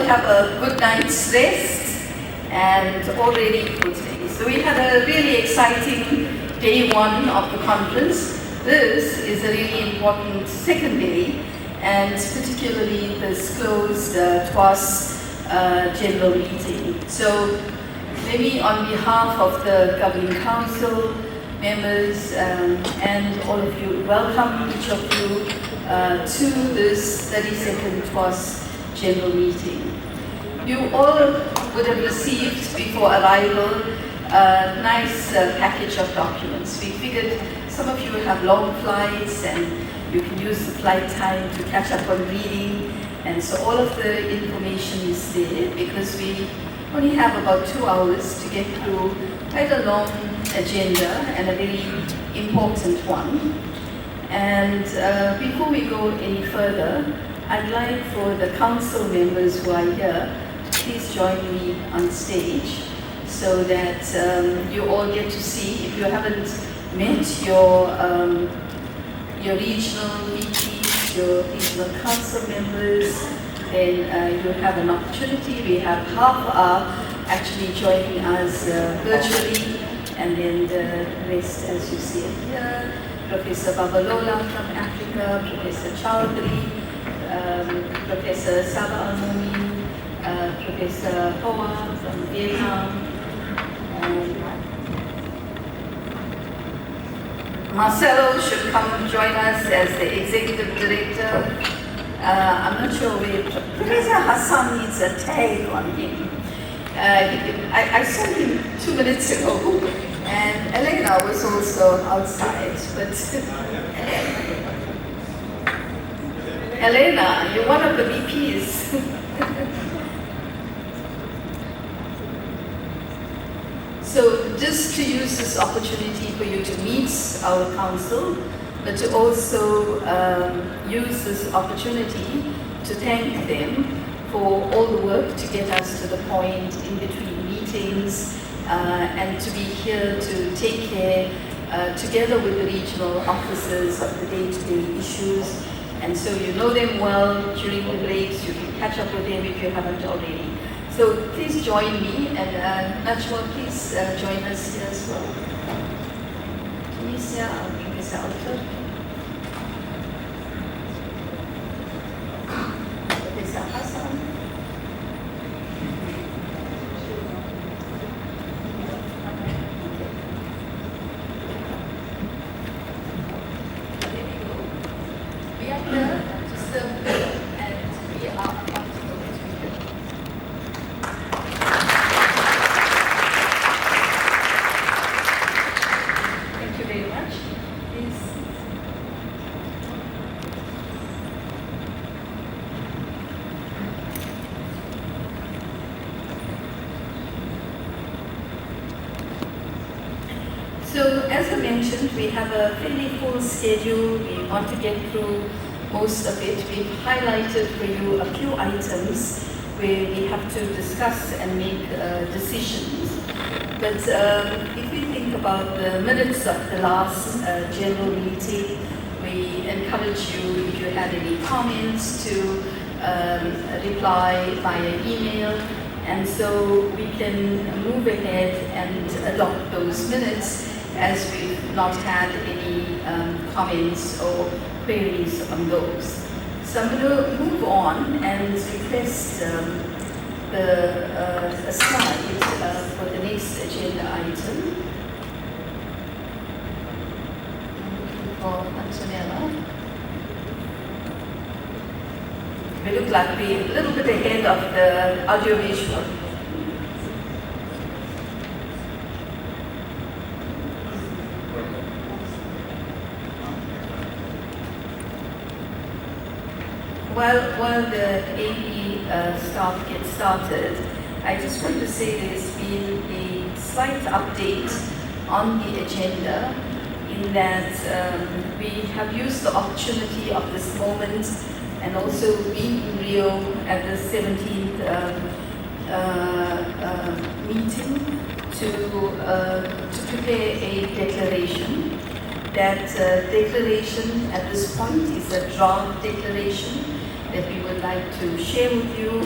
have a good night's rest and all ready for today. So we had a really exciting day one of the conference. This is a really important second day, and particularly this closed TWAS general meeting. So maybe on behalf of the Governing Council, members, and all of you, welcome each of you to this 32nd TWAS general meeting. You all would have received before arrival a nice package of documents. We figured some of you have long flights and you can use the flight time to catch up on reading, and so all of the information is there because we only have about 2 hours to get through quite a long agenda and a very important one. And before we go any further, I'd like for the council members who are here to please join me on stage so that you all get to see, if you haven't met your regional VPs, your regional council members, then you have an opportunity. We have half are actually joining us virtually, and then the rest, as you see it here, Professor Babalola from Africa, Professor Chowdhury, Professor Saba Almomi, Professor Hoa from Vietnam, Marcelo should come and join us as the Executive Director. I'm not sure where Professor Hassan needs a tag on him. I saw him 2 minutes ago, and Elena was also outside, but Elena, you're one of the VPs. So just to use this opportunity for you to meet our council, but to also use this opportunity to thank them for all the work to get us to the point in between meetings and to be here to take care together with the regional officers of the day-to-day issues. And so you know them well during the breaks, you can catch up with them if you haven't already. So please join me, and Najma, please join us here as well. Tunisia, I'll bring this out. Professor Hassan. We are here to serve you, and we are comfortable to be here. Thank you very much. Please. So, as I mentioned, we have a fairly full schedule. We want to get through most of it. We've highlighted for you a few items where we have to discuss and make decisions. But if we think about the minutes of the last general meeting, we encourage you, if you had any comments, to reply via email, and so we can move ahead and adopt those minutes as we've not had any comments or queries on those. So I'm going to move on and request a slide for the next agenda item. I'm looking for Antonella. We look like we're a little bit ahead of the audiovisual. While the AE staff gets started, I just want to say there's been a slight update on the agenda in that we have used the opportunity of this moment and also being in Rio at the 17th meeting to prepare a declaration. That declaration at this point is a draft declaration, that we would like to share with you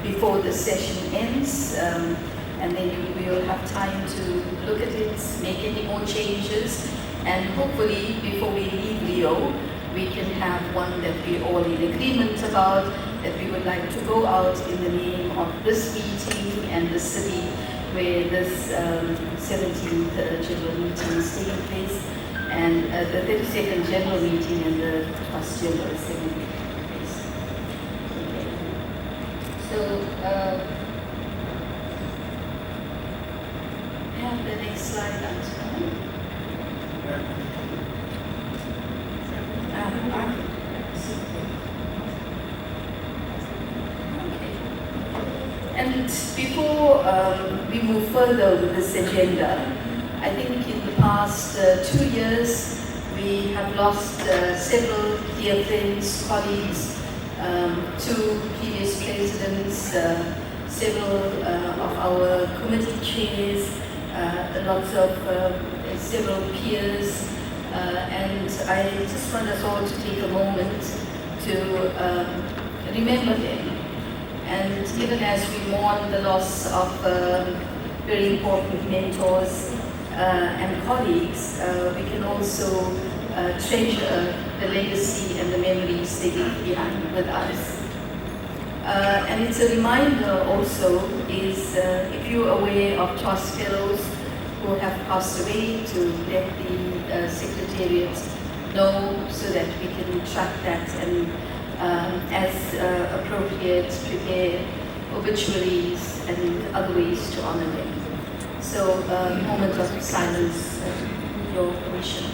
before the session ends, and then you will have time to look at it, make any more changes, and hopefully before we leave Rio, we can have one that we're all in agreement about, that we would like to go out in the name of this meeting and the city where this 17th General Meeting is taking place, and the 32nd General Meeting and the TWAS General is taking place. Okay. So, have the next slide out. And before we move further with this agenda, I think in the past 2 years we have lost several dear friends, colleagues, 2 previous presidents, several of our committee chairs, lots of several peers, and I just want us all to take a moment to remember them. And even as we mourn the loss of very important mentors and colleagues, we can also treasure the legacy and the memories they leave behind with us. And it's a reminder also is, if you're aware of TWAS fellows who have passed away, to let the Secretariat know so that we can track that and as appropriate, prepare obituaries and other ways to honor them. So, a moment of silence, your permission.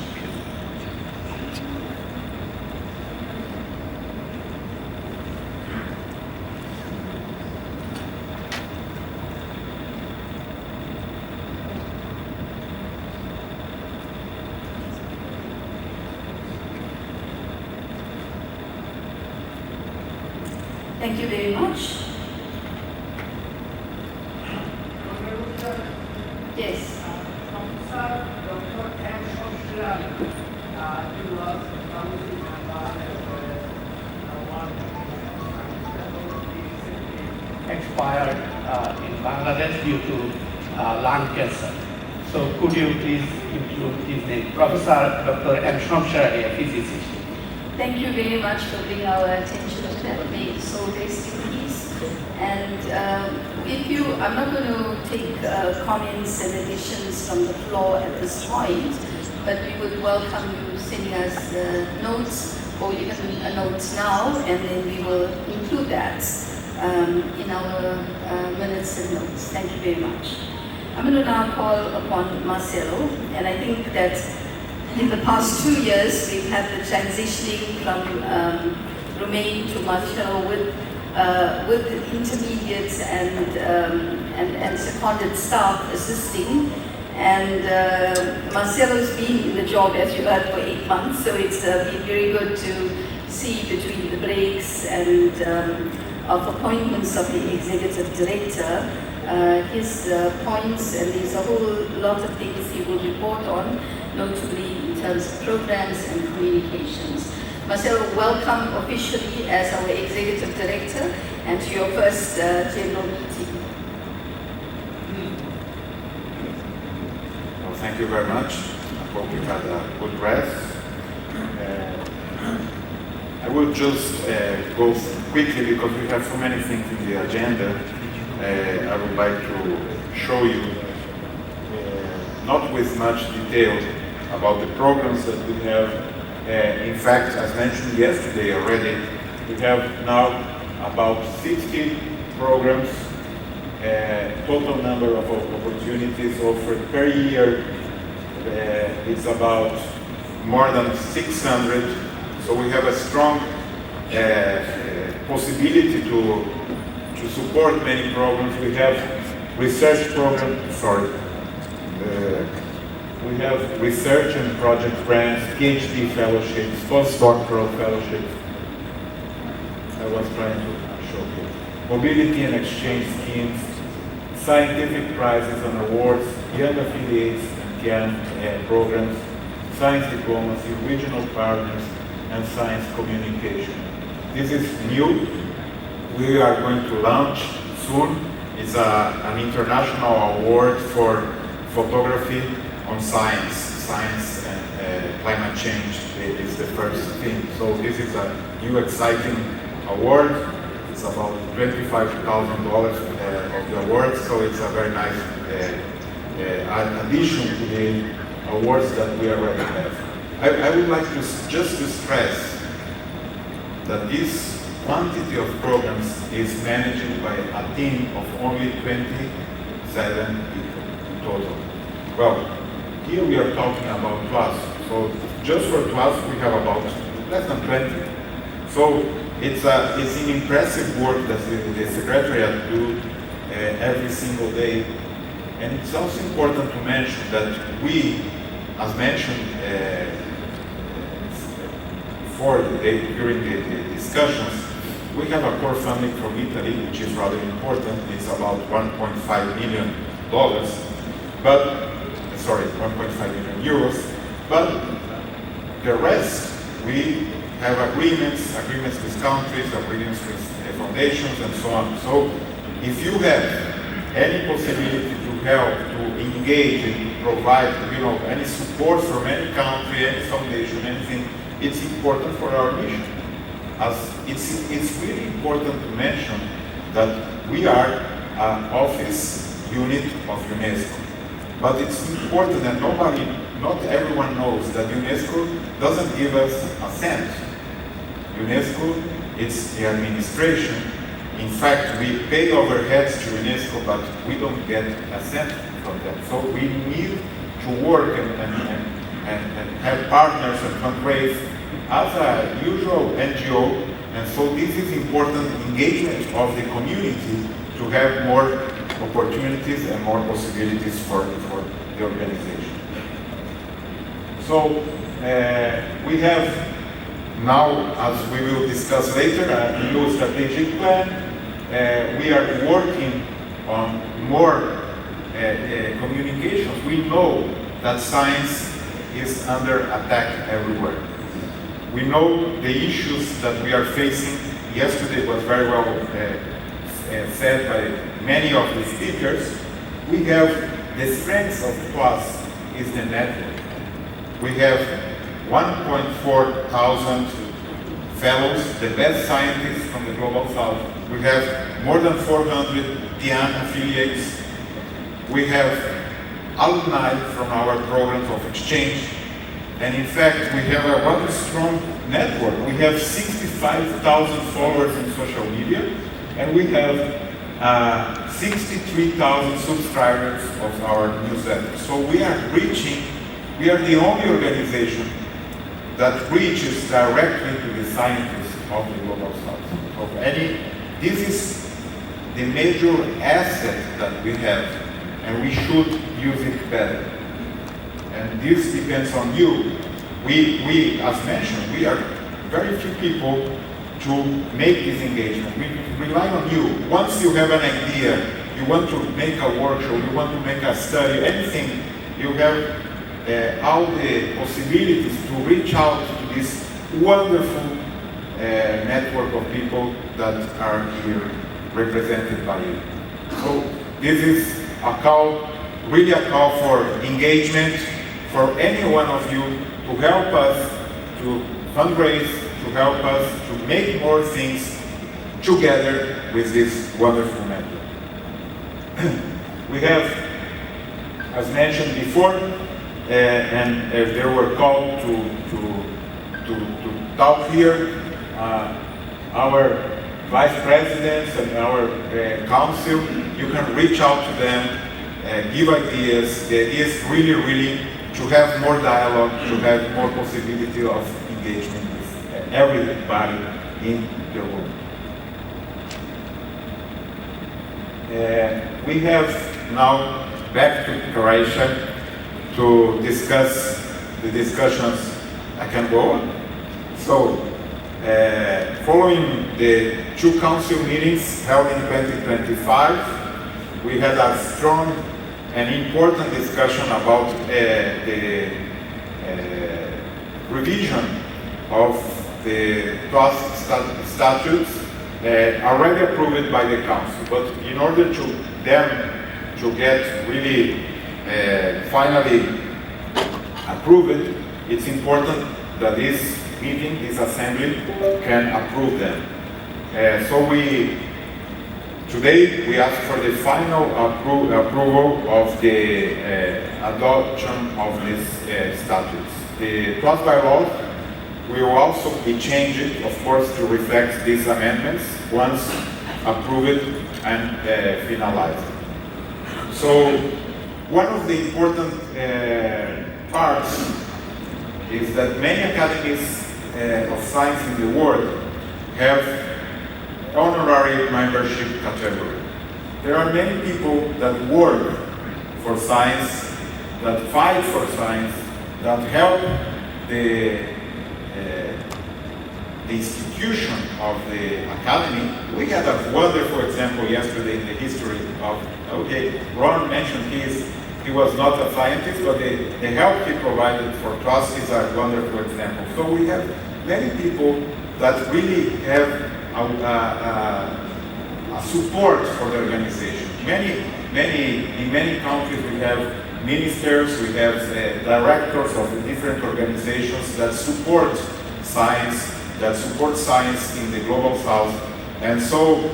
Thank you very much. Yes. Expired in Bangladesh due to lung cancer. So could you please include his name? Professor Dr. M. Shamshari, a physicist. Thank you very much for bringing our attention to that. May it so rest in peace. And I'm not going to take comments and additions from the floor at this point, but we would welcome you sending us notes, or even notes now, and then we will include that in our minutes and notes. Thank you very much. I'm going to now call upon Marcelo, and I think that in the past 2 years, we've had the transitioning from Romain to Marcelo with intermediates and seconded staff assisting. And Marcelo's been in the job, as you heard, for 8 months, so it's been very good to see between the breaks and of appointments of the executive director, his points, and there's a whole lot of things he will report on, notably in terms of programs and communications. Marcelo, welcome officially as our Executive Director and to your first general meeting. Well, thank you very much. I hope you had a good rest. I will just go quickly because we have so many things in the agenda. I would like to show you, not with much detail, about the programs that we have. In fact, as mentioned yesterday already, we have now about 60 programs, total number of opportunities offered per year. It's about more than 600, so we have a strong possibility to support many programs. We have research programs, we have research and project grants, PhD fellowships, postdoctoral fellowships. I was trying to show you. Mobility and exchange schemes, scientific prizes and awards, young affiliates and programs, science diplomacy, regional partners, and science communication. This is new. We are going to launch soon. It's an international award for photography on science and climate change is the first thing. So this is a new exciting award. It's about $25,000 of the award, so it's a very nice addition to the awards that we already have. I would like to just to stress that this quantity of programs is managed by a team of only 27 people in total. Well, here we are talking about TWAS. So just for TWAS we have about less than 20. So it's an impressive work that the Secretariat do every single day. And it's also important to mention that we, as mentioned during the discussions, we have a core funding from Italy, which is rather important. It's about $1.5 million, but, sorry, 1.5 million euros. But the rest, we have agreements with countries, agreements with foundations, and so on. So if you have any possibility to help, to engage, and provide, any support from any country, any foundation, anything, it's important for our mission. As it's really important to mention that we are an office unit of UNESCO. But it's important that not everyone knows that UNESCO doesn't give us a cent. UNESCO, it's the administration. In fact, we pay overheads to UNESCO, but we don't get a cent from them. So we need to work and have partners and fundraise as a usual NGO, and so this is important engagement of the community to have more opportunities and more possibilities for the organization. So we have now, as we will discuss later, a new strategic plan. We are working on more communications. We know that science is under attack everywhere. We know the issues that we are facing. Yesterday was very well said by many of the speakers. We have the strength of TWAS is the network. We have 1,400 fellows, the best scientists from the Global South. We have more than 400 TIAN affiliates. We have alumni from our programs of exchange. And in fact, we have a rather strong network. We have 65,000 followers in social media, and we have 63,000 subscribers of our newsletter. So we are the only organization that reaches directly to the scientists of the Global South. This is the major asset that we have, and we should use it better. And this depends on you. We, as mentioned, we are very few people to make this engagement. We rely on you. Once you have an idea, you want to make a workshop, you want to make a study, anything, you have all the possibilities to reach out to this wonderful network of people that are here represented by you. So this is a call, really a call for engagement for any one of you to help us to fundraise, to help us to make more things together with this wonderful network. We have, as mentioned before, and there were called to talk here, our vice presidents and our council, you can reach out to them, give ideas. The idea is really to have more dialogue, to have more possibility of engagement with everybody in the room. We have now back to Croatia to discuss the discussions. I can go on. So, following the two council meetings held in 2025, we had a strong and important discussion about the revision of the TWAS statutes already approved by the council. But in order to them to get really finally approved, it's important that this meeting, this assembly, can approve them. So today we ask for the final approval of the adoption of these statutes. The TWAS bylaws will also be changed, of course, to reflect these amendments once approved and finalized. So one of the important parts is that many academies of science in the world have honorary membership category. There are many people that work for science, that fight for science, that help the institution of the academy. We had a wonderful example yesterday in the history of, Ron mentioned he was not a scientist, but the help he provided for TWAS is a wonderful example. So we have many people that really have a support for the organization. In many countries we have ministers, we have directors of the different organizations that support science, in the global south. And so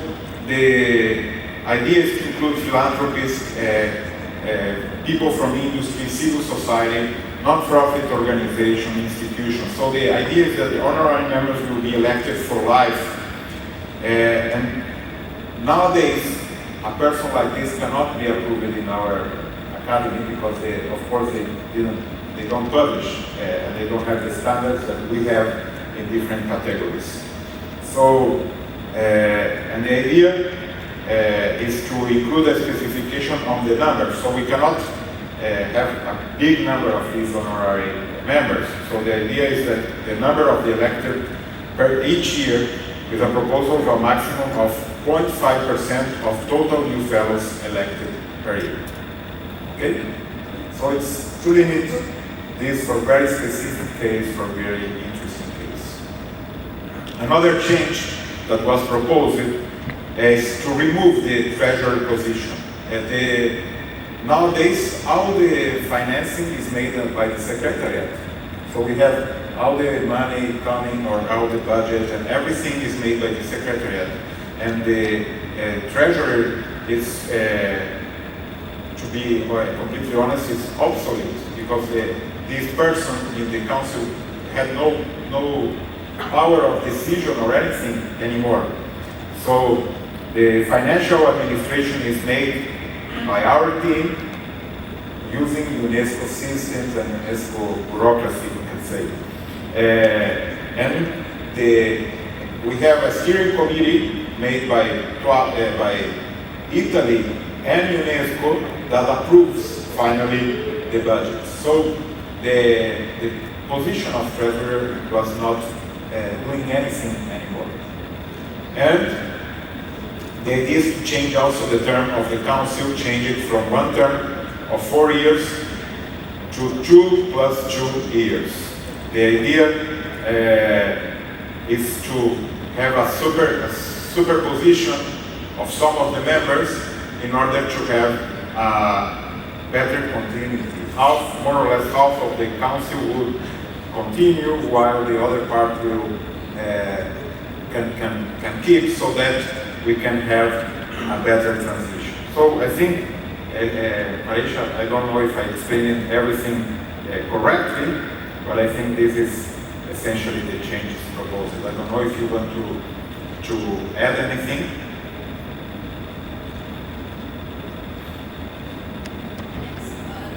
the idea is to include philanthropists, people from industry, civil society, non-profit organization, institutions. So the idea is that the honorary members will be elected for life. And nowadays, a person like this cannot be approved in our academy because they don't publish and they don't have the standards that we have in different categories. So, and the idea is to include a specification on the number. So we cannot have a big number of these honorary members. So the idea is that the number of the elected per each year with a proposal of a maximum of 0.5% of total new fellows elected per year. Okay? So it's to limit this for very specific case, for very interesting case. Another change that was proposed is to remove the treasury position. Nowadays, all the financing is made by the secretariat. So we have all the money coming, or all the budget, and everything is made by the secretariat. And the treasurer is, to be completely honest, is obsolete because this person in the council had no power of decision or anything anymore. So the financial administration is made by our team using UNESCO systems and UNESCO bureaucracy, we can say. And we have a steering committee made by Italy and UNESCO that approves finally the budget. So the position of treasurer was not doing anything anymore. And the idea is to change also the term of the council, change it from one term of 4 years to 2 + 2 years. The idea is to have a superposition of some of the members in order to have a better continuity. More or less half of the council would continue while the other part will can keep, so that we can have a better transition. So I think, Marisha, I don't know if I explained everything correctly, but I think this is essentially the changes proposed. I don't know if you want to add anything.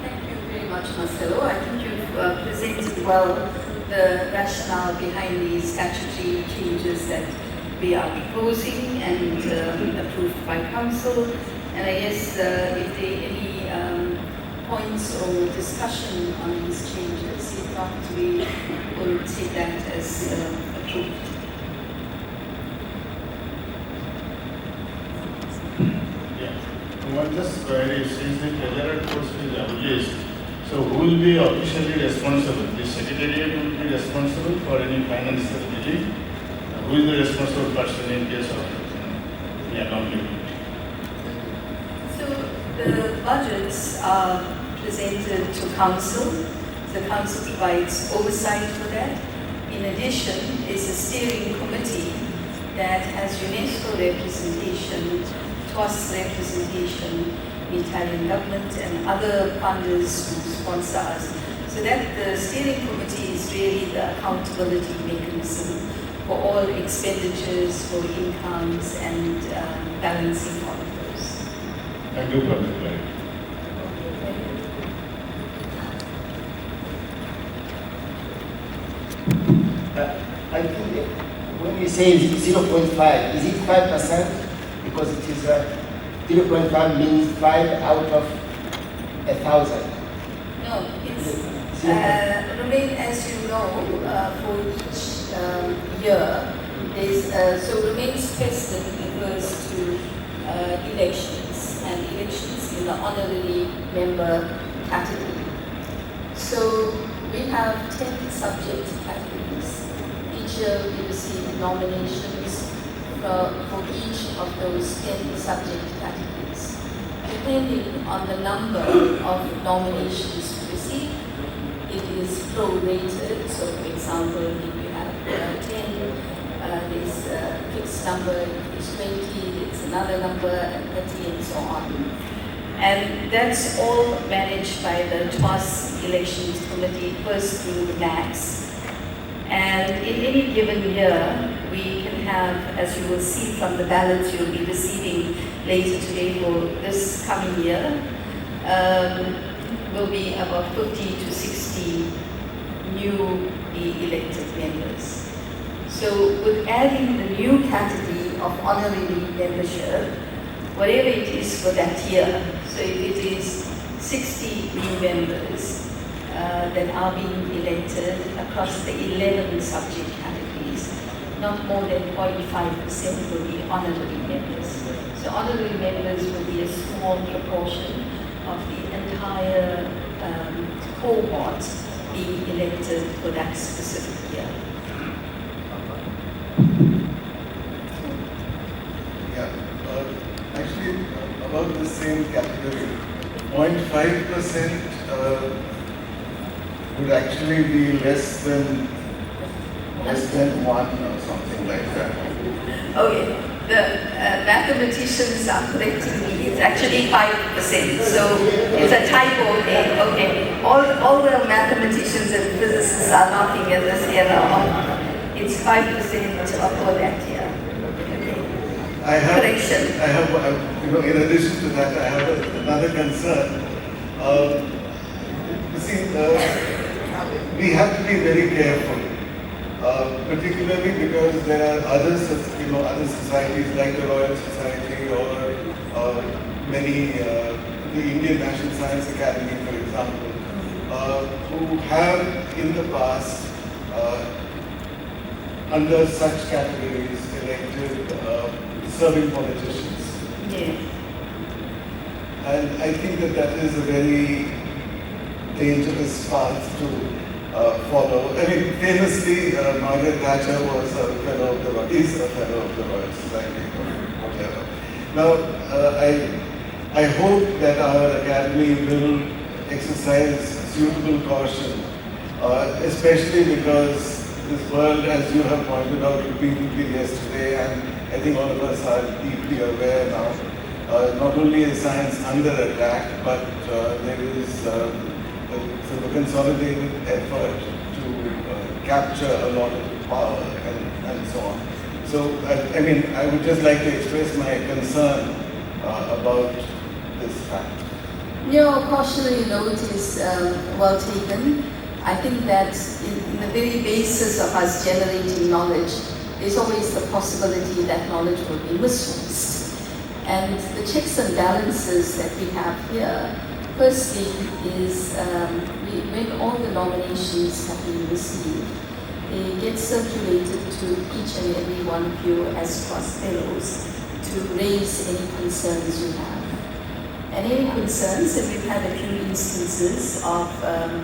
Thank you very much, Marcelo. I think you've presented well the rationale behind these statutory changes that we are proposing and approved by Council. And I guess if there are any points or discussion on these changes, if not, we will take that as approved. One just query, since the treasurer post is abolished, so who will be officially responsible? The secretariat will be responsible for any financial relief. Who who is the responsible person in case of non-living? So the budgets are presented to council. The council provides oversight for that. In addition, is a steering committee that has UNESCO representation, TWAS representation, the Italian government and other funders who sponsor us. So that the steering committee is really the accountability mechanism for all expenditures, for incomes and balancing all of those. Thank you for the clarity. I think when we say 0.5, is it 5%? Because it is 0.5 means 5 out of 1,000. No, it's remain as you know for each year. So remains president refers to elections and elections in the honorary member category. So we have 10 subject categories. Each year we receive nominations for each of those 10 subject categories. Depending on the number of nominations received, it is prorated. So for example, if you have 10, there's a fixed number, if it's 20, it's another number, and 30, and so on. And that's all managed by the TWAS Elections Committee, first through the max. And in any given year, we can have, as you will see from the ballots you'll be receiving later today for this coming year, will be about 50 to 60 newly elected members. So with adding the new category of honorary membership, whatever it is for that year, so if it is 60 new members that are being elected across the 11 subject categories, not more than 0.5% will be honorary members. So honorary members will be a small proportion of the entire cohort being elected for that specific year. Actually, about the same category, 0.5% would actually be less than 1 or something like that. Okay, the mathematicians are correcting me. It's actually 5%. So it's a typo there. Okay, all the mathematicians and physicists are laughing at this error. It's 5% for that year. I have, Correction. in addition to that, I have another concern. We have to be very careful, particularly because there are other societies like the Royal Society or many, the Indian National Science Academy, for example, who have in the past, under such categories, elected serving politicians. Yeah. And I think that is a very dangerous path to follow. I mean, famously, Margaret Thatcher was a fellow of the is a fellow of the Royal Society or whatever. Now, I hope that our academy will exercise suitable caution, especially because this world, as you have pointed out repeatedly yesterday, and I think all of us are deeply aware now, not only is science under attack, but there is sort of a consolidated effort to capture a lot of power and so on. So, I would just like to express my concern about this fact. Your cautionary note is well taken. I think that in the very basis of us generating knowledge, there's always the possibility that knowledge will be misused. And the checks and balances that we have here, firstly, is when all the nominations have been received, they get circulated to each and every one of you as TWAS fellows to raise any concerns you have. And any concerns, and we've had a few instances of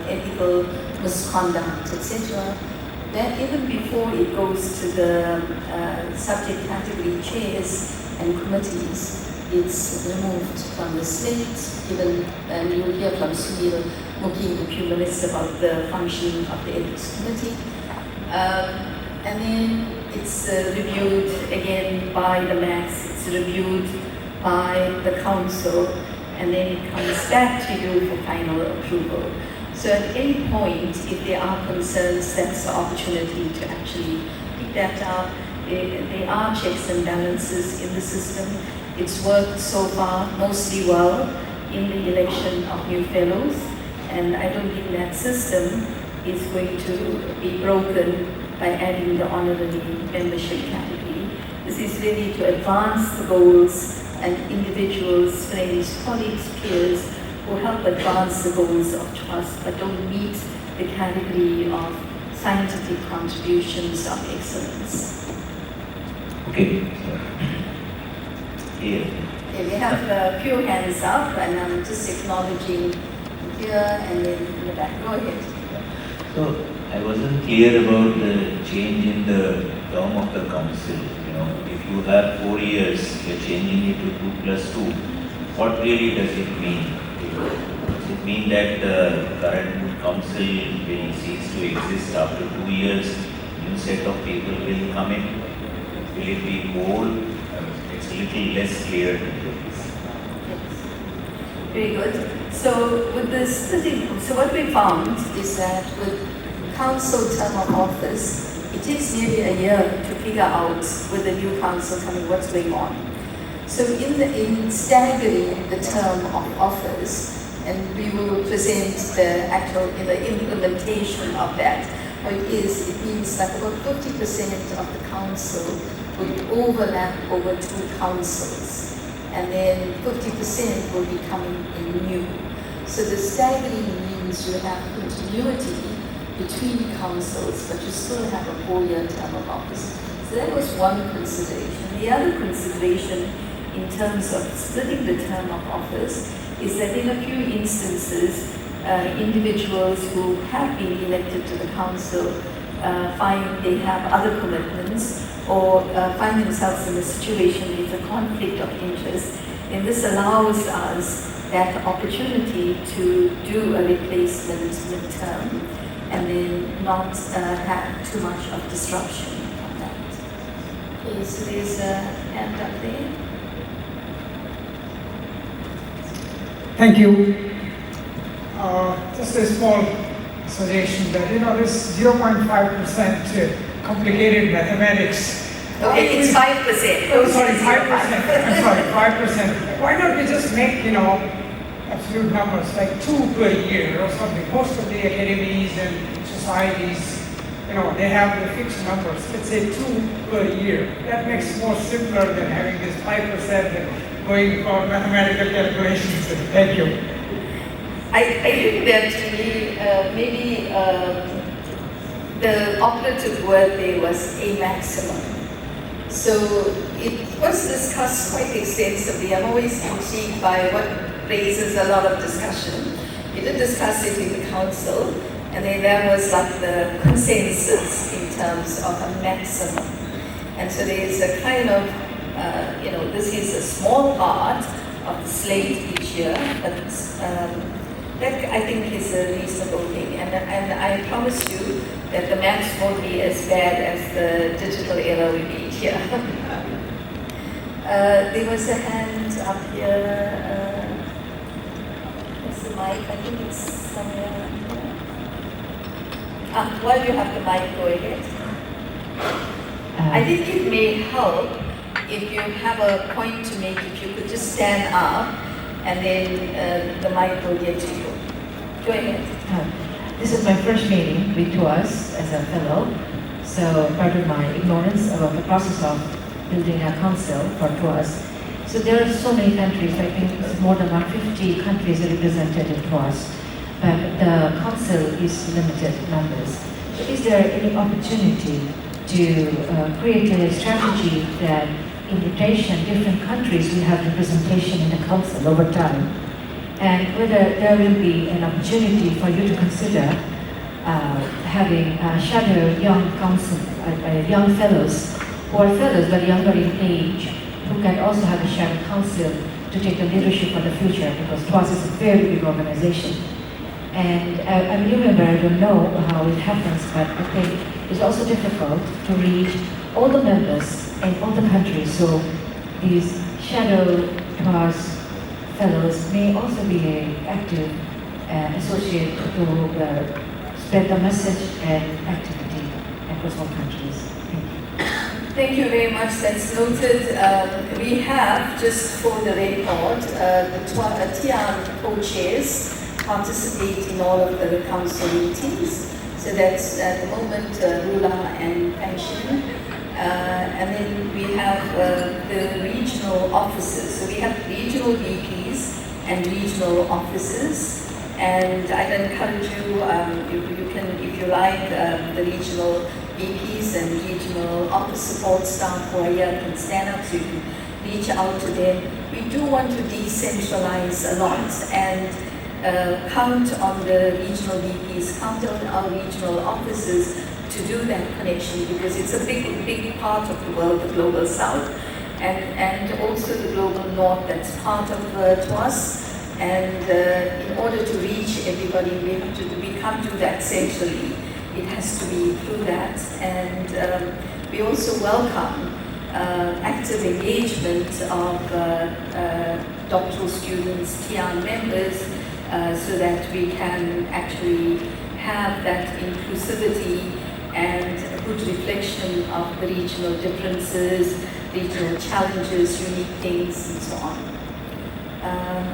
ethical misconduct, etc., then even before it goes to the subject category chairs and committees, it's removed from the slate, given, and you'll hear from Sunil Muki in a few minutes about the functioning of the ethics committee. And then it's reviewed again by the MAX, it's reviewed by the council, and then it comes back to you for final approval. So at any point, if there are concerns, that's the opportunity to actually pick that up. There are checks and balances in the system. It's worked so far mostly well in the election of new fellows, and I don't think that system is going to be broken by adding the honorary membership category. This is really to advance the goals and individuals, friends, colleagues, peers who help advance the goals of TWAS but don't meet the category of scientific contributions of excellence. Okay. Here. Okay, we have a few hands up, and I'm just acknowledging here and then in the back. Go ahead. So I wasn't clear about the change in the term of the council. You know, if you have 4 years, you're changing it to 2+2. What really does it mean? Does it mean that the current council will cease to exist after 2 years? New set of people will come in. Will it be more? It's a little less clear to me. Very good. So with this, so what we found is that with council term of office, it takes nearly a year to figure out with the new council coming what's going on. So in staggering the term of office, and we will present the actual implementation of that, how it is, it means that about 50% of the council would overlap over 2 councils, and then 50% will be coming in new. So the staggering means you have continuity between councils, but you still have a 4-year term of office. So that was one consideration. The other consideration in terms of splitting the term of office is that in a few instances, individuals who have been elected to the council find they have other commitments or find themselves in a situation with a conflict of interest, and this allows us that opportunity to do a replacement mid-term and then not have too much of disruption on that. Okay, so there's a hand up there. Thank you. Just a small suggestion that, this 0.5% complicated mathematics. Okay, it's 5%. Oh, sorry, 5%. I'm sorry, 5%. Why don't we just make, absolute numbers like 2 per year or something? Most of the academies and societies, they have the fixed numbers. Let's say 2 per year. That makes it more simpler than having this 5% and going for mathematical calculations. Thank you. I think that maybe the operative word there was a maximum. So it was discussed quite extensively. I'm always intrigued by what raises a lot of discussion. We did discuss it in the council, and then there was like the consensus in terms of a maximum. And so there is a kind of, this is a small part of the slate each year, but that I think is a reasonable thing. And I promise you that the maths won't be as bad as the digital era we need here. There was a hand up here. What's the mic? I think it's somewhere here. While you have the mic, go ahead. I think it may help if you have a point to make, if you could just stand up and then the mic will get to you. Go ahead. This is my first meeting with TWAS as a fellow, so part of my ignorance about the process of building a council for TWAS. So there are so many countries, I think more than 150 countries are represented in TWAS, but the council is limited numbers. So is there any opportunity to create a strategy that in rotation, different countries will have representation in the council over time? And whether there will be an opportunity for you to consider having shadow young council, young fellows who are fellows but younger in age, who can also have a shadow council to take the leadership for the future, because TWAS is a very big organization. And I'm a new member, I don't know how it happens, but I think it's also difficult to reach all the members in all the countries. So these shadow TWAS fellows may also be an active associate to spread the message and activity across all countries. Thank you. Thank you very much. That's noted. We have, just for the record, the TIAN co-chairs participate in all of the council meetings. So that's at the moment Rula and Pension. And then we have the regional offices. So we have regional VPs and regional offices. And I'd encourage you, you can, if you like, the regional VPs and regional office support staff who are here can stand up, so you can reach out to them. We do want to decentralize a lot and count on the regional VPs, count on our regional offices to do that connection, because it's a big part of the world, the global south, and also the global north that's part of TWAS. And in order to reach everybody, we can't do that centrally. It has to be through that. And we also welcome active engagement of doctoral students, TIAN members, so that we can actually have that inclusivity and a good reflection of the regional differences, regional challenges, unique things, and so on.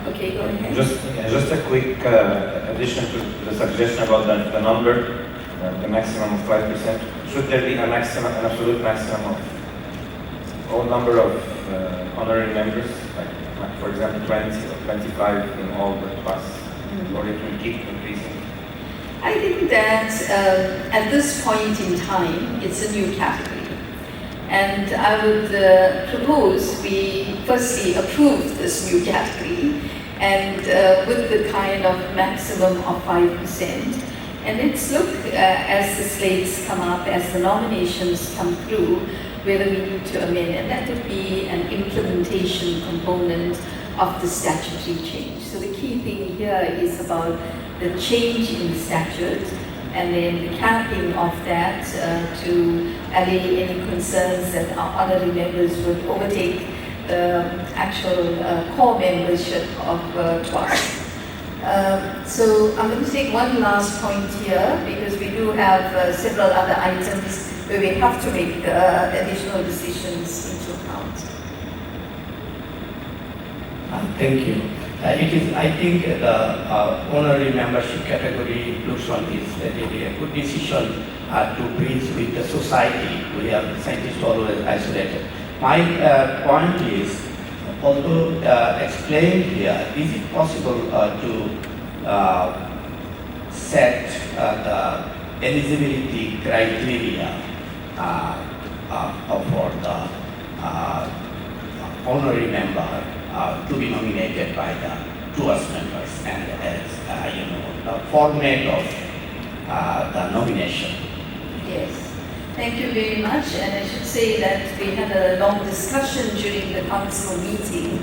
Okay, go ahead. Just a quick addition to the suggestion about the number, the maximum of 5%. Should there be an absolute maximum of all number of honorary members, like for example 20 or 25 in all the TWAS, or it will keep increasing? I think that at this point in time, it's a new category. And I would propose we firstly approve this new category and with the kind of maximum of 5%. And let's look as the slates come up, as the nominations come through, whether we need to amend. And that would be an implementation component of the statutory change. So the key thing here is about the change in the statute, and then the capping of that to allay any concerns that our honorary members would overtake the actual core membership of TWAS. So I'm going to take one last point here, because we do have several other items where we have to make additional decisions into account. Thank you. I think the honorary membership category looks on is really a good decision to bridge with the society. We have scientists always isolated. My point is, although explained here, is it possible to set the eligibility criteria for the honorary member to be nominated by the TWAS members, and as the format of the nomination? Yes, thank you very much. And I should say that we had a long discussion during the council meeting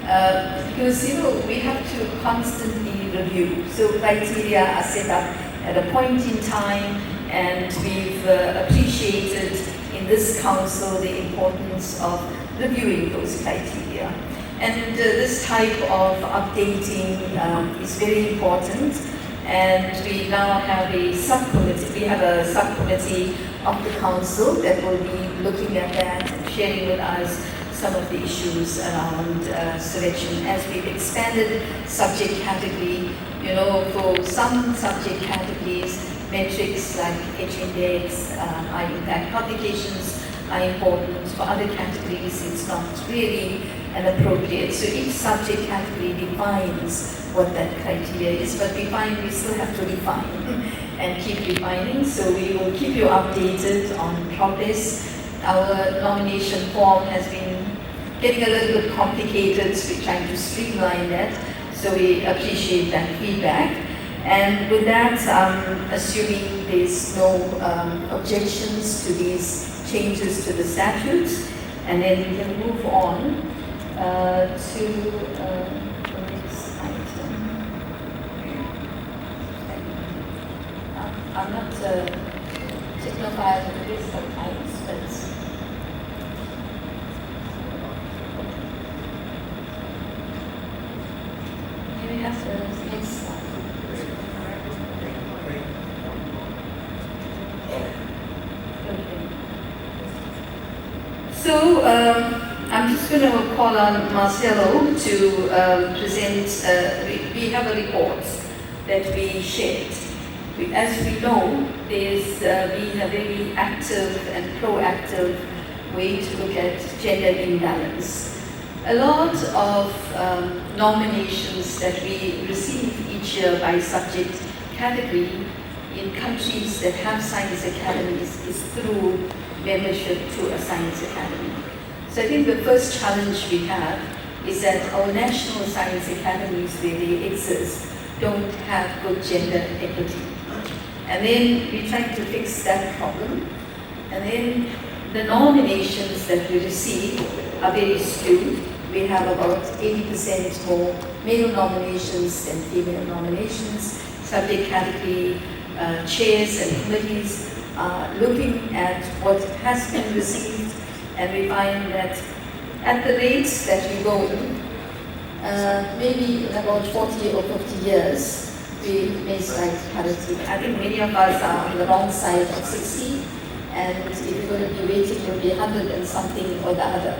because we have to constantly review. So criteria are set up at a point in time, and we've appreciated in this council the importance of reviewing those criteria. And this type of updating is very important. And we now have a subcommittee. We have a subcommittee of the council that will be looking at that and sharing with us some of the issues around selection. As we've expanded subject category, for some subject categories, metrics like H-index, high-impact publications are important. For other categories, it's not really appropriate. So each subject category defines what that criteria is, but we find we still have to refine and keep refining. So we will keep you updated on progress. Our nomination form has been getting a little bit complicated, so we're trying to streamline that. So we appreciate that feedback. And with that, assuming there's no objections to these changes to the statutes, and then we can move on to the next item. I'm not technophile with this sometimes, but maybe we have the next slide. So I'm just going to call on Marcelo to present. We have a report that we shared. As we know, there's been a very active and proactive way to look at gender imbalance. A lot of nominations that we receive each year by subject category in countries that have science academies is through membership to a science academy. So I think the first challenge we have is that our national science academies where they exist don't have good gender equity. And then we try to fix that problem. And then the nominations that we receive are very skewed. We have about 80% more male nominations than female nominations. Subject category chairs and committees looking at what has been received, and we find that at the rates that we go in, maybe in about 40 or 50 years, we may strike parity. I think many of us are on the wrong side of 60, and if you're going to be waiting, you'll be 100 and something or the other.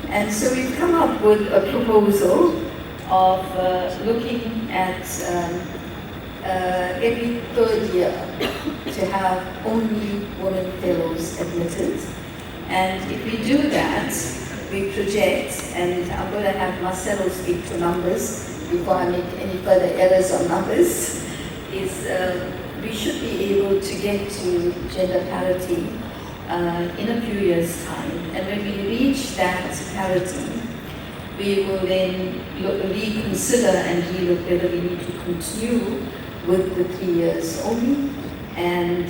And so we've come up with a proposal of looking at every third year to have only women fellows admitted. And if we do that, we project, and I'm going to have Marcelo speak to numbers before I make any further errors on numbers, is we should be able to get to gender parity in a few years' time. And when we reach that parity, we will then reconsider and relook whether we need to continue with the 3 years only. And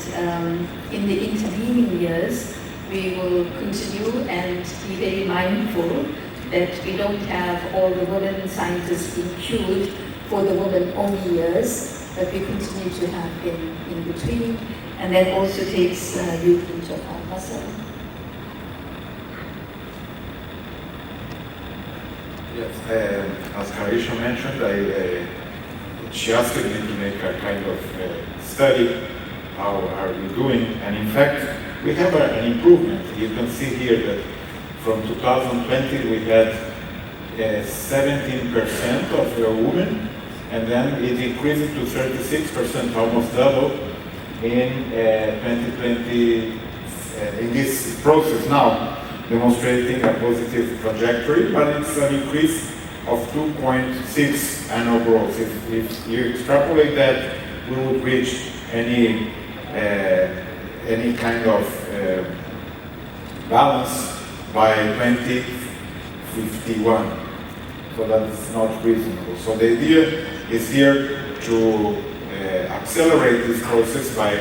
in the intervening years, we will continue and be very mindful that we don't have all the women scientists being queued for the women-only years, but we continue to have them in between. And that also takes youth into account. Marcelo. Yes, as Karisha mentioned, she asked me to make a kind of study, how are we doing, and in fact, we have an improvement. You can see here that from 2020 we had 17% of women, and then it increased to 36%, almost double, in 2020, in this process now, demonstrating a positive trajectory, but it's an increase of 2.6 annual growth. If you extrapolate that, we would reach any kind of balance by 2051. So that's not reasonable. So the idea is here to accelerate this process by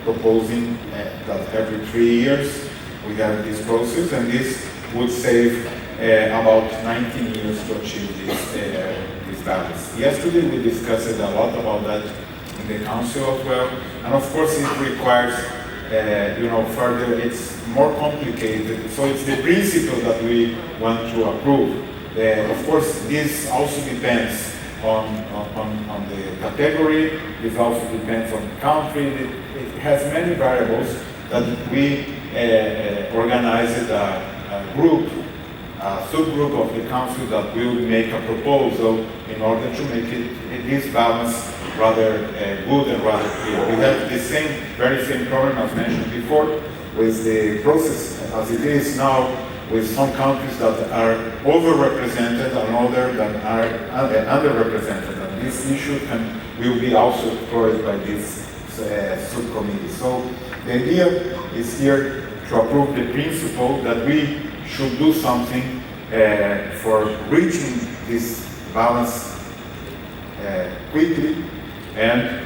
proposing that every 3 years we have this process, and this would save about 19 years to achieve this balance. Yesterday we discussed a lot about that in the council as well, and of course it requires further, it's more complicated, so it's the principle that we want to approve. Of course, this also depends on the category, this also depends on the country, it has many variables that we organized a group, a subgroup of the council that will make a proposal in order to make this balance rather good and rather clear. We have the very same problem as mentioned before with the process as it is now, with some countries that are overrepresented and others that are underrepresented. And this issue will be also explored by this subcommittee. So the idea is here to approve the principle that we should do something for reaching this balance quickly, And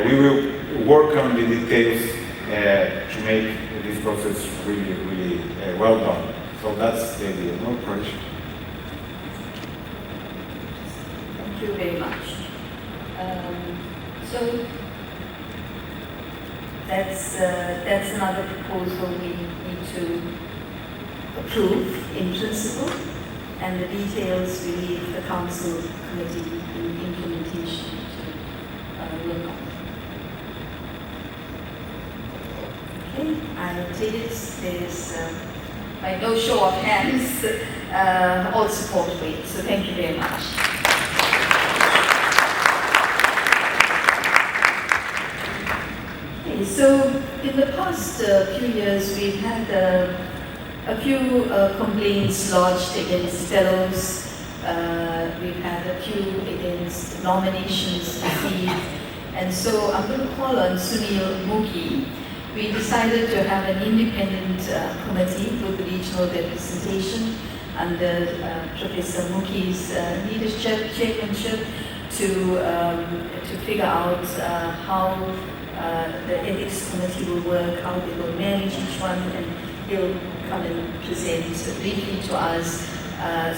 we will work on the details to make this process really well done. So that's the idea, no pressure. Thank you very much. So that's another proposal we need to approve in principle, and the details we leave the council committee in implementation to work on. Okay, I take it there's by no show of hands all support for it, so thank you very much. Okay, so in the past few years we've had a few complaints lodged against fellows. We've had a few against nominations received, and so I'm going to call on Sunil Mukhi. We decided to have an independent committee with regional representation under Professor Mukhi's leadership, chairmanship, to figure out how the ethics committee will work, how they will manage each one, and he'll come and present briefly to us.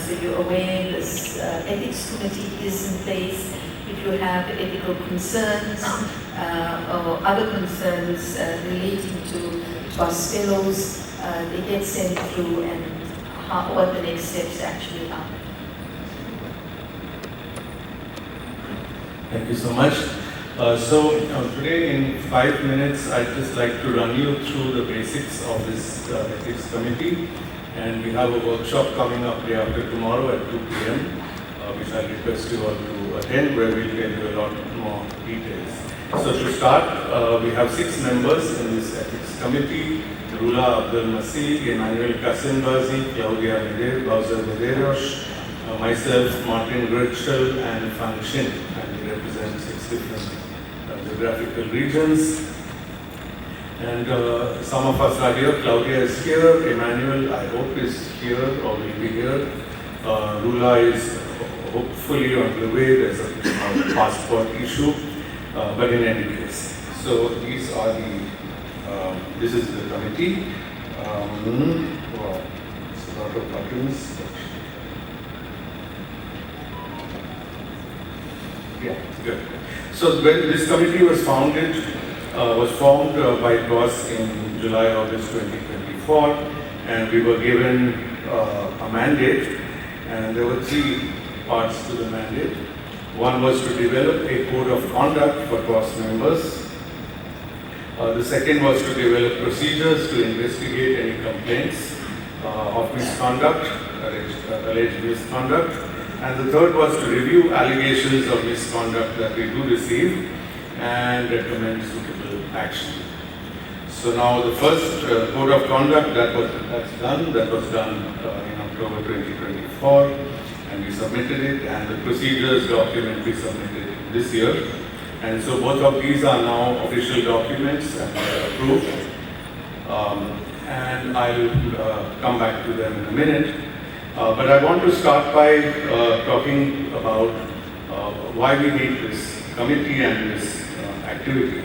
So you're aware this ethics committee is in place. If you have ethical concerns or other concerns relating to TWAS fellows, they get sent through, and what the next steps actually are. Thank you so much. Today in 5 minutes, I'd just like to run you through the basics of this ethics committee. And we have a workshop coming up day after tomorrow at 2 p.m. Which I request you all to attend, where we'll tell you a lot more details. So to start, we have 6 members in this ethics committee: Rula Abdul Masih, Emmanuel Kasimbazi, Claudia Bowser Medeiros, myself, Martin Gritschel, and Fang Shin. And we represent 6 different geographical regions. And some of us are here. Claudia is here. Emmanuel, I hope, is here or will be here. Rula is hopefully on the way. There's a passport issue, but in any case. So these are this is the committee. Wow, it's a lot of buttons. Yeah, good. So when this committee was formed by TWAS in July-August 2024, and we were given a mandate, and there were 3 parts to the mandate. One was to develop a code of conduct for TWAS members. The second was to develop procedures to investigate any complaints of misconduct, alleged misconduct. And the third was to review allegations of misconduct that we do receive and recommend suitable action. So now the first code of conduct that was done in October 2024, and we submitted it, and the procedures document we submitted this year. And so both of these are now official documents and approved. And I'll come back to them in a minute. But I want to start by talking about why we need this committee and this activity.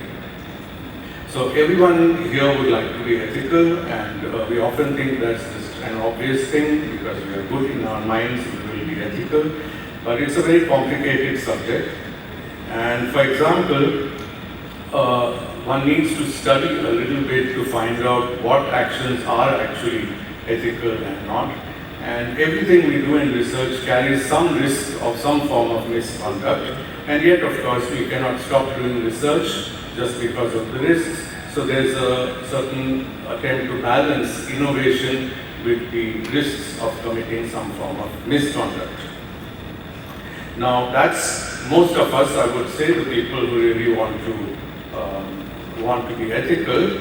So everyone here would like to be ethical, and we often think that's just an obvious thing because we are good in our minds, we will be ethical. But it's a very complicated subject. And for example, one needs to study a little bit to find out what actions are actually ethical and not. And everything we do in research carries some risk of some form of misconduct. And yet, of course, we cannot stop doing research just because of the risks. So there's a certain attempt to balance innovation with the risks of committing some form of misconduct. Now, that's most of us, I would say, the people who really want to be ethical.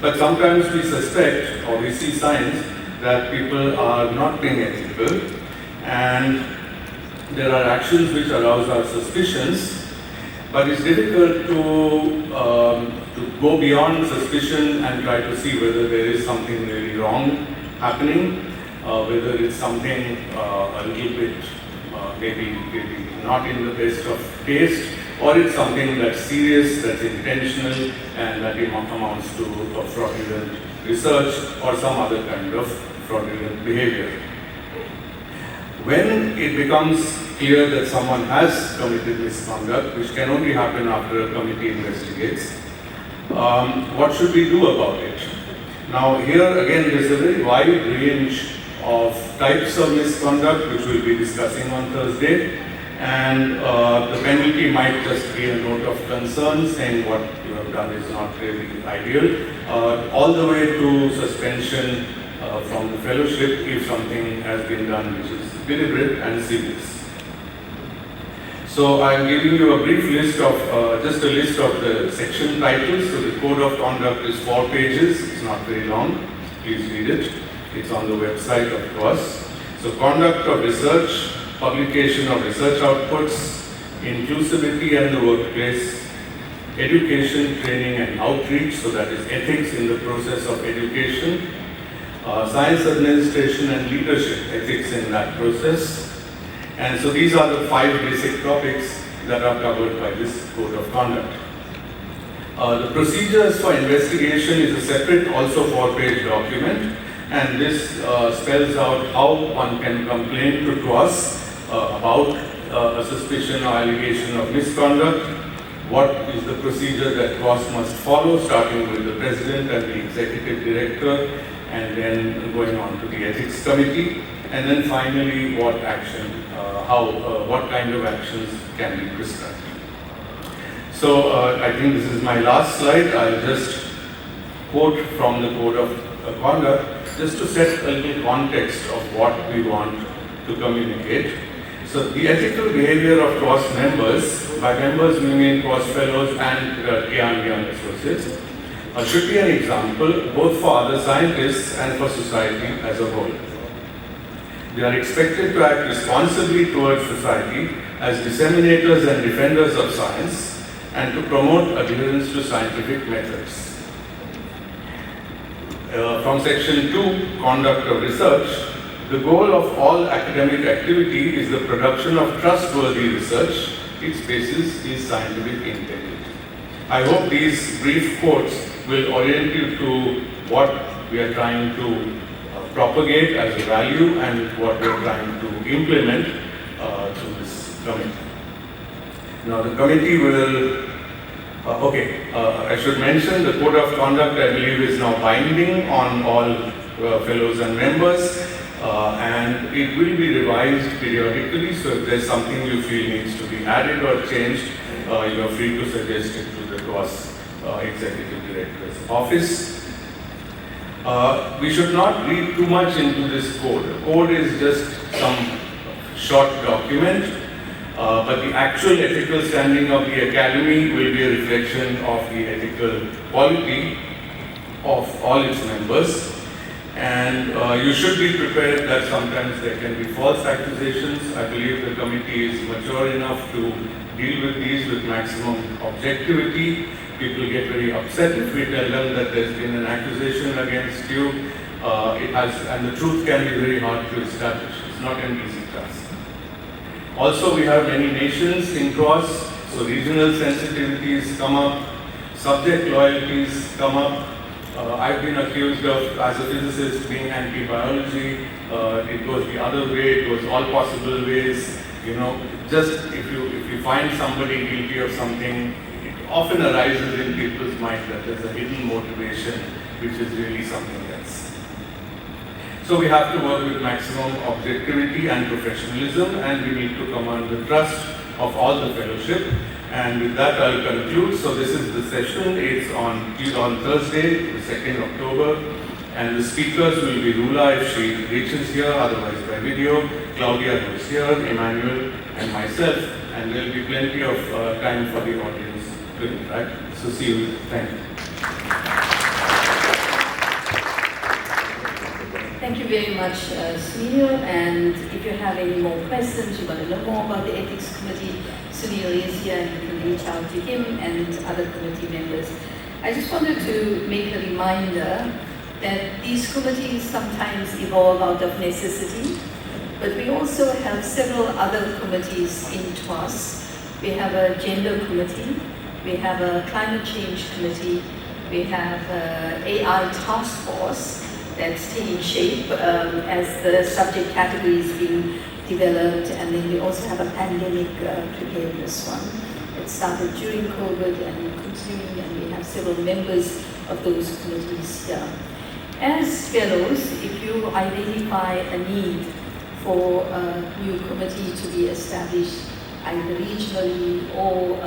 But sometimes we suspect, or we see signs, that people are not being ethical, and there are actions which arouse our suspicions, but it's difficult to go beyond suspicion and try to see whether there is something really wrong happening, whether it's something a little bit maybe not in the best of taste, or it's something that's serious, that's intentional, and that amounts to fraudulent research or some other kind of fraudulent behavior. When it becomes clear that someone has committed misconduct, which can only happen after a committee investigates, what should we do about it? Now here again there's a very wide range of types of misconduct which we'll be discussing on Thursday, and the penalty might just be a note of concern saying what you have done is not really ideal, all the way to suspension from the fellowship if something has been done which is deliberate and serious. So I'm giving you a brief list of, just a list of the section titles. So the Code of Conduct is 4 pages, it's not very long, please read it. It's on the website of TWAS. So conduct of research, publication of research outputs, inclusivity and the workplace, education, training and outreach, so that is ethics in the process of education, science administration and leadership, ethics in that process. And so these are the 5 basic topics that are covered by this Code of Conduct. The procedures for investigation is a separate, also 4-page document, and this spells out how one can complain to TWAS about a suspicion or allegation of misconduct, what is the procedure that TWAS must follow, starting with the President and the Executive Director, and then going on to the Ethics Committee, and then finally what action, what kind of actions can be prescribed. So I think this is my last slide. I'll just quote from the Code of Conduct just to set a little context of what we want to communicate. So the ethical behavior of TWAS members, by members we mean TWAS fellows and young associates, should be an example both for other scientists and for society as a whole. They are expected to act responsibly towards society as disseminators and defenders of science and to promote adherence to scientific methods. From section 2, conduct of research, the goal of all academic activity is the production of trustworthy research. Its basis is scientific integrity. I hope these brief quotes will orient you to what we are trying to propagate as a value and what we are trying to implement through this committee. Now the committee will, I should mention the Code of Conduct, I believe, is now binding on all fellows and members, and it will be revised periodically, so if there's something you feel needs to be added or changed, you are free to suggest it to the TWAS Executive Director's office. We should not read too much into this code. The code is just some short document, but the actual ethical standing of the Academy will be a reflection of the ethical quality of all its members. And you should be prepared that sometimes there can be false accusations. I believe the committee is mature enough to deal with these with maximum objectivity. People get very upset if we tell them that there's been an accusation against you. And the truth can be very hard to establish. It's not an easy task. Also, we have many nations in TWAS, so regional sensitivities come up, subject loyalties come up. I've been accused of, as a physicist, being anti-biology. It goes the other way, it goes all possible ways. You know, just if you find somebody guilty of something, often arises in people's mind that there's a hidden motivation which is really something else. So we have to work with maximum objectivity and professionalism, and we need to command the trust of all the fellowship. And with that I'll conclude. So this is the session. It's on Thursday, the 2nd October. And the speakers will be Rula if she reaches here, otherwise by video, Claudia who is here, Emmanuel and myself. And there will be plenty of time for the audience to interact. So see you. Thank you. Thank you very much, Sunil. And if you have any more questions, you want to know more about the Ethics Committee, Sunil is here and you can reach out to him and other committee members. I just wanted to make a reminder that these committees sometimes evolve out of necessity, but we also have several other committees in TWAS We have a gender committee, we have a climate change committee, we have an AI task force that's taking shape as the subject category is being developed, and then we also have a pandemic preparedness one. It started during COVID and continuing, and we have several members of those committees here. As fellows, if you identify a need for a new committee to be established either regionally or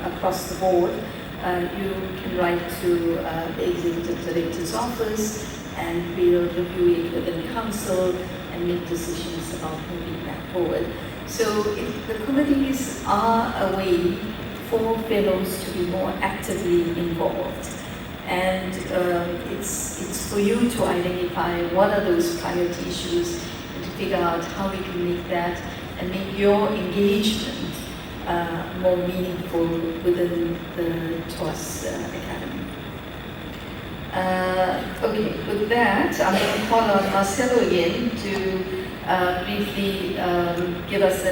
across the board, you can write to the Executive Director's office, and we'll review it within council and make decisions about moving that forward. So the committees are a way for fellows to be more actively involved. And it's for you to identify what are those priority issues and to figure out how we can make that and make your engagement more meaningful within the TWAS Academy. Okay, with that, I'm going to call on Marcelo again to briefly give us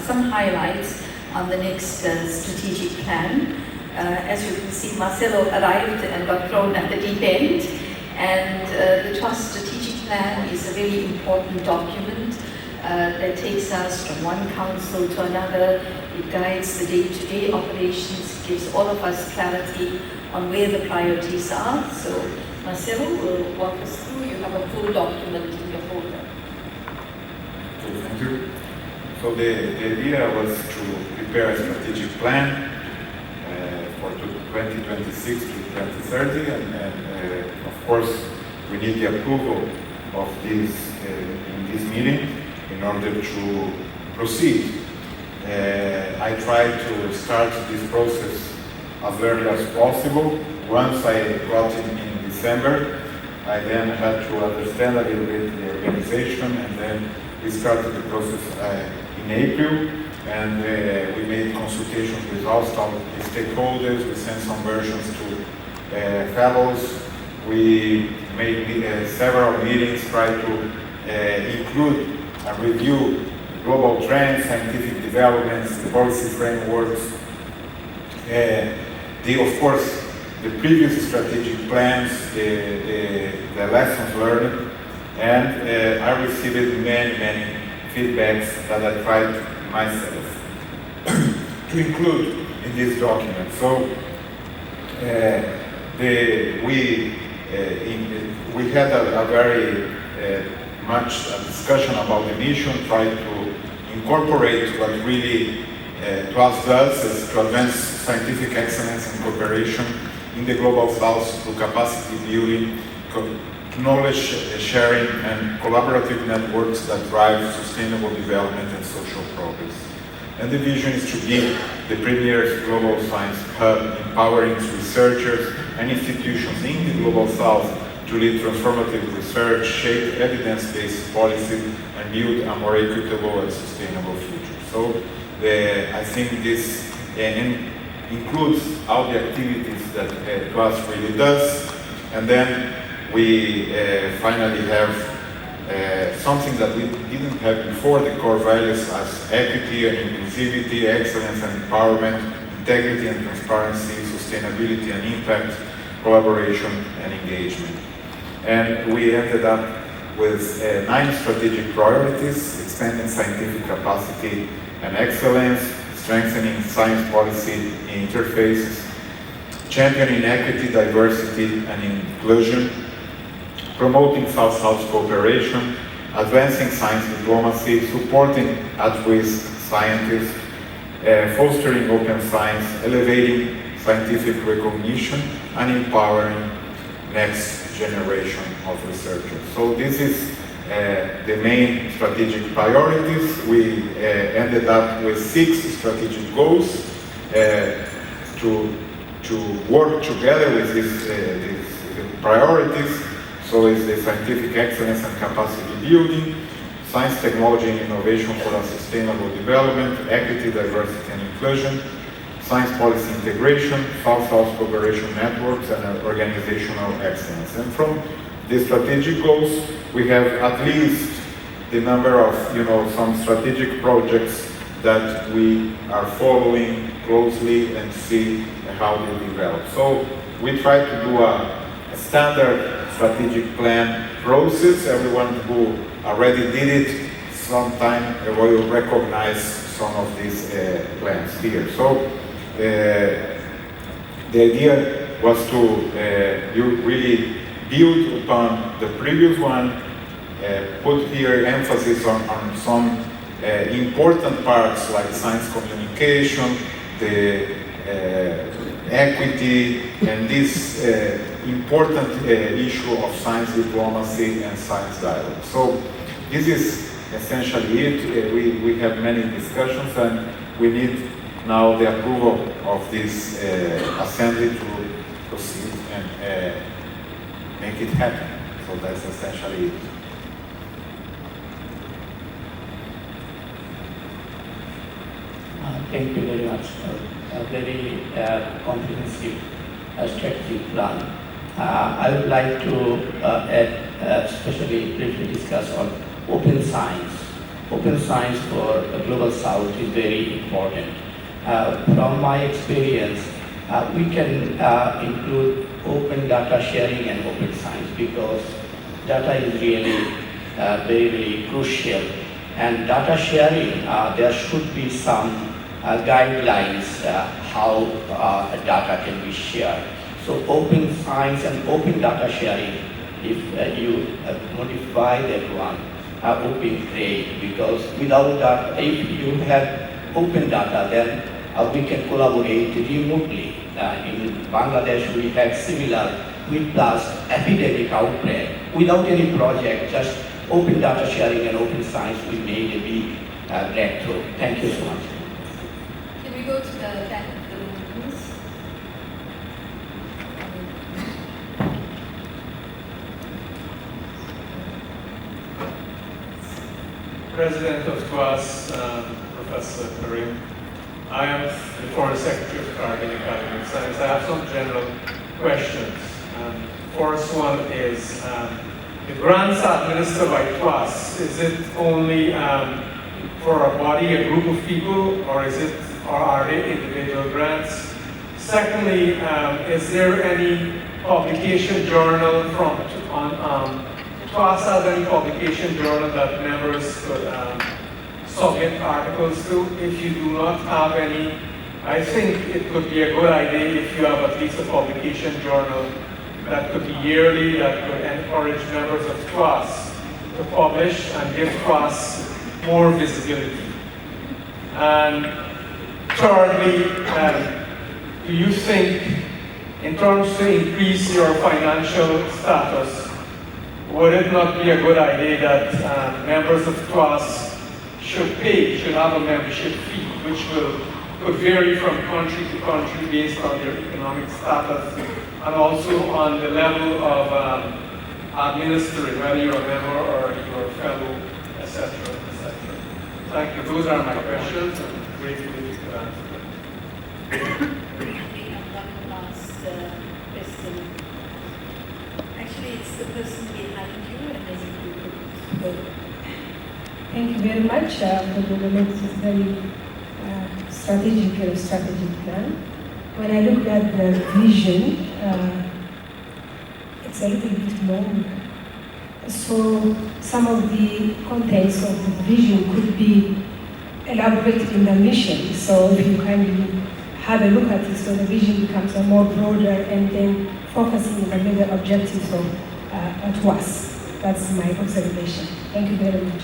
some highlights on the next strategic plan. As you can see, Marcelo arrived and got thrown at the deep end, and the TWAS strategic plan is a really important document that takes us from one council to another. It guides the day-to-day operations, gives all of us clarity on where the priorities are. So Marcelo will walk us through. You have a full document in your folder. Okay, thank you. So the idea was to prepare a strategic plan for 2026 to 2030, and of course we need the approval of this in this meeting in order to proceed. I tried to start this process as early as possible. Once I got it in December, I then had to understand a little bit the organization, and then we started the process in April, and we made consultations with all stakeholders. We sent some versions to fellows. We made several meetings, tried to include and review global trends, scientific developments, the policy frameworks, of course, the previous strategic plans, the lessons learned, and I received many feedbacks that I tried myself to include in this document. So we had a very much discussion about the mission, tried to incorporate what really TWAS does, is to advance scientific excellence and cooperation in the Global South through capacity building, knowledge sharing, and collaborative networks that drive sustainable development and social progress. And the vision is to be the premier global science hub, empowering researchers and institutions in the Global South to lead transformative research, shape evidence-based policy, and build a more equitable and sustainable future. So I think this includes all the activities that TWAS really does. And then we finally have something that we didn't have before, the core values as equity and inclusivity, excellence and empowerment, integrity and transparency, sustainability and impact, collaboration and engagement. And we ended up with 9 strategic priorities: expanding scientific capacity and excellence, strengthening science policy interfaces, championing equity, diversity and inclusion, promoting South-South cooperation, advancing science diplomacy, supporting at-risk scientists, fostering open science, elevating scientific recognition, and empowering next generation of researchers. So this is the main strategic priorities. We ended up with 6 strategic goals to work together with these priorities. So it's the scientific excellence and capacity building, science, technology, and innovation for a sustainable development, equity, diversity, and inclusion, science policy integration, South-South cooperation networks, and organizational excellence. And from the strategic goals, we have at least the number of, some strategic projects that we are following closely and see how they develop. So we try to do a standard strategic plan process. Everyone who already did it sometime will recognize some of these plans here. So the idea was to you really build upon the previous one, put here emphasis on some important parts like science communication, the equity, and this important issue of science diplomacy and science dialogue. So this is essentially it. We have many discussions, and we need now the approval of this assembly to proceed and make it happen. So that's essentially it. Thank you very much for a very comprehensive strategic plan. I would like to especially briefly discuss on open science. Open science for the Global South is very important. From my experience, we can include open data sharing and open science because data is really very, very crucial. And data sharing, there should be some guidelines how data can be shared. So open science and open data sharing, if you modify that one, would be great, because without that, if you have open data, then we can collaborate remotely. In Bangladesh, we had similar with plus epidemic outbreak. Without any project, just open data sharing and open science, we made a big breakthrough. Thank you so much. Can we go to the back of the room, please? President of TWAS, Professor Karim. I am the Foreign Secretary of Caribbean Academy of Science. I have some general questions. First one is, the grants administered by TWAS, is it only for a body, a group of people, or are they individual grants? Secondly, is there any publication journal TWAS has any publication journal that members could submit articles to? If you do not have any, I think it could be a good idea if you have at least a publication journal that could be yearly, that could encourage members of TWAS to publish and give TWAS more visibility. And thirdly, do you think, in terms to increase your financial status, would it not be a good idea that members of TWAS should have a membership fee, which could vary from country to country based on their economic status and also on the level of administering, whether you're a member or you're a fellow, etc., etc. Thank you. Those are my questions, and grateful if you could answer them. We have one last question. Actually, it's the person behind you, and then you could go. Thank you very much for the very strategic plan. When I look at the vision, it's a little bit long. So some of the contents of the vision could be elaborated in the mission. So if you kindly have a look at it, so the vision becomes a more broader and then focusing on the major objectives of TWAS. That's my observation. Thank you very much.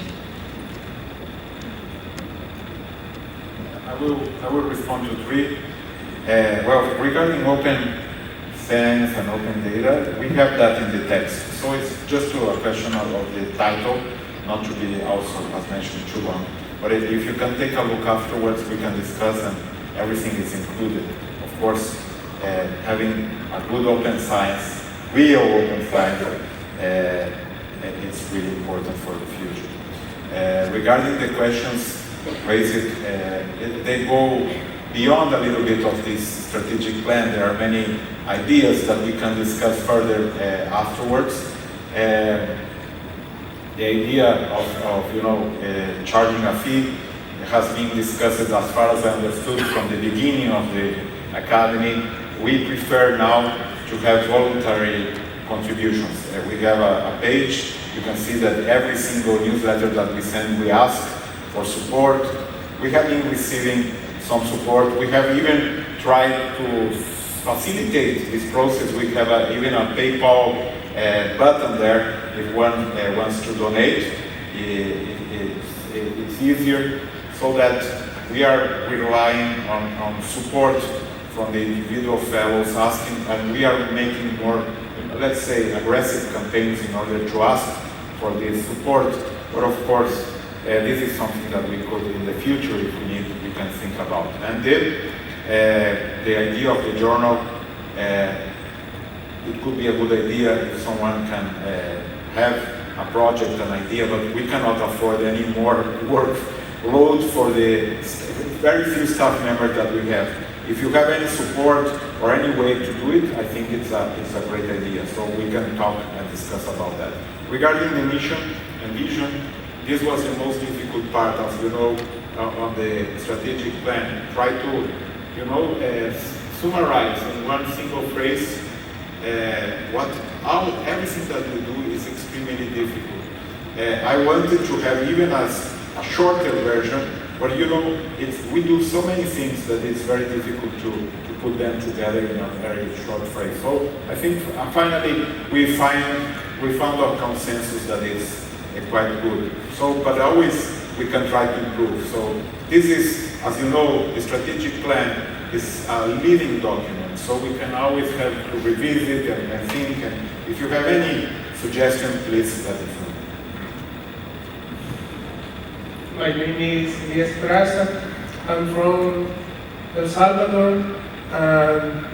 I will respond to three. Well, regarding open science and open data, we have that in the text. So it's just a question of the title, not to be also, as mentioned, too long. But if you can take a look afterwards, we can discuss, and everything is included. Of course, having a good open science, real open science, it's really important for the future. Regarding the questions raised, they go beyond a little bit of this strategic plan. There are many ideas that we can discuss further afterwards. The idea of charging a fee has been discussed, as far as I understood from the beginning of the academy. We prefer now to have voluntary contributions. We have a page. You can see that every single newsletter that we send, we ask for support. We have been receiving some support. We have even tried to facilitate this process. We have even a PayPal button there. If one wants to donate, it's easier, so that we are relying on support from the individual fellows asking, and we are making more, let's say, aggressive campaigns in order to ask for this support. But of course, this is something that we could, in the future, if we need, we can think about. And then, the idea of the journal, it could be a good idea if someone can have a project, an idea, but we cannot afford any more workload for the very few staff members that we have. If you have any support or any way to do it, I think it's a great idea. So we can talk and discuss about that. Regarding the mission and vision, this was the most difficult part, as you know, on the strategic plan. Try to, summarize in one single phrase everything that we do is extremely difficult. I wanted to have even a shorter version, but we do so many things that it's very difficult to put them together in a very short phrase. So I think finally we found a consensus that is quite good. So, but always we can try to improve. So this is, as you know, the strategic plan is a living document. So we can always have to revisit and think. And if you have any suggestion, please let us know. My name is Elias Peraza. I'm from El Salvador, and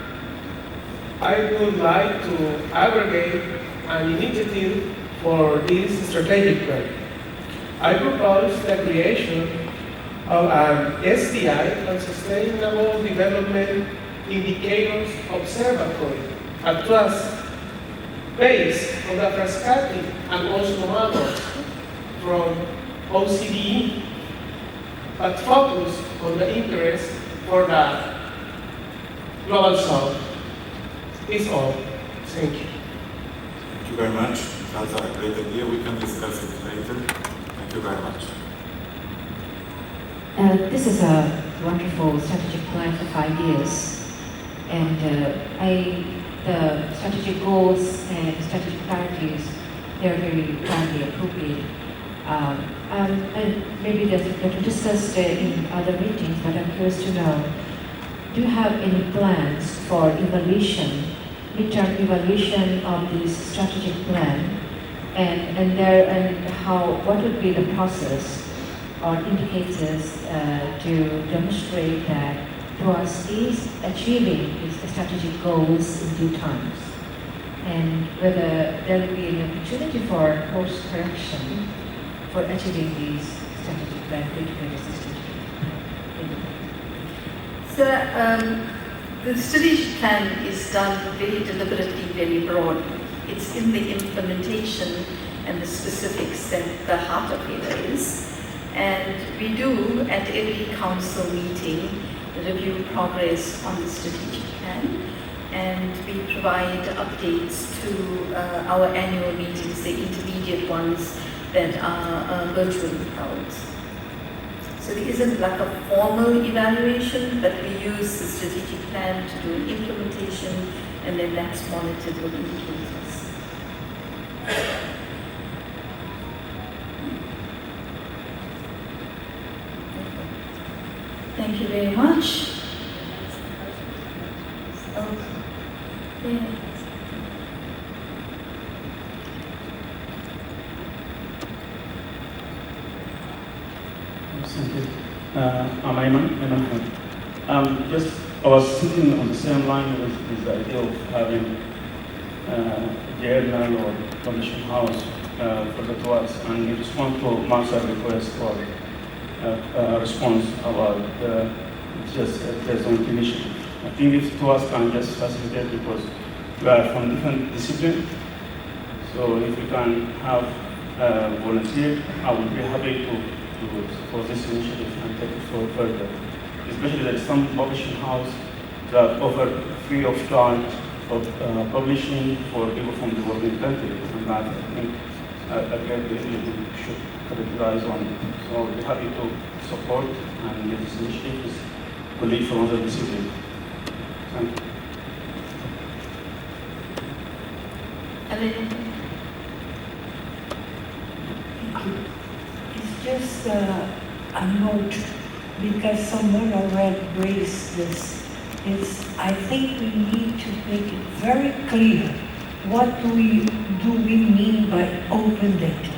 I would like to aggregate an initiative for this strategic plan. I propose the creation of an SDI, a Sustainable Development Indicators Observatory, at TWAS, based on the Frascati and Oslo models from OCDE, but focus on the interest for the Global South. Is all. Thank you. Thank you very much. That's a great idea. We can discuss it later. Thank you very much. This is a wonderful strategic plan for 5 years. And the strategic goals and strategic priorities, they're very timely appropriate. And maybe they're discussed in other meetings, but I'm curious to know, do you have any plans for evaluation, midterm evaluation of this strategic plan? What would be the process or indicators to demonstrate that TWAS is achieving its strategic goals in due time? And whether there will be an opportunity for course correction for achieving these strategic plan, So the strategic plan is done very deliberately, very broad. It's in the implementation and the specifics that the heart of it is. And we do, at every council meeting, review progress on the strategic plan, and we provide updates to our annual meetings, the intermediate ones that are virtually held. So there isn't like a formal evaluation, but we use the strategic plan to do an implementation, and then that's monitored with indicators. Thank you very much. Okay. Thank you. I'm Ayman. I was sitting on the same line with the idea of having a journal or publishing house for the TWAS, and we respond to Marcel's request for a response about just present initiative. I think if TWAS can just facilitate, because we are from different disciplines, so if we can have volunteer, I would be happy to support this initiative and take it forward further. Especially there is some publishing house that offer free of charge of publishing for people from developing countries, and that I think again we should capitalize on it. So we're happy to support and get this initiative to lead from other disciplines. Thank you. It's just a note, because someone already raised this. I think we need to make it very clear what do we mean by open data.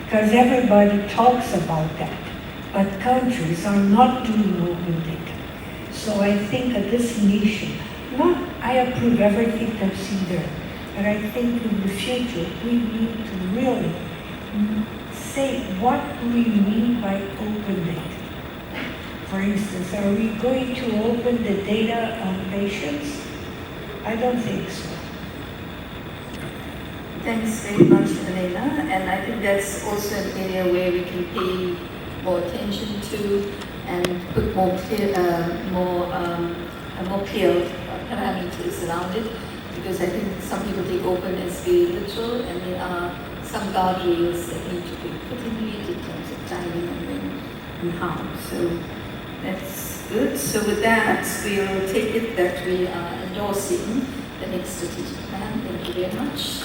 Because everybody talks about that, but countries are not doing open data. So I think a definition, I approve everything that's in there, but I think in the future we need to really say what do we mean by open data. For instance, are we going to open the data on patients? I don't think so. Thanks very much, Elena. And I think that's also an area where we can pay more attention to and put more clear parameters around it. Because I think some people take open as very literal, and there are some guardrails that need to be put in it in terms of timing and when and how. So that's good. So with that, we'll take it that we are endorsing the next strategic plan. Thank you very much.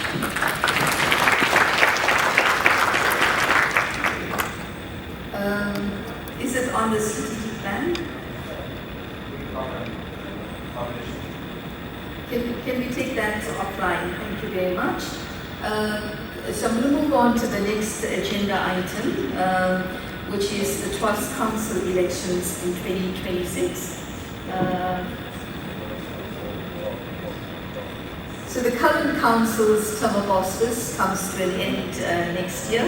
Is it on the strategic plan? Can we take that offline? Thank you very much. So I'm going to move on to the next agenda item, which is the TWAS Council elections in 2026. So the current council's term of office comes to an end next year,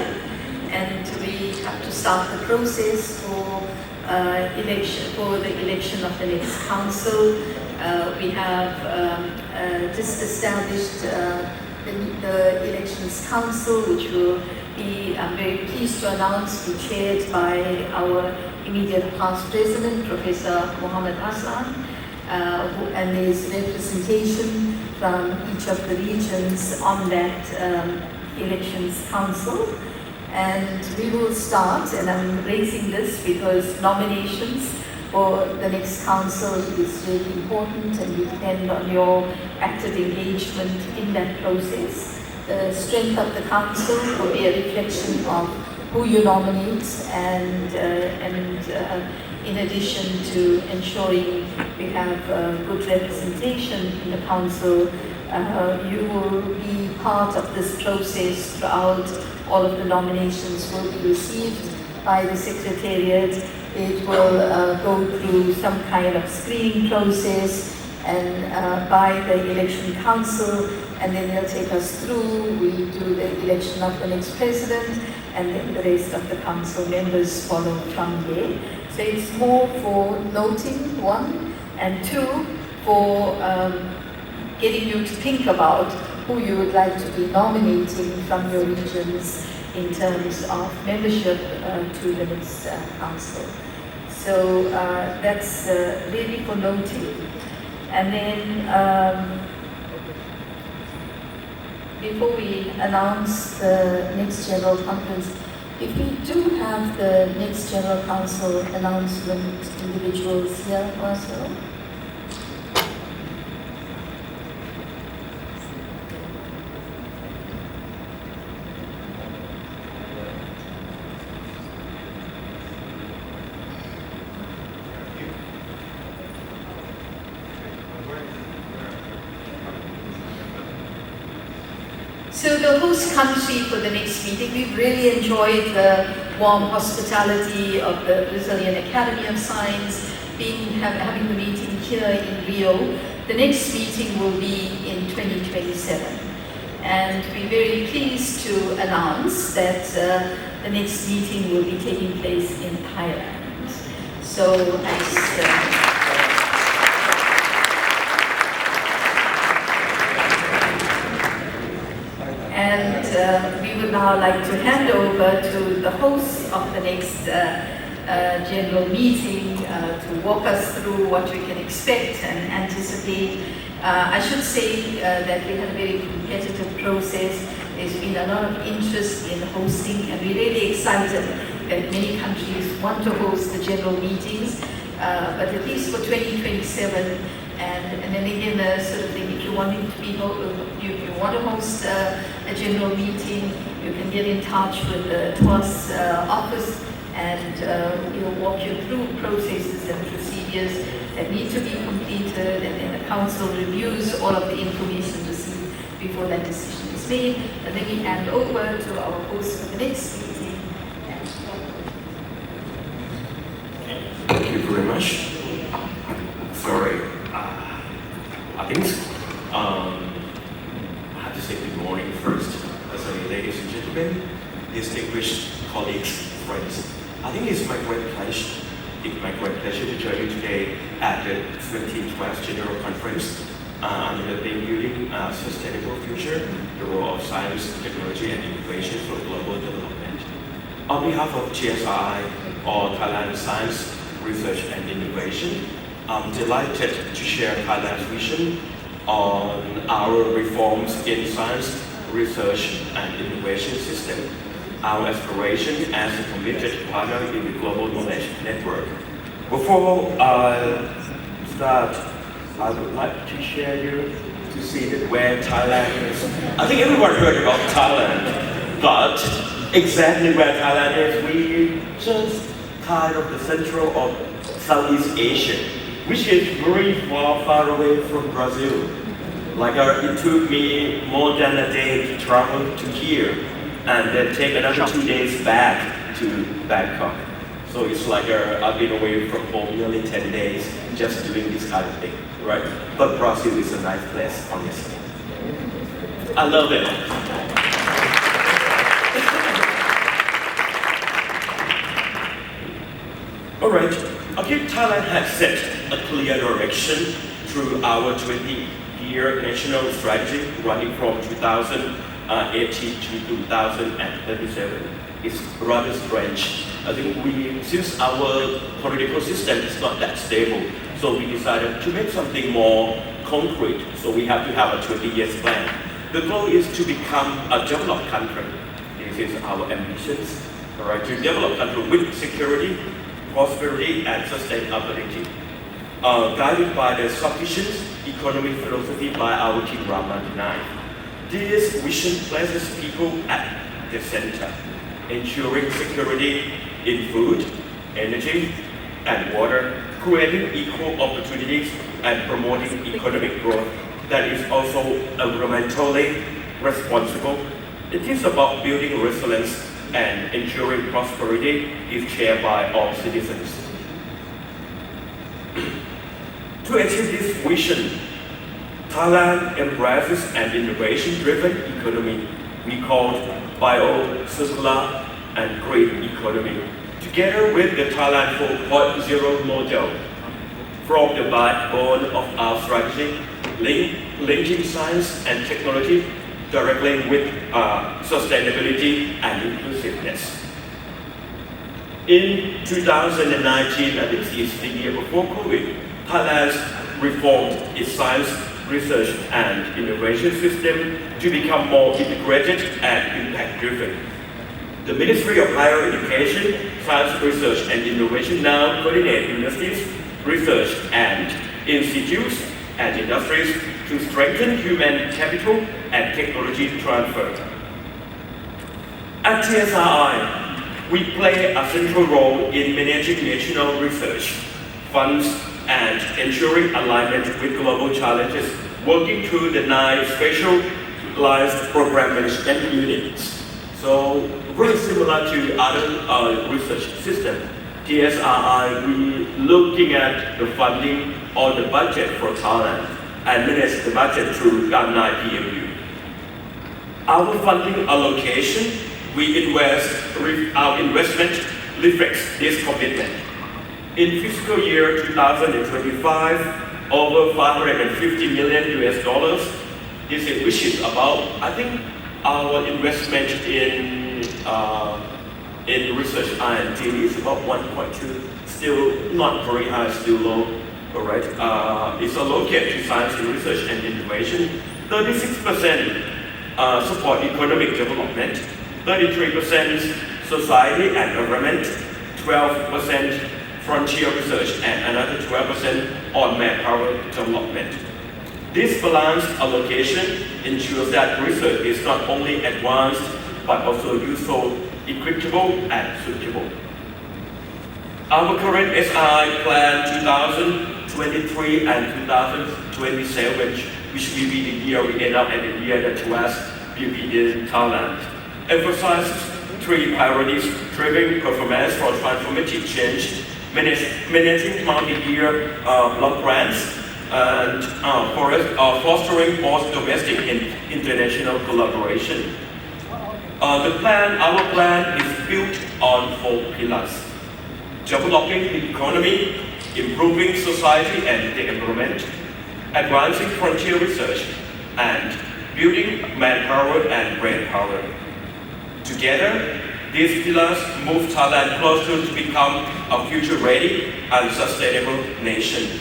and we have to start the process for the election of the next council. We have just established the Elections Council, which will be, I'm very pleased to announce, be chaired by our immediate past president, Professor Mohammed Hassan, and there's representation from each of the regions on that Elections Council. And we will start, and I'm raising this because nominations for the next council is really important, and we depend on your active engagement in that process. The strength of the council will be a reflection of who you nominate, and in addition to ensuring we have good representation in the council, you will be part of this process throughout. All of the nominations will be received by the Secretariat. It will go through some kind of screening process and by the Election Council, and then they'll take us through. We do the election of the next president, and then the rest of the council members follow from there. So it's more for noting, one, and two, for getting you to think about who you would like to be nominating from your regions in terms of membership to the next council. So that's really for noting. And then before we announce the next General Conference, if we do have the next General Council announcement individuals here also. So the host country for the next meeting, we've really enjoyed the warm hospitality of the Brazilian Academy of Science, having the meeting here in Rio. The next meeting will be in 2027. And we're very pleased to announce that the next meeting will be taking place in Thailand. So and we would now like to hand over to the host of the next general meeting to walk us through what we can expect and anticipate. I should say that we had a very competitive process. There's been a lot of interest in hosting, and we're really excited that many countries want to host the general meetings, but at least for 2027. And then again, the sort of thing, if you want it to be, if you want to host a general meeting, you can get in touch with the TWAS office, and we'll walk you through processes and procedures that need to be completed, and then the council reviews all of the information received before that decision is made. And then we hand over to our host for the next meeting. Thank you very much. Sorry, I think I have to say good morning first. Ladies and gentlemen, distinguished colleagues, friends. I think it's my great pleasure to join you today at the 17th TWAS General Conference under the theme Building a Sustainable Future, the role of science, technology, and innovation for global development. On behalf of GSI, or Thailand Science, Research and Innovation, I'm delighted to share Thailand's vision on our reforms in science, research, and innovation system, our aspiration as a committed partner in the global knowledge network. Before I start, I would like to share you to see that where Thailand is. I think everyone heard about Thailand, but exactly where Thailand is, we just kind of the central of Southeast Asia, which is very far away from Brazil. Like it took me more than a day to travel to here, and then take another 2 days back to Bangkok. So it's like I've been away from home nearly 10 days just doing this kind of thing, right? But Brazil is a nice place, honestly. I love it. All right, okay, Thailand has set a clear direction through our 20-year national strategy running from 2018 to 2037. It's rather strange. I think since our political system is not that stable, so we decided to make something more concrete. So we have to have a 20-year plan. The goal is to become a developed country. This is our ambitions, all right, to develop country with security, prosperity, and sustainability. Guided by the sufficient economic philosophy by our King Rama IX. This vision places people at the center, ensuring security in food, energy, and water, creating equal opportunities and promoting economic growth that is also environmentally responsible. It is about building resilience and ensuring prosperity is shared by all citizens. To achieve this vision, Thailand embraces an innovation-driven economy we call bio-circular and green economy, together with the Thailand 4.0 model. From the backbone of our strategy, linking science and technology directly with sustainability and inclusiveness. In 2019, and this is the year before COVID, Thailand reformed its science, research, and innovation system to become more integrated and impact-driven. The Ministry of Higher Education, Science, Research, and Innovation now coordinate universities, research, and institutes and industries to strengthen human capital and technology transfer. At TSRI, we play a central role in managing national research funds and ensuring alignment with global challenges, working through the 9 specialized program management units. So very similar to other research systems, TSRI, we looking at the funding or the budget for Thailand and manage the budget through 9 PMU. Our funding allocation, our investment reflects this commitment. In fiscal year 2025, over $550 million US, which is about, I think, our investment in research R&D is about 1.2, still not very high, still low. All right. It's allocated to science and research and innovation. 36% support economic development, 33% society and government, 12% frontier research, and another 12% on manpower development. This balanced allocation ensures that research is not only advanced but also useful, equitable, and suitable. Our current SI plan 2023 and 2027, which will be the year we end up and the year that TWAS will be in Thailand, emphasizes three priorities: driving performance for transformative change, managing multi-year block grants, and fostering both domestic and international collaboration. Our plan is built on 4 pillars: developing the economy, improving society and the environment, advancing frontier research, and building manpower and brainpower. Together, these pillars move Thailand closer to become a future-ready and sustainable nation.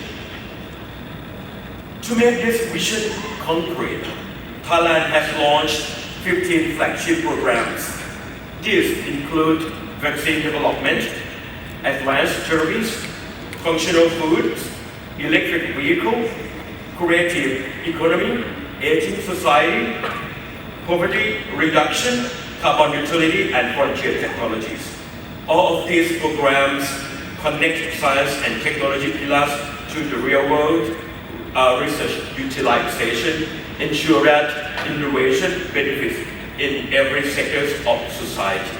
To make this vision concrete, Thailand has launched 15 flagship programs. These include vaccine development, advanced therapies, functional foods, electric vehicles, creative economy, aging society, poverty reduction, carbon neutrality, and frontier technologies. All of these programs connect science and technology pillars to the real world research utilization, ensure that innovation benefits in every sector of society.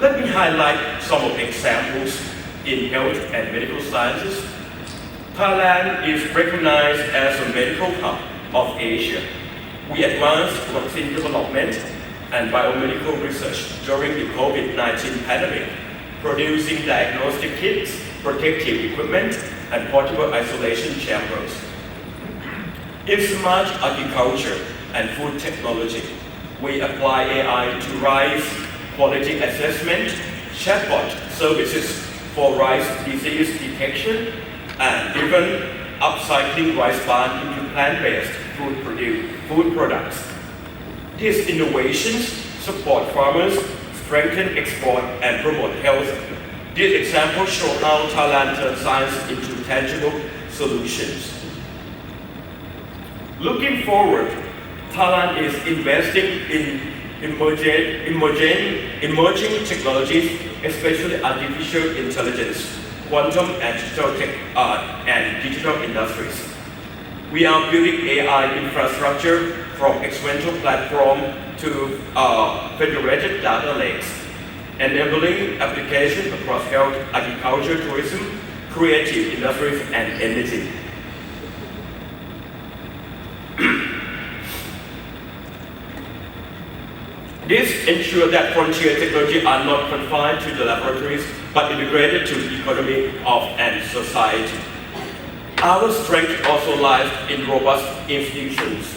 Let me highlight some of the examples in health and medical sciences. Thailand is recognized as a medical hub of Asia. We advanced vaccine development and biomedical research during the COVID-19 pandemic, producing diagnostic kits, protective equipment, and portable isolation chambers. In smart agriculture and food technology, we apply AI to rice quality assessment, chatbot services for rice disease detection, and even upcycling rice bran into plant-based food products. These innovations support farmers, strengthen export, and promote health. These examples show how Thailand turns science into tangible solutions. Looking forward, Thailand is investing in emerging technologies, especially artificial intelligence, quantum and digital industries. We are building AI infrastructure from experimental platform to federated data lakes, enabling application across health, agriculture, tourism, creative industries, and energy. This ensures that frontier technology are not confined to the laboratories, but integrated to the economy and society. Our strength also lies in robust institutions.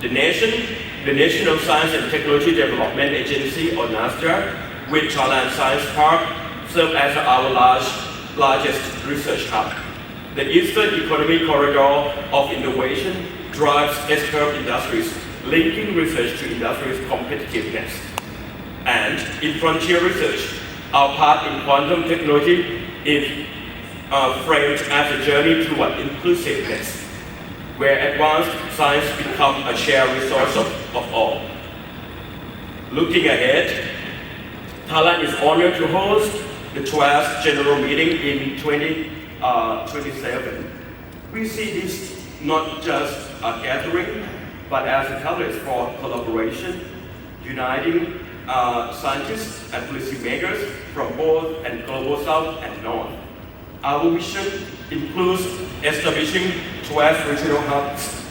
The National Science and Technology Development Agency, or NASDA, with Thailand Science Park, serve as our largest research hub. The Eastern Economic Corridor of Innovation drives S-curve industries, linking research to industry's competitiveness. And in frontier research, our path in quantum technology is framed as a journey toward inclusiveness, where advanced science becomes a shared resource of all. Looking ahead, Thailand is honored to host the TWAS General Meeting in 2027. We see this not just a gathering, but as a catalyst for collaboration, uniting scientists and policymakers from both and global south and north. Our vision includes establishing TWAS regional hubs,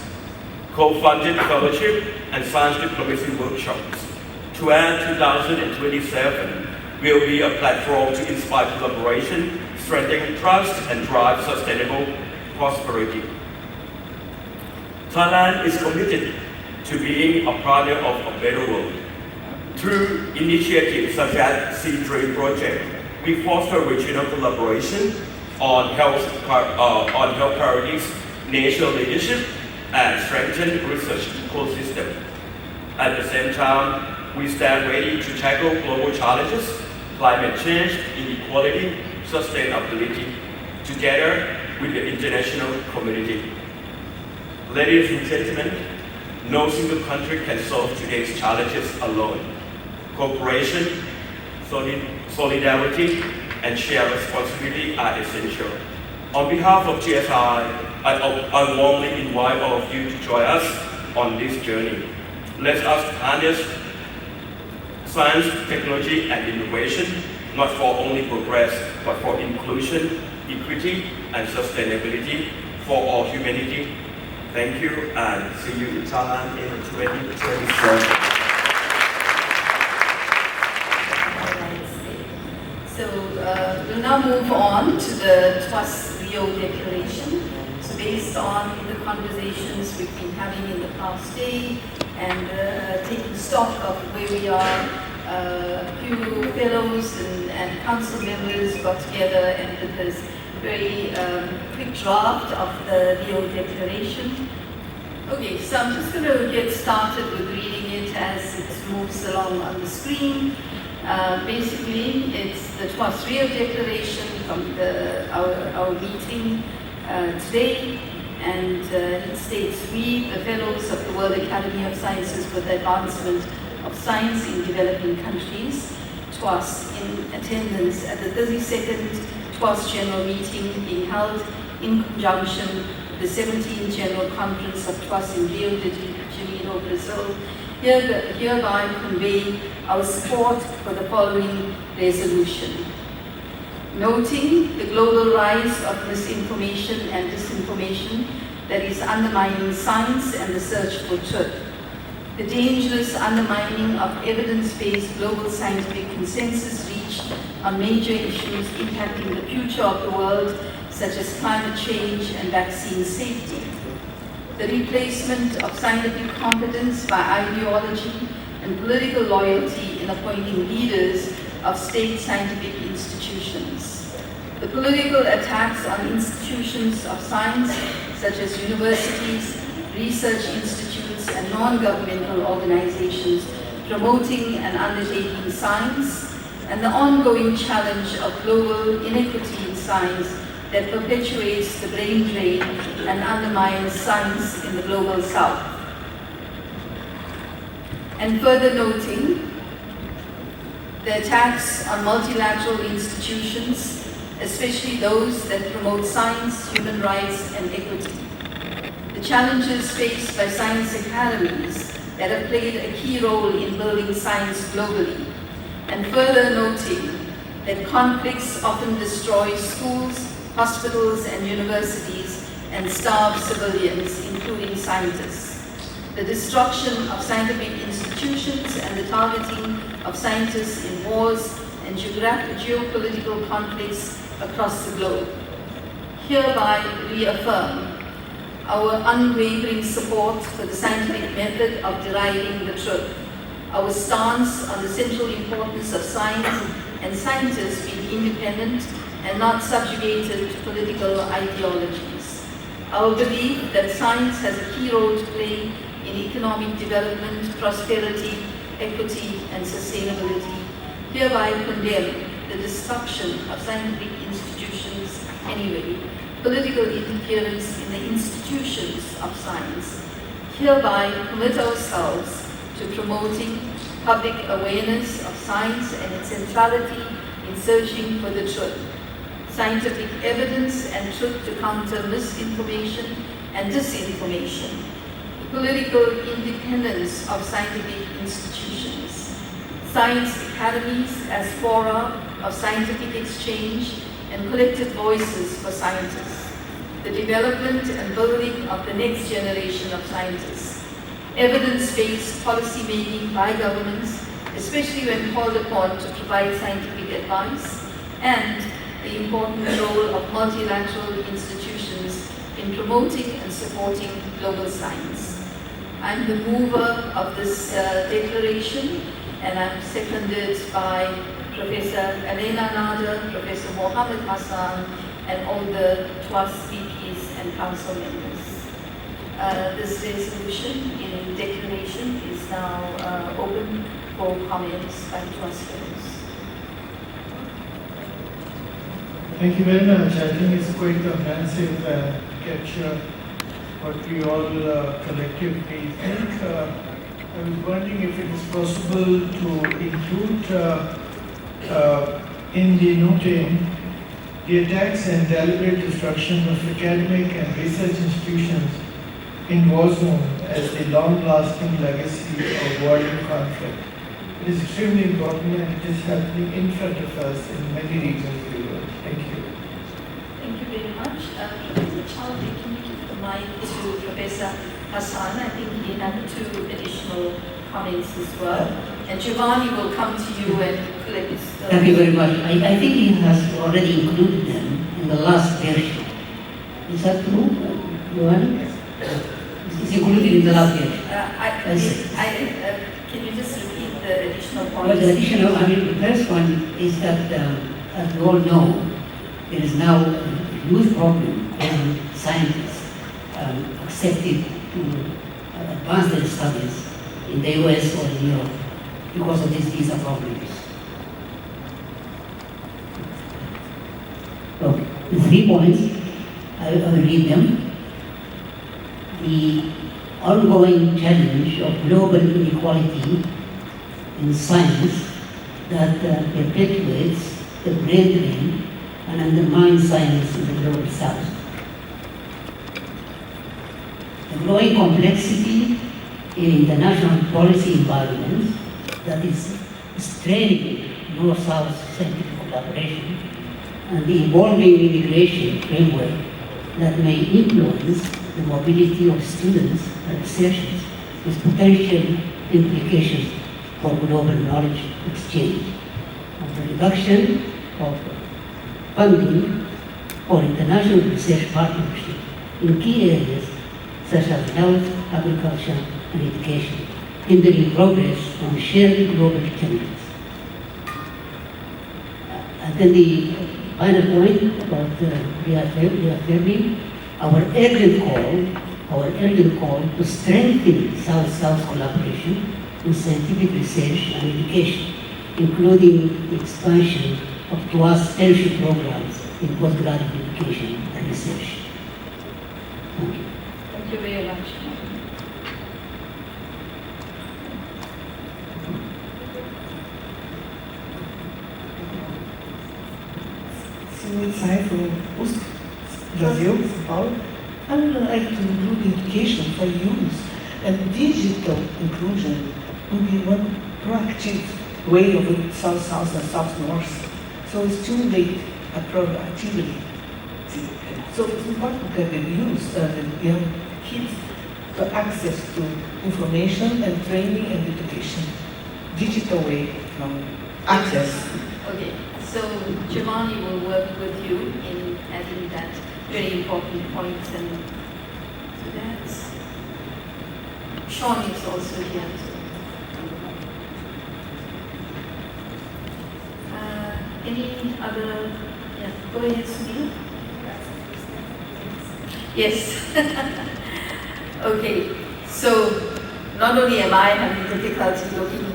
co-funded fellowship, and science diplomacy workshops. TWAS 2027 will be a platform to inspire collaboration, strengthen trust, and drive sustainable prosperity. Thailand is committed to being a partner of a better world. Through initiatives such as Sea-Dream Project, we foster regional collaboration on health priorities, national leadership, and strengthen research ecosystem. At the same time, we stand ready to tackle global challenges, climate change, inequality, sustainability, together with the international community. Ladies and gentlemen, no single country can solve today's challenges alone. Cooperation, solidarity, and shared responsibility are essential. On behalf of GSI, I warmly invite all of you to join us on this journey. Let us harness science, technology, and innovation, not for only progress, but for inclusion, equity, and sustainability for all humanity. Thank you, and see you in Thailand in 2027. So we'll now move on to the TWAS Rio Declaration. So based on the conversations we've been having in the past day and taking stock of where we are, a few fellows and council members got together and did this very quick draft of the Rio Declaration. Okay, so I'm just going to get started with reading it as it moves along on the screen. Basically, it's the TWAS Rio Declaration from our meeting today, and it states, we, the Fellows of the World Academy of Sciences for the Advancement of Science in Developing Countries, TWAS, in attendance at the 32nd TWAS General Meeting being held in conjunction with the 17th General Conference of TWAS in Rio de Janeiro, Brazil, hereby convey our support for the following resolution. Noting the global rise of misinformation and disinformation that is undermining science and the search for truth, the dangerous undermining of evidence-based global scientific consensus reached on major issues impacting the future of the world, such as climate change and vaccine safety, the replacement of scientific competence by ideology and political loyalty in appointing leaders of state scientific institutions, the political attacks on institutions of science, such as universities, research institutes, and non-governmental organizations promoting and undertaking science, and the ongoing challenge of global inequity in science that perpetuates the brain drain and undermines science in the global south. And further noting the attacks on multilateral institutions, especially those that promote science, human rights, and equity. The challenges faced by science academies that have played a key role in building science globally, and further noting that conflicts often destroy schools, hospitals, and universities, and starve civilians, including scientists. The destruction of scientific institutions and the targeting of scientists in wars and geopolitical conflicts across the globe. Hereby reaffirm our unwavering support for the scientific method of deriving the truth, our stance on the central importance of science and scientists being independent and not subjugated to political ideologies, our belief that science has a key role to play in economic development, prosperity, equity, and sustainability, hereby condemn the destruction of scientific institutions anyway, political interference in the institutions of science, hereby commit ourselves to promoting public awareness of science and its centrality in searching for the truth, scientific evidence and truth to counter misinformation and disinformation, the political independence of scientific institutions, science academies as fora of scientific exchange and collective voices for scientists, the development and building of the next generation of scientists, evidence-based policy making by governments, especially when called upon to provide scientific advice, and the important role of multilateral institutions in promoting and supporting global science. I'm the mover of this declaration, and I'm seconded by Professor Elena Nader, Professor Mohammed Hassan, and all the TWAS VPs and council members. This resolution in declaration is now open for comments by TWAS fellows. Thank you very much. I think it's quite comprehensive capture what we all collectively think. I was wondering if it is possible to include in the noting the attacks and deliberate destruction of academic and research institutions in war zone as a long-lasting legacy of warring conflict. It is extremely important and it is happening in front of us in many regions of the world. Thank you. Thank you very much. Professor Chowdhury, can you give the mic to Professor Hassan? I think he had 2 additional comments as well. And Giovanni will come to you and collect. Thank you very much. I think he has already included them in the last version. Is that true, Giovanni? Yes. It's included in the last version. Can you just repeat the additional points? Well, the additional, the first one is that, as we all know, there is now a huge problem when scientists accepted to advance their studies in the US or in Europe because of these visa problems. Okay, the 3 points, I will read them. The ongoing challenge of global inequality in science that perpetuates the brain drain and undermines science in the global south. The growing complexity in the national policy environment that is straining North-South scientific collaboration and the evolving immigration framework that may influence the mobility of students and researchers with potential implications for global knowledge exchange, and the reduction of funding for international research partnership in key areas such as health, agriculture, and education, hindering progress on shared global challenges. And then the final point about reaffirming our urgent call to strengthen South-South collaboration in scientific research and education, including the expansion of TWAS fellowship programs in postgraduate education and research. Thank you. Thank you very much. Brazil, São Paulo. I would like to include education for youth, and digital inclusion would be one proactive way of South-South and South-North. So it's stimulate a proactivity. So it's important that the youth, the young kids, to access to information and training and education. Digital way access. Okay, so Giovanni will work with you in adding that very important point, and so that's Sean is also here too. Any other? Yeah, go ahead, Sunil. Yes. Okay, so not only am I having difficulty looking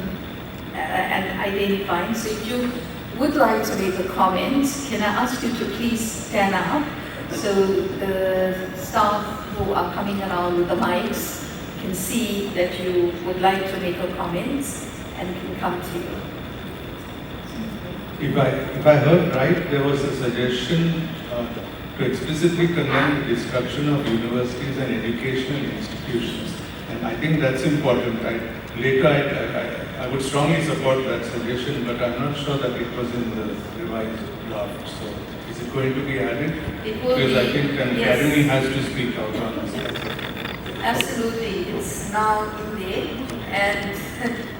and identifying, so if you would like to make a comment, can I ask you to please stand up so the staff who are coming around with the mics can see that you would like to make a comment and can come to you. If I heard right, there was a suggestion to explicitly condemn the destruction of universities and educational institutions. And I think that's important. Later, I would strongly support that suggestion, but I'm not sure that it was in the revised draft. So is it going to be added? It will because be, I think an yes. academy has to speak out on this. Absolutely, it's now in there, and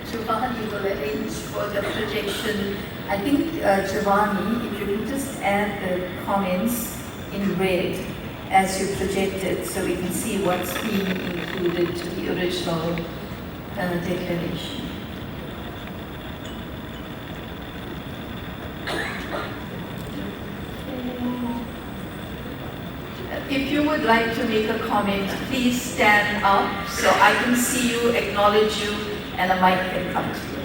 Giovanni will arrange for the projection. I think Giovanni, if you could just add the comments in red, as you projected, so we can see what's being included to the original declaration. If you would like to make a comment, please stand up so I can see you, acknowledge you, and a mic can come to you.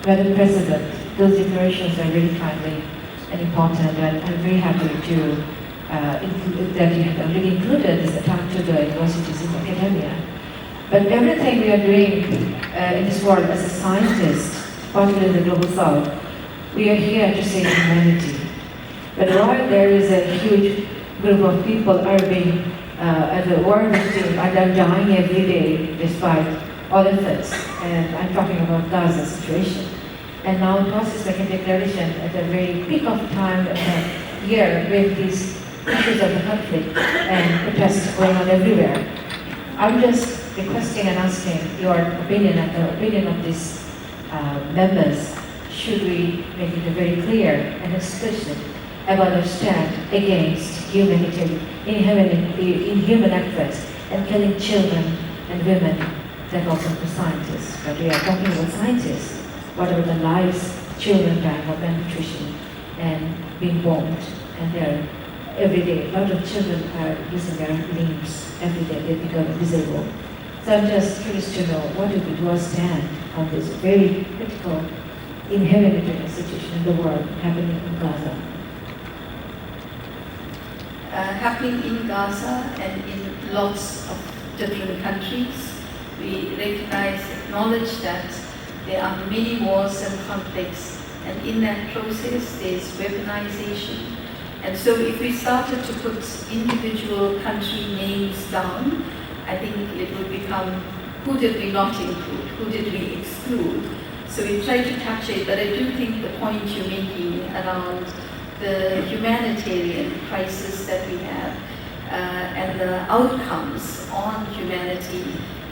Madam President, those declarations are really timely and important, and I'm very happy to include that you have already included this attack to the universities in academia. But everything we are doing in this world as a scientist, particularly in the Global South, we are here to save humanity. But while there is a huge group of people are being, at the world are dying every day despite all efforts, and I'm talking about Gaza situation. And now TWAS is making a declaration at the very peak of time of the year with these issues of the conflict and protests going on everywhere. I'm just requesting and asking your opinion and the opinion of these members. Should we make it very clear and explicit about our stand against humanitarian, inhuman efforts and killing children and women that also for scientists. But we are talking about scientists. What about the lives, children dying of malnutrition and being bombed, and they're every day. A lot of children are losing their limbs every day, they become disabled. So I'm just curious to know, what do we do our stand on this very critical inhumanitarian situation in the world happening in Gaza? Happening in Gaza and in lots of different countries. We recognize, acknowledge that there are many wars and conflicts, and in that process there's weaponization. And so if we started to put individual country names down, I think it would become, who did we not include, who did we exclude? So we try to touch it, but I do think the point you're making around the humanitarian crisis that we have and the outcomes on humanity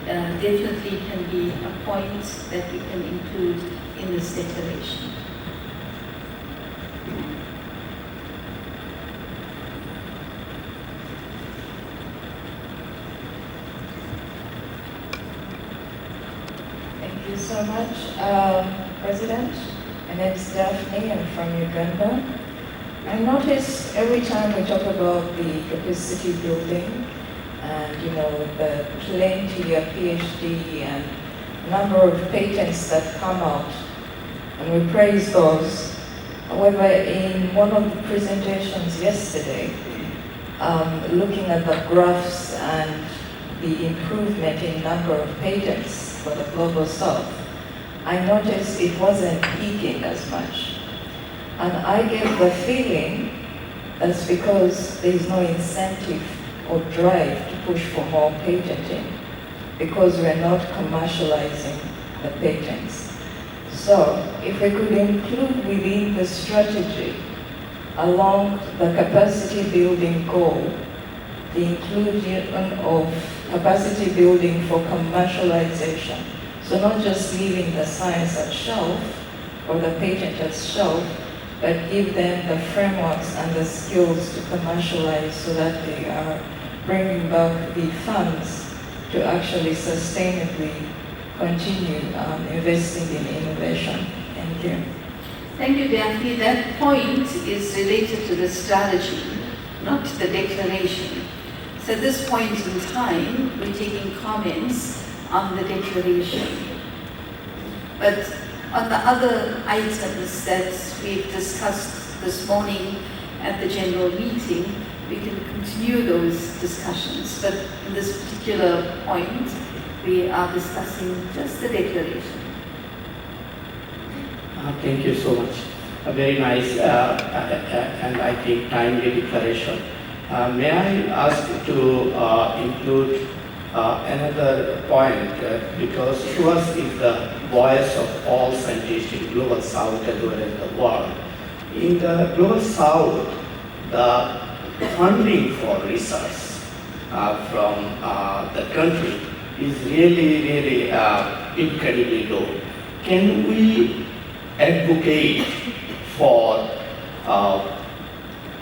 definitely can be a point that we can include in this declaration. Thank you so much, President. My name is Daphne, I'm from Uganda. I notice every time we talk about the capacity building and, the plenty of PhD and number of patents that come out, and we praise those. However, in one of the presentations yesterday, looking at the graphs and the improvement in number of patents for the Global South, I noticed it wasn't peaking as much. And I get the feeling that's because there is no incentive or drive to push for more patenting, because we're not commercializing the patents. So if we could include within the strategy, along the capacity building goal, the inclusion of capacity building for commercialization. So not just leaving the science at shelf or the patent at shelf, but give them the frameworks and the skills to commercialize so that they are bringing back the funds to actually sustainably continue investing in innovation. Thank you. Thank you, Daphne. That point is related to the strategy, not to the declaration. So at this point in time, we're taking comments on the declaration. But on the other items that we've discussed this morning at the general meeting, we can continue those discussions. But in this particular point, we are discussing just the declaration. Thank you so much. A very nice and I think timely declaration. May I ask to include another point, because TWAS is the voice of all scientists in Global South as well as the world. In the Global South, the funding for research from the country is really incredibly low. Can we advocate for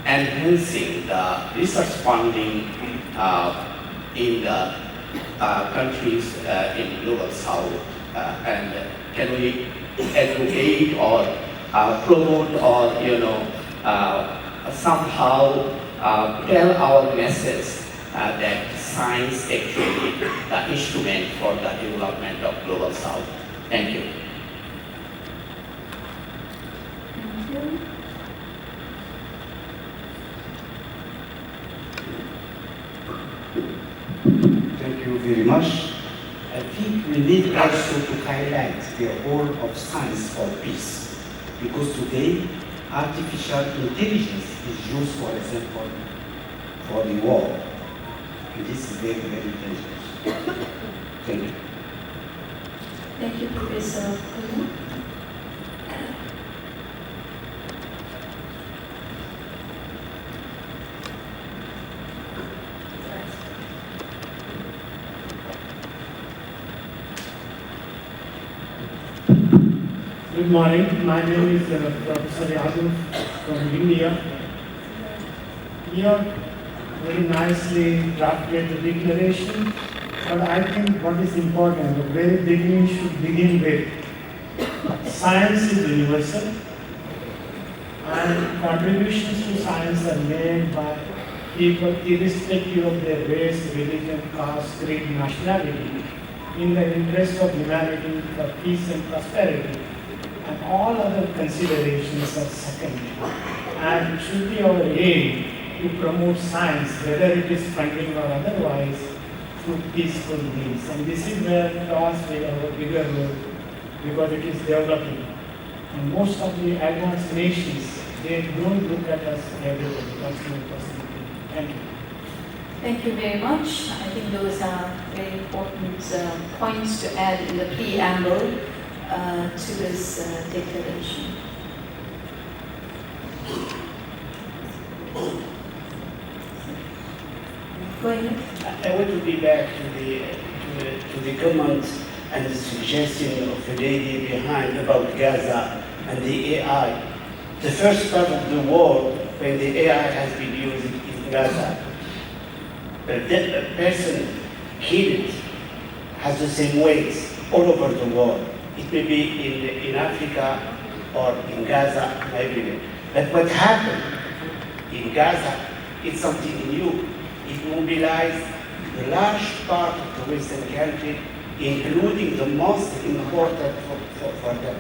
enhancing the research funding in the countries in Global South? And can we advocate or promote or somehow tell our message that science actually the instrument for the development of Global South? Thank you. Thank you very much. I think we need also to highlight the role of science for peace, because today artificial intelligence is used, for example, for the war. And this is very, very dangerous. Thank you. Thank you, Professor. Good morning. My name is Professor Yadav from India. You have very nicely drafted the declaration, but I think what is important, the very beginning should begin with science is universal, and contributions to science are made by people irrespective of their race, religion, caste, creed, nationality, in the interest of humanity, for peace and prosperity. And all other considerations are secondary. And it should be our aim to promote science, whether it is funding or otherwise, through peaceful means. And this is where TWAS will have a bigger role, because it is developing. And most of the advanced nations, they don't look at us everybody. That's my personal opinion. Thank you. Thank you very much. I think those are very important points to add in the preamble to this declaration. Go ahead. I want to be back to the comment and the suggestion of the lady behind about Gaza and the AI. The first part of the war, when the AI has been used in Gaza, the person killed has the same weight all over the world. It may be in Africa or in Gaza, maybe. But what happened in Gaza, it's something new. It mobilized the large part of the Western country, including the most important for them.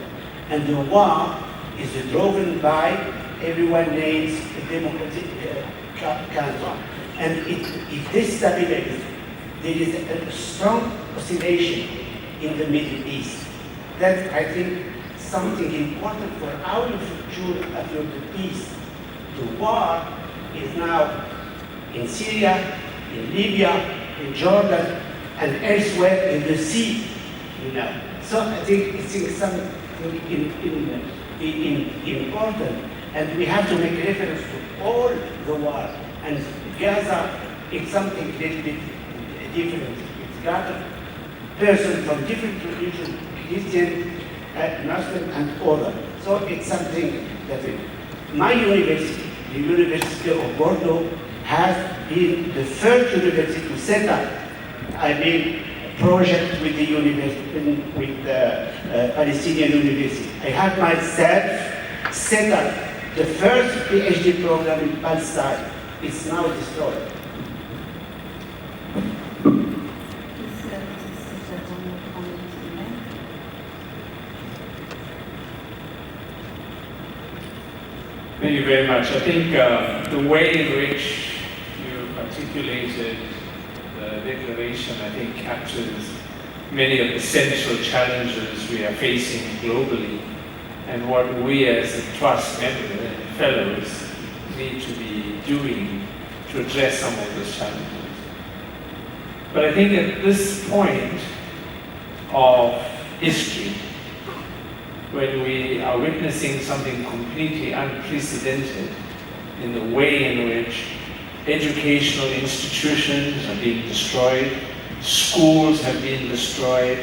And the war is driven by everyone needs a democratic country. And it destabilizes. There is a strong oscillation in the Middle East. That's, I think, something important for our future after the peace. The war is now in Syria, in Libya, in Jordan, and elsewhere in the sea. So I think it's something important, and we have to make reference to all the war. And Gaza is something a little bit different. It's got a person from different religions, Christian, Muslim, and other. So it's something that my university, the University of Bordeaux, has been the first university to set up, a project with the university, with the Palestinian University. I had myself set up the first PhD program in Palestine. It's now destroyed. Thank you very much. I think the way in which you articulated the declaration, I think, captures many of the central challenges we are facing globally and what we as a TWAS member and fellows need to be doing to address some of those challenges. But I think at this point of history, when we are witnessing something completely unprecedented in the way in which educational institutions are being destroyed, schools have been destroyed,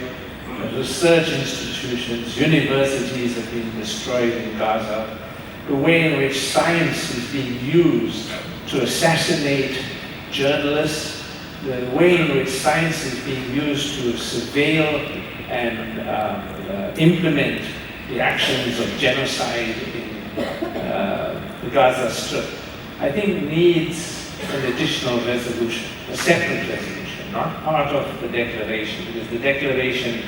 research institutions, universities have been destroyed in Gaza, the way in which science is being used to assassinate journalists, the way in which science is being used to surveil and implement the actions of genocide in the Gaza Strip, I think needs an additional resolution, a separate resolution, not part of the declaration, because the declaration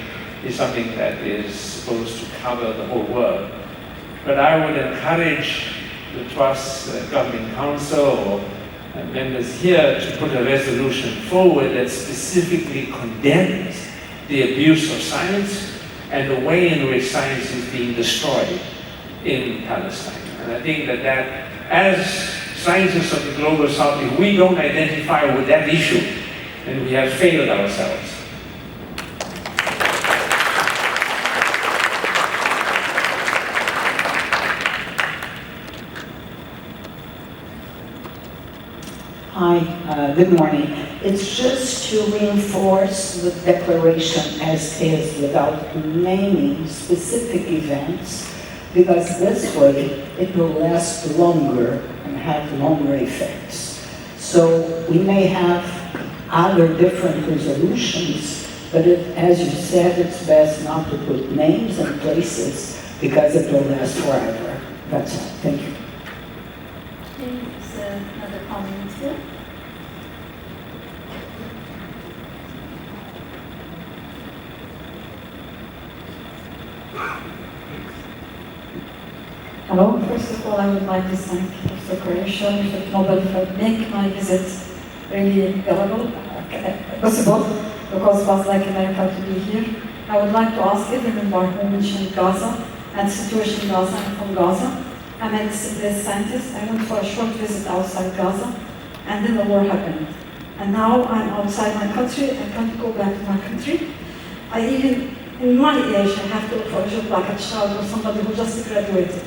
is something that is supposed to cover the whole world. But I would encourage the TWAS Governing Council or members here to put a resolution forward that specifically condemns the abuse of science and the way in which science is being destroyed in Palestine. And I think that as scientists of the Global South, if we don't identify with that issue, then we have failed ourselves. Hi, good morning. It's just to reinforce the declaration as is without naming specific events, because this way it will last longer and have longer effects. So we may have other different resolutions, but as you said, it's best not to put names and places because it will last forever. That's all. Thank you. Another comment here. Hello. First of all, I would like to thank Professor Croatia, Mr. Nobel, for making my visit really possible, because it was like a miracle to be here. I would like to ask every member who mentioned Gaza and the situation in Gaza and from Gaza. I'm a displaced scientist. I went for a short visit outside Gaza, and then the war happened. And now I'm outside my country. I can't go back to my country. I even, in my age, I have to look for a job like a child or somebody who just graduated.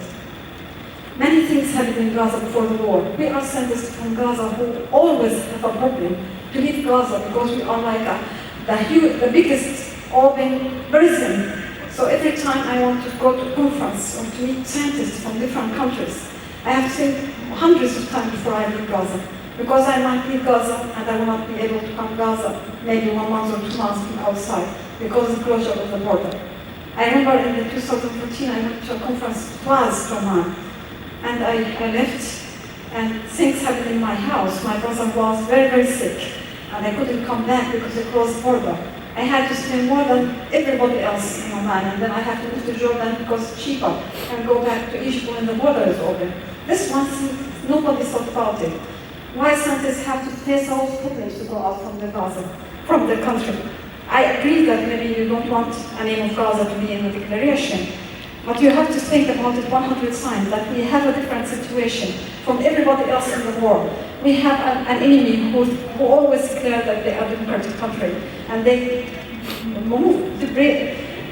Many things happened in Gaza before the war. We are scientists from Gaza who always have a problem to leave Gaza because we are like the biggest urban prison. So every time I want to go to a conference or to meet scientists from different countries, I have to think hundreds of times before I leave Gaza. Because I might leave Gaza and I will not be able to come to Gaza maybe 1 month or 2 months from outside because of the closure of the border. I remember in the 2014 I went to a conference twice from Oman. And I left, and things happened in my house. My brother was very, very sick, and I couldn't come back because they closed the border. I had to spend more than everybody else in Oman, and then I had to move to Jordan because it's cheaper, and go back to Egypt when the border is open. This one thing, nobody thought about it. Why scientists have to face all those problems to go out from the Gaza, from the country? I agree that maybe you don't want a name of Gaza to be in the declaration, but you have to think about it 100 times, that we have a different situation from everybody else in the world. We have an enemy who always declared that they are a democratic country, and they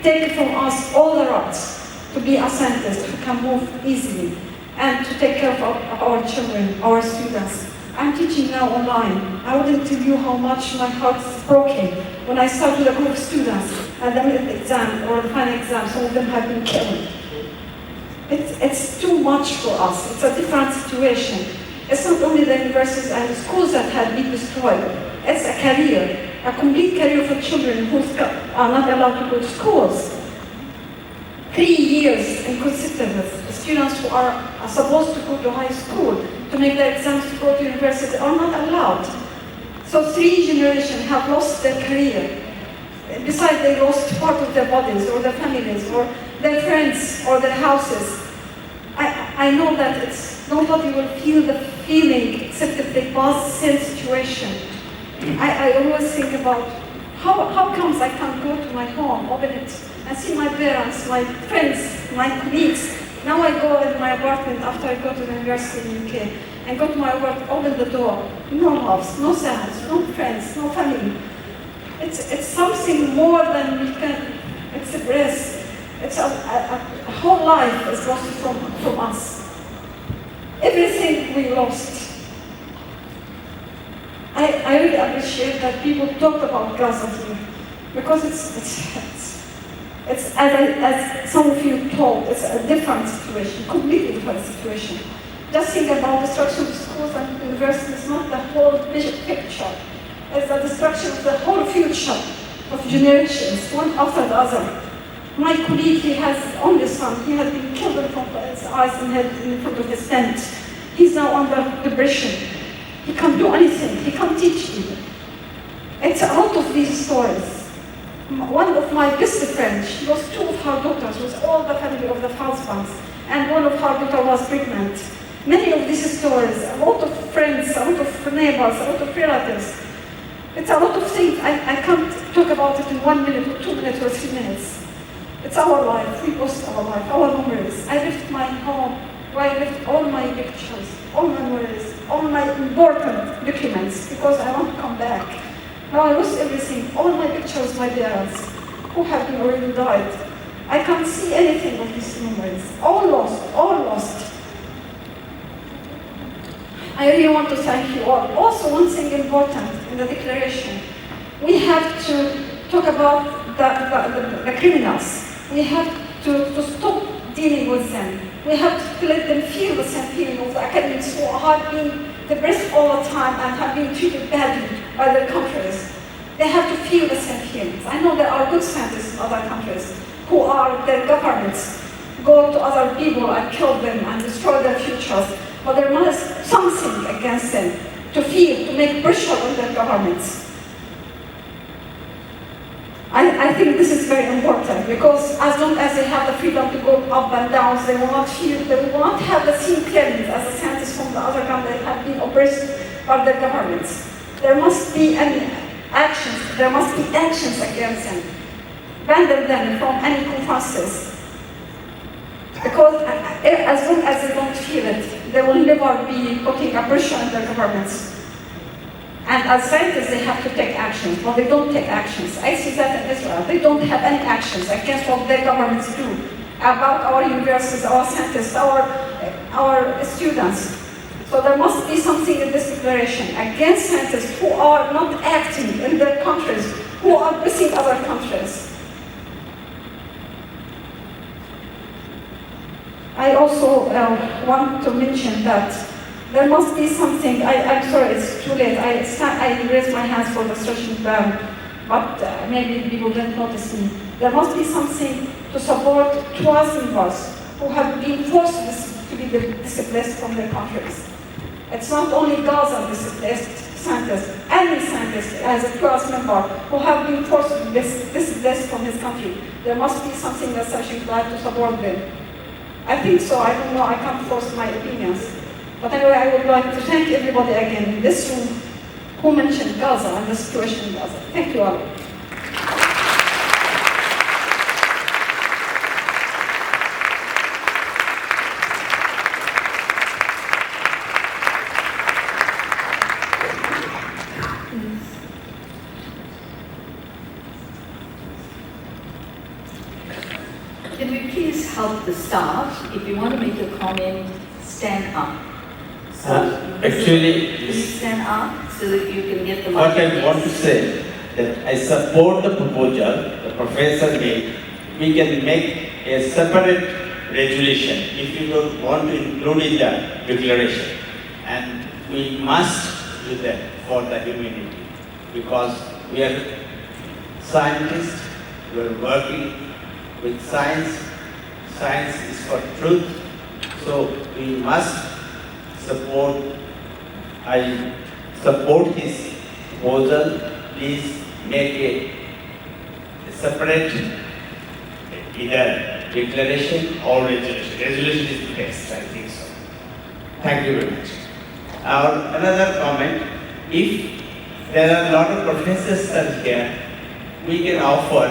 take from us all the rights to be a scientist who can move easily and to take care of our children, our students. I'm teaching now online. I wouldn't tell you how much my heart is broken when I start with a group of students and then the exam or the final exam, some of them have been killed. It's too much for us. It's a different situation. It's not only the universities and the schools that have been destroyed. It's a career, a complete career for children who are not allowed to go to schools. 3 years in consecutive, students who are supposed to go to high school to make their exams to go to university are not allowed. So 3 generations have lost their career. Besides, they lost part of their bodies or their families or their friends or their houses. I know that nobody will feel the feeling except if they pass the same situation. I always think about how comes I can't go to my home, open it, and see my parents, my friends, my colleagues. Now I go in my apartment after I go to the university in UK and go to my apartment, open the door, no house, no sounds, no friends, no family. It's something more than we can express. It's a whole life is lost from us. Everything we lost. I really appreciate that people talk about Gaza here because It's, as some of you told, it's a different situation, completely different situation. Just think about destruction of schools and universities, not the whole big picture. It's the destruction of the whole future of generations, one after the other. My colleague, he has his only son, he has been killed in front of his eyes and in front of his tent. He's now under depression. He can't do anything, he can't teach even. It's a lot of these stories. One of my best friends, she lost two of her daughters with all the family of the husbands, and one of her daughters was pregnant. Many of these stories, a lot of friends, a lot of neighbors, a lot of relatives. It's a lot of things. I can't talk about it in 1 minute or 2 minutes or 3 minutes. It's our life, we lost our life, our memories. I left my home, where I left all my pictures, all my memories, all my important documents, because I want to come back. Now I lost everything, all my pictures of my parents, who have been already died. I can't see anything of these memories. All lost, all lost. I really want to thank you all. Also, one thing important in the declaration, we have to talk about the criminals. We have to stop dealing with them. We have to let them feel the same feeling of the academics who have been depressed all the time and have been treated badly by their countries. They have to feel the same feelings. I know there are good scientists in other countries who are, their governments go to other people and kill them and destroy their futures, but there must be something against them to feel, to make pressure on their governments. I think this is very important, because as long as they have the freedom to go up and down, they will not feel, they will not have the same feelings as the scientists from the other countries that have been oppressed by their governments. There must be actions, there must be actions against them. Ban them from any conferences. Because as long as they don't feel it, they will never be putting a pressure on their governments. And as scientists, they have to take actions, but they don't take actions. I see that in Israel. They don't have any actions against what their governments do about our universities, our scientists, our students. So there must be something in this declaration against scientists who are not acting in their countries, who are oppressing other countries. I also want to mention that there must be something. I'm sorry, it's too late. I raised my hands for the social ban, but maybe people didn't notice me. There must be something to support TWAS members who have been forced to be displaced from their countries. It's not only Gaza displaced scientists, any scientist as a TWAS member who have been forced to be displaced from his country. There must be something that's actually glad to support them. I think so. I don't know. I can't force my opinions. But anyway, I would like to thank everybody again in this room who mentioned Gaza and the situation in Gaza. Thank you all. Can we please help the staff? If you want to make a comment, stand up. Actually, Please stand up so that you can get the mic. what I want to say, that I support the proposal the professor made. We can make a separate resolution if you don't want to include in the declaration. And we must do that for the humanity, because we are scientists, we are working with science. Science is for truth, so we must support. I support his proposal. Please make a separate either declaration or resolution. Resolution is the best, I think so. Thank you very much. Another comment, if there are a lot of professors here, we can offer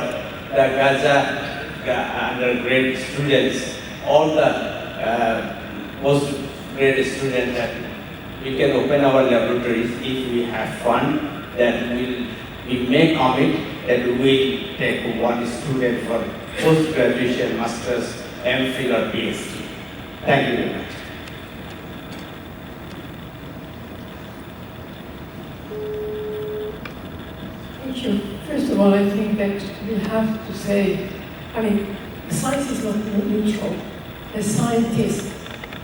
the Gaza undergraduate students, all the postgraduate students, that we can open our laboratories if we have fund. Then we may commit that we will take one student for post-graduation, master's, MPhil or PhD. Thank you very much. Thank you. First of all, I think that we have to say I mean, science is not neutral. As scientists,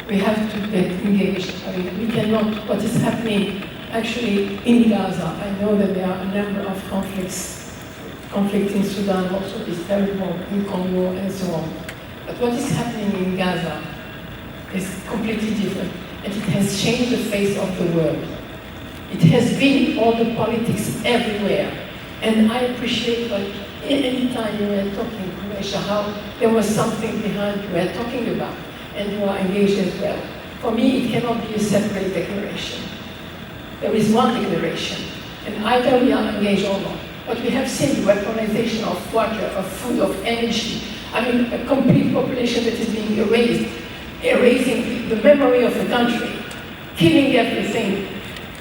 we have to get engaged. I mean, we cannot, what is happening actually in Gaza, I know that there are a number of conflict in Sudan also is terrible, in Congo and so on. But what is happening in Gaza is completely different, and it has changed the face of the world. It has been all the politics everywhere, and I appreciate what any time you were talking, Croatia, how there was something behind you were talking about, and you are engaged as well. For me, it cannot be a separate declaration. There is one declaration, and either we are engaged or not. But we have seen the weaponization of water, of food, of energy. I mean, a complete population that is being erased, erasing the memory of the country, killing everything.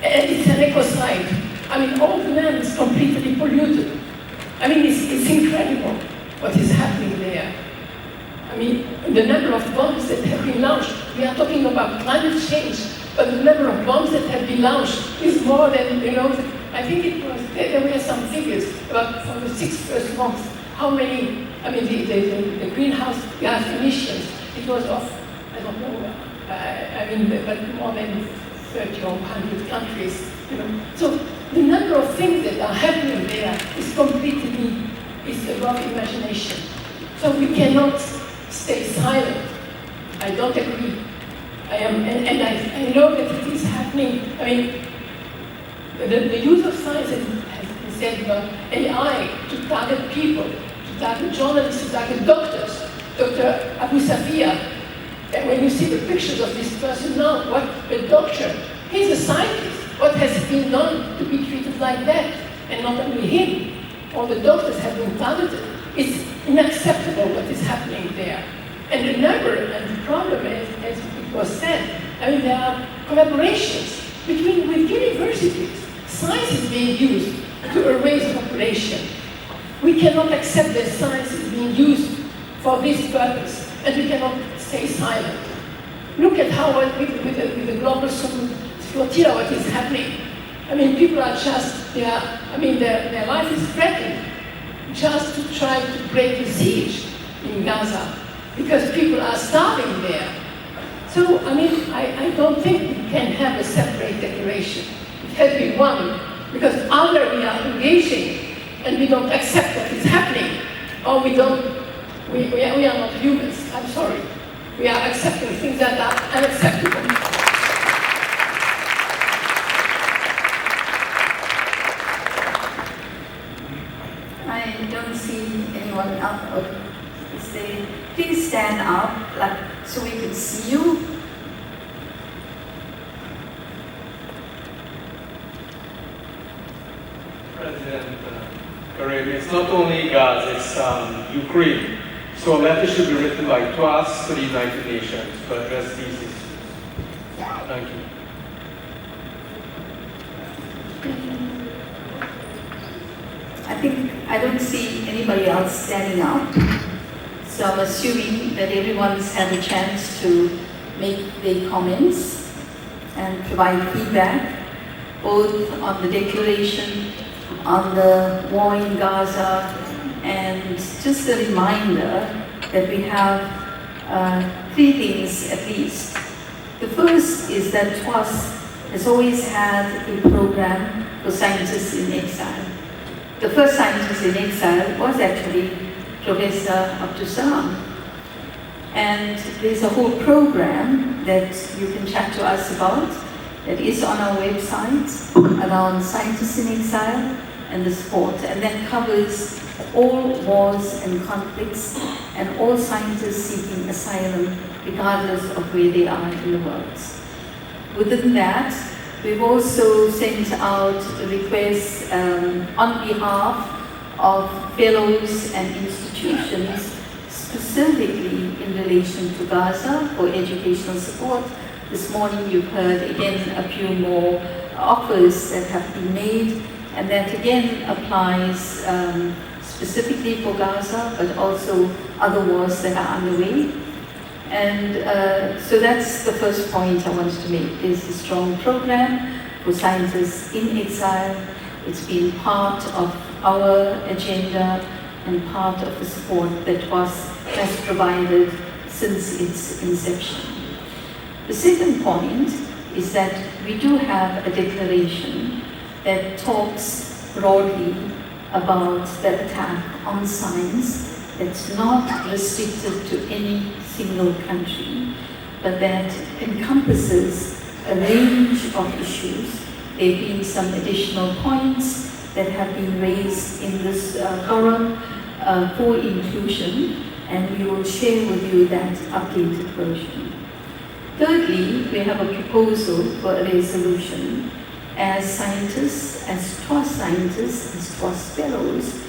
And it's an ecocide. I mean, all the land is completely polluted. I mean, it's incredible what is happening there. I mean, the number of bombs that have been launched, we are talking about climate change, but the number of bombs that have been launched is more than, I think it was, there were some figures about for the 6 first months, how many, I mean, the greenhouse gas emissions, it was of, I don't know, but more than 30 or 100 countries, So the number of things that are happening there is completely, is above imagination. So we cannot stay silent. I don't agree. I know that it is happening. I mean, the use of science has been said about AI to target people, to target journalists, to target doctors. Dr. Abu Safia, and when you see the pictures of this person now, what the doctor, he's a scientist. What has been done to be treated like that? And not only him, all the doctors have been targeted. It's unacceptable what is happening there. And the number and the problem is, as it was said, I mean, there are collaborations with universities. Science is being used to erase population. We cannot accept that science is being used for this purpose, and we cannot stay silent. Look at how with the global flotilla, what is happening. I mean, people are just, their life is threatened just to try to break the siege in Gaza, because people are starving there. So, I don't think we can have a separate declaration. It has to be one, because either we are engaging and we don't accept what is happening, or we are not humans. I'm sorry. We are accepting things that are unacceptable. I don't see anyone up. Please stand up, so we can see you. President Karim, it's not only Gaza, it's Ukraine. So a letter should be written by TWAS to the United Nations to address these issues. Thank you. I don't see anybody else standing up. So I'm assuming that everyone's had a chance to make their comments and provide feedback, both on the declaration, on the war in Gaza, and just a reminder that we have 3 things at least. The first is that TWAS has always had a program for scientists in exile. The first scientist in exile was actually Professor Abdussalam. And there's a whole program that you can chat to us about that is on our website around scientists in exile and the sport. And that covers all wars and conflicts and all scientists seeking asylum regardless of where they are in the world. Within that, we've also sent out requests on behalf of fellows and institutions, specifically in relation to Gaza for educational support. This morning you've heard again a few more offers that have been made, and that again applies specifically for Gaza, but also other wars that are underway. And so that's the first point I wanted to make. There's a strong program for scientists in exile. It's been part of our agenda and part of the support that TWAS has provided since its inception. The second point is that we do have a declaration that talks broadly about the attack on science that's not restricted to any single country, but that encompasses a range of issues. There have been some additional points that have been raised in this forum for inclusion, and we will share with you that updated version. Thirdly, we have a proposal for a resolution. As scientists, as TWAS scientists, as TWAS fellows,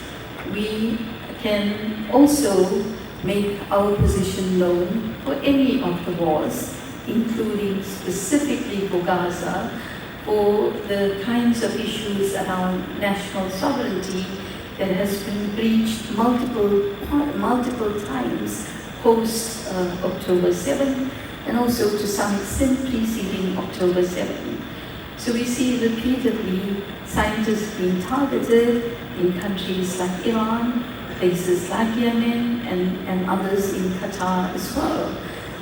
we can also make our position known for any of the wars, including specifically for Gaza, for the kinds of issues around national sovereignty that has been breached multiple times post October 7, and also to some extent preceding October 7. So we see repeatedly scientists being targeted in countries like Iran, places like Yemen, and others in Qatar as well.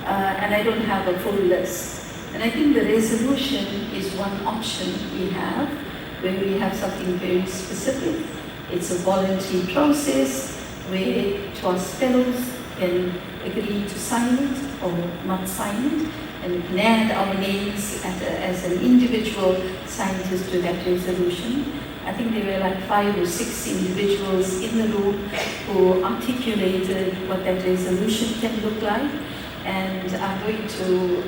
And I don't have a full list. And I think the resolution is one option we have, where we have something very specific. It's a voluntary process where TWAS fellows can agree to sign it or not sign it, and we can add our names as an individual scientist to that resolution. I think there were like 5 or 6 individuals in the room who articulated what that resolution can look like, and I'm going to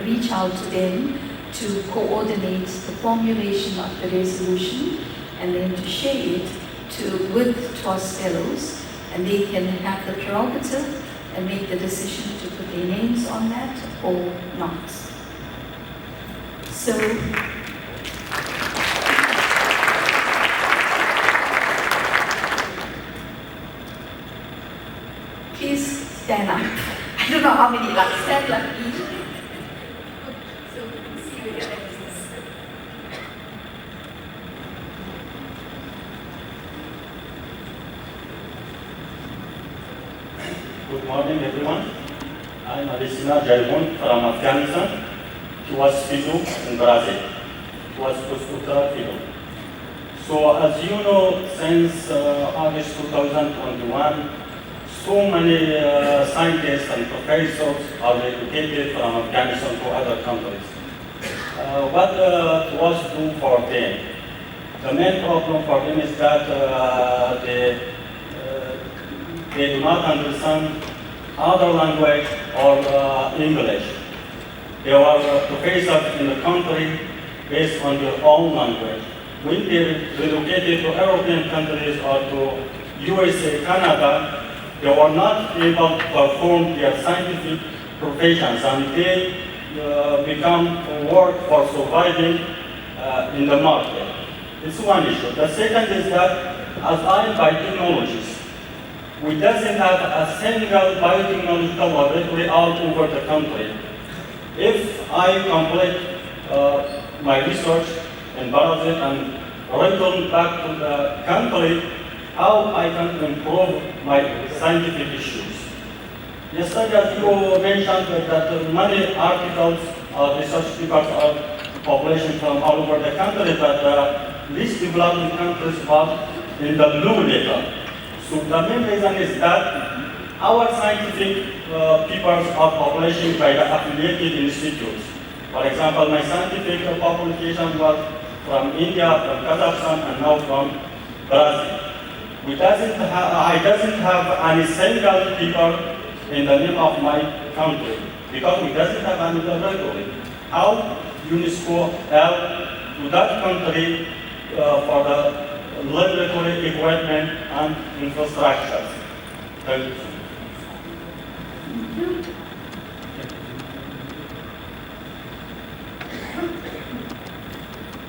reach out to them to coordinate the formulation of the resolution and then to share it with TWAS fellows, and they can have the prerogative and make the decision to put their names on that or not. So, please stand up. I don't know how many like stand like me. So we can see where your legs is. Good morning, everyone. I'm Adesina Jaibun from Afghanistan. TWAS fellow in Brazil. TWAS postdoctoral fellow. So, as you know, since August 2021, so many scientists and professors are relocated from Afghanistan to other countries. What TWAS do for them? The main problem for them is that they do not understand other language or English. They are professors in the country based on their own language. When they relocated to European countries or to USA, Canada, they were not able to perform their scientific professions, and they become work for surviving in the market. It's one issue. The second is that as I am biotechnologist, we doesn't have a single biotechnological laboratory all over the country. If I complete my research in Brazil and return back to the country, how I can improve my scientific issues. Yesterday, as you mentioned that many articles or research papers are published from all over the country, but least developing countries are in the blue letter. So the main reason is that our scientific papers are published by the affiliated institutes. For example, my scientific publication was from India, from Kazakhstan, and now from Brazil. I doesn't have any single paper in the name of my country because we doesn't have any laboratory. How UNESCO help to that country for the laboratory equipment and infrastructure? Thank you.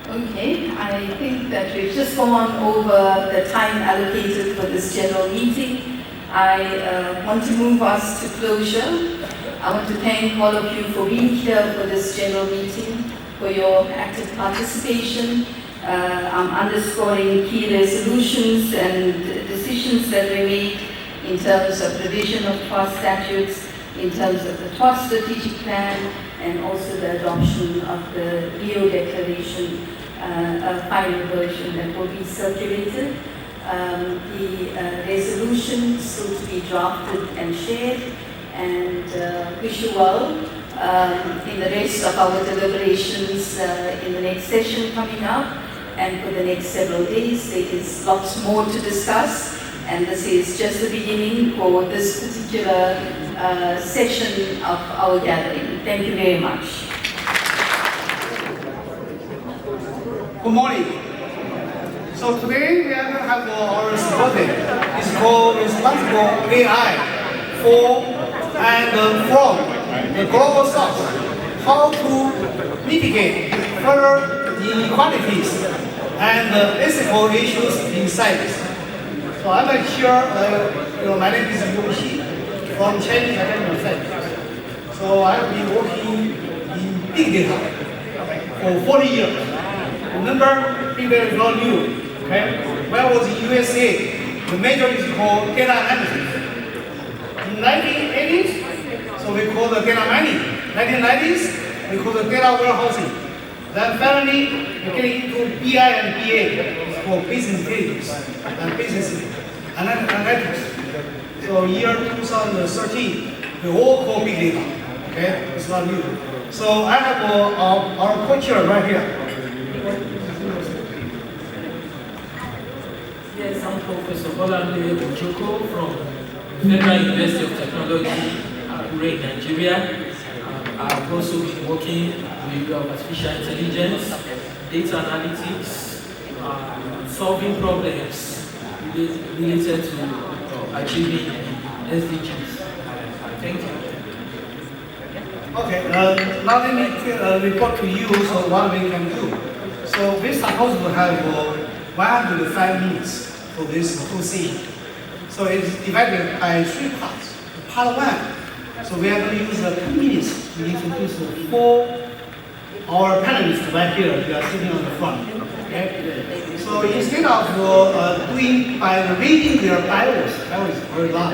Okay, I think that we've just gone over the time allocated for this general meeting. I want to move us to closure. I want to thank all of you for being here for this general meeting, for your active participation. I'm underscoring key resolutions and decisions that we made in terms of revision of TWAS statutes, in terms of the TWAS strategic plan, and also the adoption of the Rio Declaration, a final version that will be circulated. The resolution still to be drafted and shared, and wish you well in the rest of our deliberations in the next session coming up, and for the next several days. There is lots more to discuss, and this is just the beginning for this particular session of our gathering. Thank you very much. Good morning. So today we are going to have our subject. It's called Responsible AI for and from the global south. How to mitigate further inequalities and ethical issues in science. So I'm here, my name is Yu Xi from Chinese Academy of Science. So I've been working in big data for 40 years. Remember, big data is not new. Okay? When I was in USA, the major is called data analysis. In 1980s, so we call the data mining. 1990s, we call the data warehousing. Then finally, we get into BI and BA, it's called business intelligence and business analytics. So year 2013, we all call big data. Okay, it's not new. So I have our co-chair right here. Yes, I'm Professor Bolanle Ochoko from Federal University of Technology, Akure, Nigeria. I've also been working with artificial intelligence, data analytics, solving problems related to achieving SDGs. Thank you. Okay, now let me report to you so what we can do. So we're supposed to have 105 minutes for this full session. So it's divided by 3 parts. Part 1, so we are going to use 2 minutes to introduce 4 our panelists right here. They are sitting on the front. Okay? So instead of doing by reading their bios, that was very long,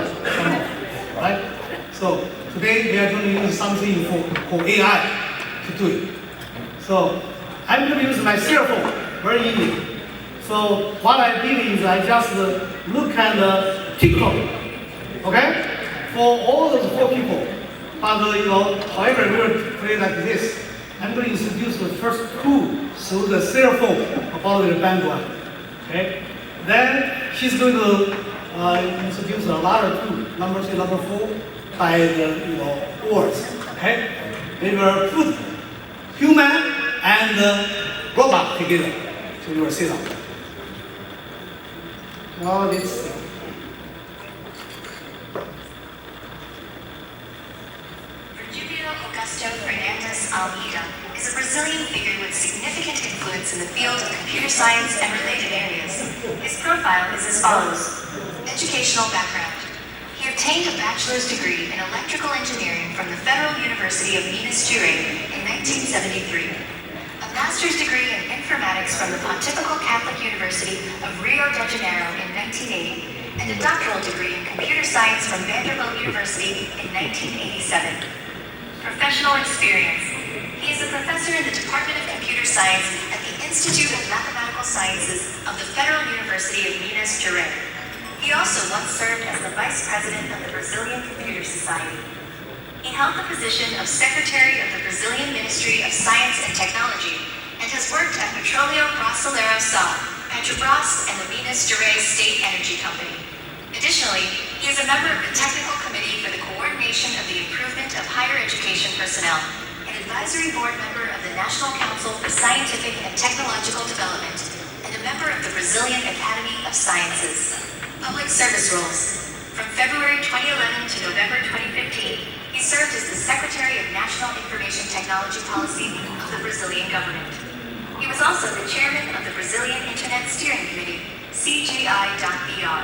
right? So today we are going to use something for AI to do it. So I'm going to use my cell phone, very easy. So what I did is I just look at the TikTok, okay, for all those 4 people. But however, we will play like this. I'm going to introduce the first 2 through the cell phone about the background, okay. Then she's going to introduce a lot 2, number 3, number 4, by the words, okay. We will put human and robot together, so you will see that. Now let's see. Almeida is a Brazilian figure with significant influence in the field of computer science and related areas. His profile is as follows. Educational background. He obtained a bachelor's degree in electrical engineering from the Federal University of Minas Gerais in 1973. A master's degree in informatics from the Pontifical Catholic University of Rio de Janeiro in 1980, and a doctoral degree in computer science from Vanderbilt University in 1987. Professional experience. He is a professor in the Department of Computer Science at the Institute of Mathematical Sciences of the Federal University of Minas Gerais. He also once served as the Vice President of the Brazilian Computer Society. He held the position of Secretary of the Brazilian Ministry of Science and Technology and has worked at Petróleo Brasileiro S.A., Petrobras, and the Minas Gerais State Energy Company. Additionally, he is a member of the Technical Committee for the Coordination of the Improvement of Higher Education Personnel, an advisory board member of the National Council for Scientific and Technological Development, and a member of the Brazilian Academy of Sciences. Public service roles. From February 2011 to November 2015, he served as the Secretary of National Information Technology Policy of the Brazilian government. He was also the chairman of the Brazilian Internet Steering Committee, CGI.BR.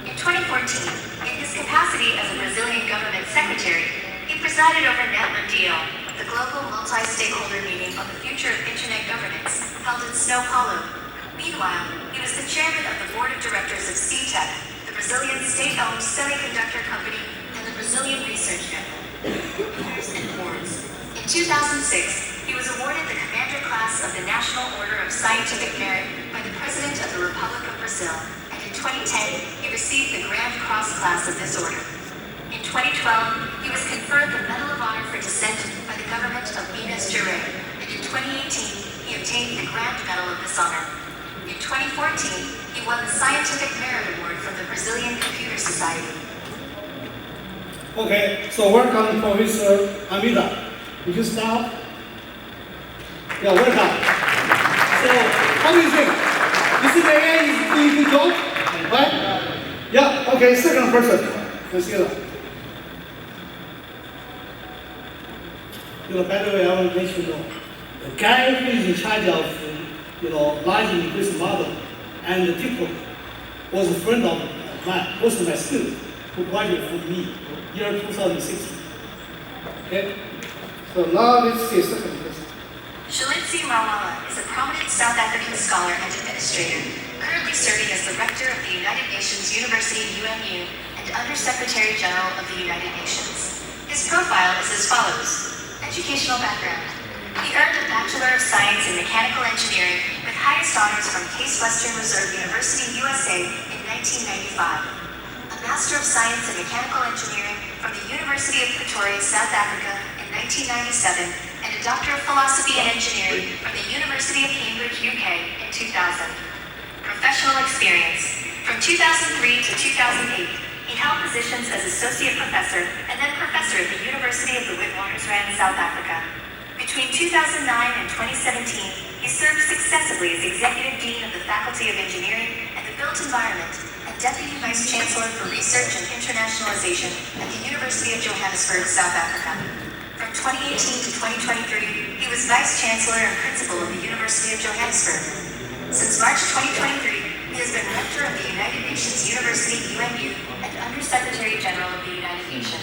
In 2014, in his capacity as a Brazilian government secretary, he presided over NET Mundial, the global multi-stakeholder meeting on the future of Internet governance held in São Paulo. Meanwhile, he was the chairman of the board of directors of CTEC, the Brazilian state-owned semiconductor company, and the Brazilian Research Network. And awards. In 2006, he was awarded the Commander Class of the National Order of Scientific Merit by the President of the Republic of Brazil, and in 2010, he received the Grand Cross class of this order. In 2012, he was conferred the Medal of Honor for Descent by the government of Minas Gerais, and in 2018, he obtained the Grand Medal of this honor. In 2014, he won the Scientific Merit Award from the Brazilian Computer Society. Okay, so welcome Professor Amida. Would you start? Yeah, welcome. So, how do you think? You think the AI is doing a good job? Right? Yeah, okay, second person. Let's get it. By the way, I want to let you know, the guy who is in charge of, large language model and the TikTok was a friend of mine, was my student who graduated from me, year 2016. Okay? So now let's see a second person. Shalitsi Marwala is a prominent South African scholar and administrator, currently serving as the rector of the United Nations University UNU and Under-Secretary General of the United Nations. His profile is as follows. Educational background. He earned a Bachelor of Science in Mechanical Engineering with highest honors from Case Western Reserve University, USA in 1995. A Master of Science in Mechanical Engineering from the University of Pretoria, South Africa in 1997, and a Doctor of Philosophy and Engineering from the University of Cambridge, UK in 2000. Professional experience. From 2003 to 2008, he held positions as Associate Professor and then Professor at the University of the Witwatersrand, South Africa. Between 2009 and 2017, he served successively as Executive Dean of the Faculty of Engineering and the Built Environment and Deputy Vice Chancellor for Research and Internationalization at the University of Johannesburg, South Africa. From 2018 to 2023, he was Vice Chancellor and Principal of the University of Johannesburg. Since March 2023, he has been Rector of the United Nations University UNU and Under-Secretary General of the United Nations.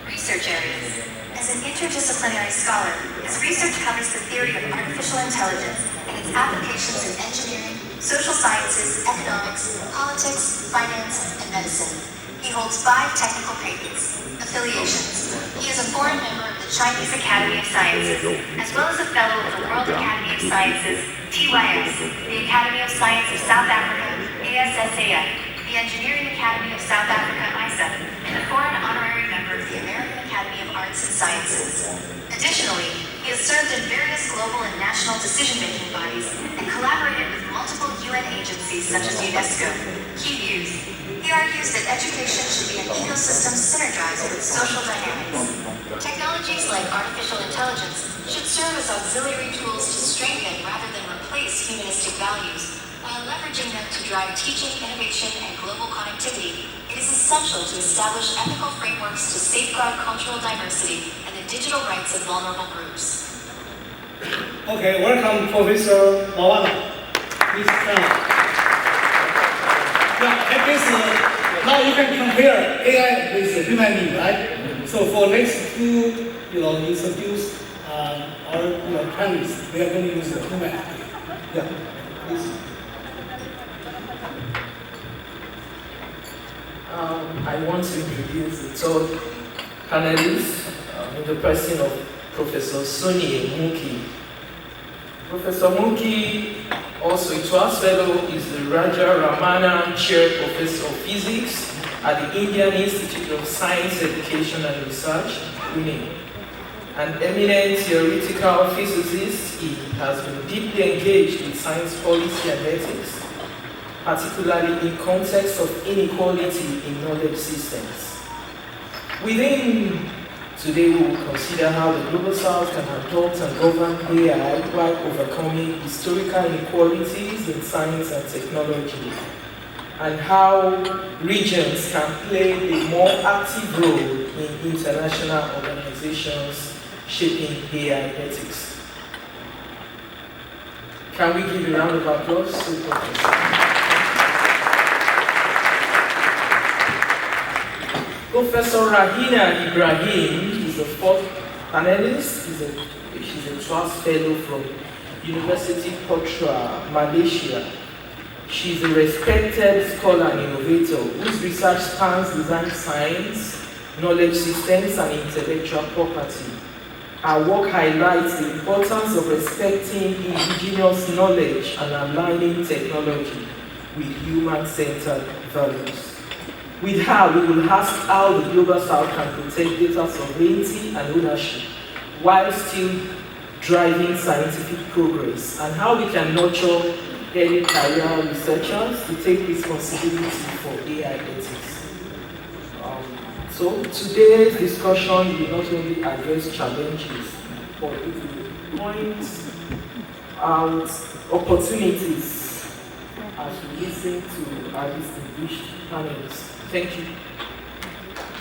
Research areas. As an interdisciplinary scholar, his research covers the theory of artificial intelligence and its applications in engineering, social sciences, economics, politics, finance, and medicine. He holds 5 technical patents. Affiliations. He is a foreign member of the Chinese Academy of Sciences, as well as a fellow of the World Academy of Sciences, TWAS, the Academy of Science of South Africa, ASSAF, the Engineering Academy of South Africa, ISA, and a foreign honorary member of the American Academy of Arts and Sciences. Additionally, he has served in various global and national decision-making bodies and collaborated with multiple UN agencies such as UNESCO. Key views. He argues that education should be an ecosystem synergized with social dynamics. Technologies like artificial intelligence should serve as auxiliary tools to strengthen rather than replace humanistic values. While leveraging them to drive teaching, innovation, and global connectivity, it is essential to establish ethical frameworks to safeguard cultural diversity and the digital rights of vulnerable groups. Okay, welcome Professor Marwala. Please come. Yeah, at least now you can compare AI with human being, right? So for next two, introduce our panelists, they are going to use the human. Yeah, please. I want to introduce the third panelist in the person of Professor Sonny Muki. Professor Muki, also a TWAS Fellow, is the Raja Ramana Chair Professor of Physics at the Indian Institute of Science, Education and Research, Pune. An eminent theoretical physicist, he has been deeply engaged with science policy and ethics, particularly in context of inequality in knowledge systems. Today we will consider how the Global South can adopt and govern AI while overcoming historical inequalities in science and technology, and how regions can play a more active role in international organizations shaping AI ethics. Can we give a round of applause to Professor? Professor Rahina Ibrahim is the fourth Annelies she's a TWAS fellow from University Putra, Malaysia. She's a respected scholar and innovator whose research spans design science, knowledge systems, and intellectual property. Her work highlights the importance of respecting indigenous knowledge and aligning technology with human-centered values. With her, we will ask how the Global South can protect data sovereignty and ownership while still driving scientific progress, and how we can nurture early career researchers to take responsibility for AI ethics. So today's discussion will not only address challenges, but it will point out opportunities as we listen to our distinguished panelists. Thank you.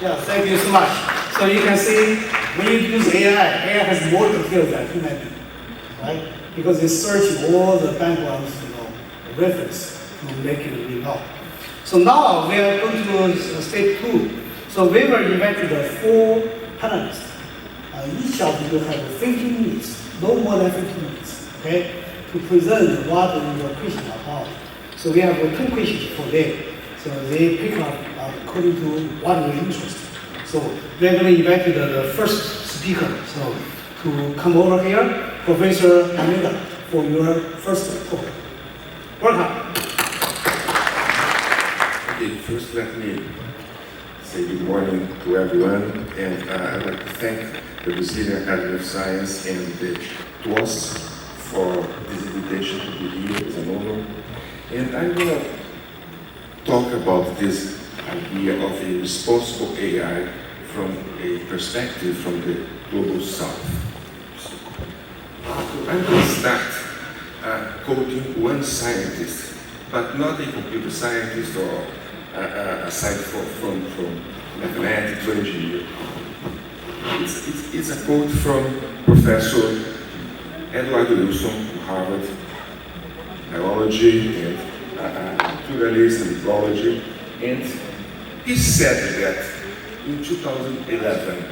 Yeah, thank you so much. So you can see, when you use AI has more details than human being, right? Because it's searching all the backgrounds, reference to make it really know. So now we are going to step 2. So we were invited 4 panelists. Each of you have 15 minutes, no more than 15 minutes, okay, to present what your question about. So we have 2 questions for them. So they pick up according to what we're interested. So we're going to invite the first speaker. So to come over here, Professor Amanda, for your first talk. Welcome. Okay, first let me say good morning to everyone, and I'd like to thank the Brazilian Academy of Science and the TWAS for this invitation to be here. It's an honor. And I'm going to talk about this idea of a responsible AI from a perspective from the Global South. I'm going to start quoting one scientist, but not a computer scientist or a scientist from mathematics or engineer. It's a quote from Professor Edward Wilson from Harvard, biology and naturalist and ecology, and he said that in 2011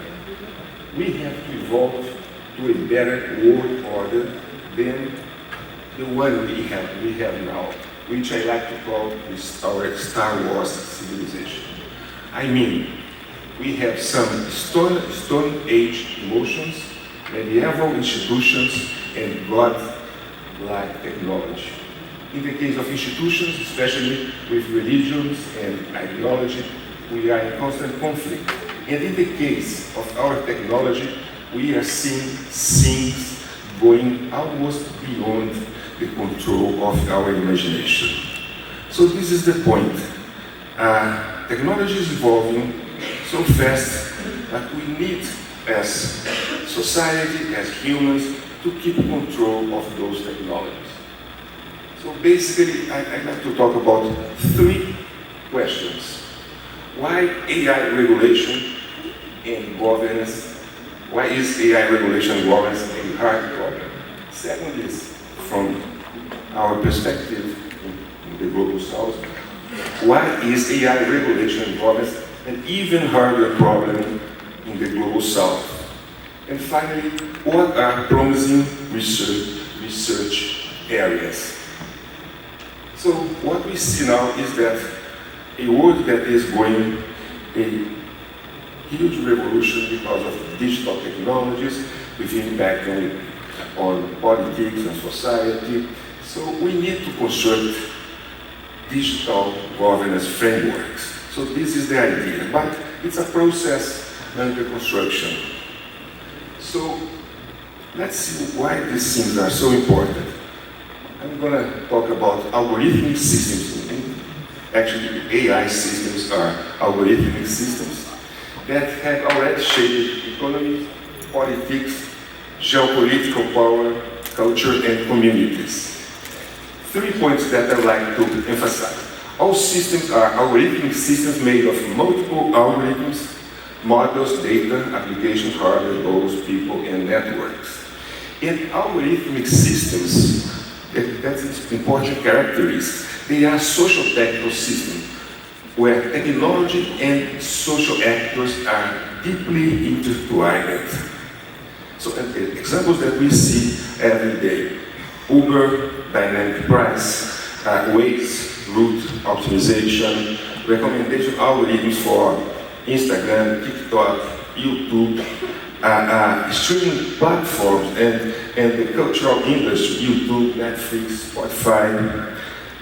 we have evolved to a better world order than the one we have now, which I like to call our Star Wars civilization. I mean, we have some Stone Age emotions, medieval institutions, and God-like technology. In the case of institutions, especially with religions and ideology, we are in constant conflict. And in the case of our technology, we are seeing things going almost beyond the control of our imagination. So this is the point. Technology is evolving so fast that we need, as society, as humans, to keep control of those technologies. So basically, I'd like to talk about 3 questions. Why AI regulation and governance? Why is AI regulation and governance a hard problem? Second is, from our perspective in the Global South, why is AI regulation and governance an even harder problem in the Global South? And finally, what are promising research areas? So what we see now is that a world that is going a huge revolution because of digital technologies with impact on politics and society. So we need to construct digital governance frameworks. So this is the idea, but it's a process under construction. So let's see why these things are so important. I'm going to talk about algorithmic systems. Actually, AI systems are algorithmic systems that have already shaped economy, politics, geopolitical power, culture, and communities. 3 points that I'd like to emphasize. All systems are algorithmic systems made of multiple algorithms, models, data, applications, hardware, roles, people, and networks. In algorithmic systems, that's an important characteristic. They are social technical systems where technology and social actors are deeply intertwined. So examples that we see every day. Uber, dynamic price, Waze, route optimization, recommendation algorithms for Instagram, TikTok, YouTube, streaming platforms and the cultural industry, YouTube, Netflix, Spotify,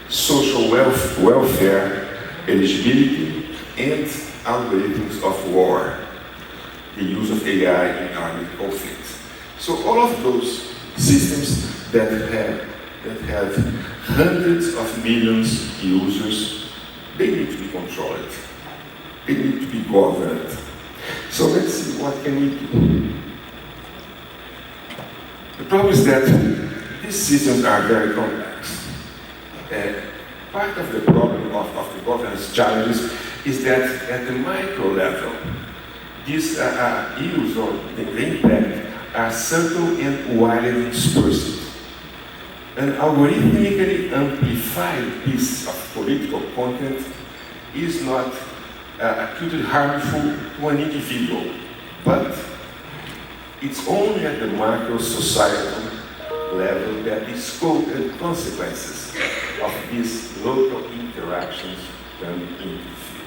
social welfare, eligibility, and algorithms of war, the use of AI in armed conflicts. So all of those systems that have hundreds of millions of users, they need to be controlled. They need to be governed. So let's see, what can we do? The problem is that these systems are very complex. Part of the problem of the governance challenges is that at the micro level, these use or the impact are subtle and widely dispersed. An algorithmically amplified piece of political content is not acutely harmful to an individual, but it's only at the macro societal level that the scope and consequences of these local interactions come into view.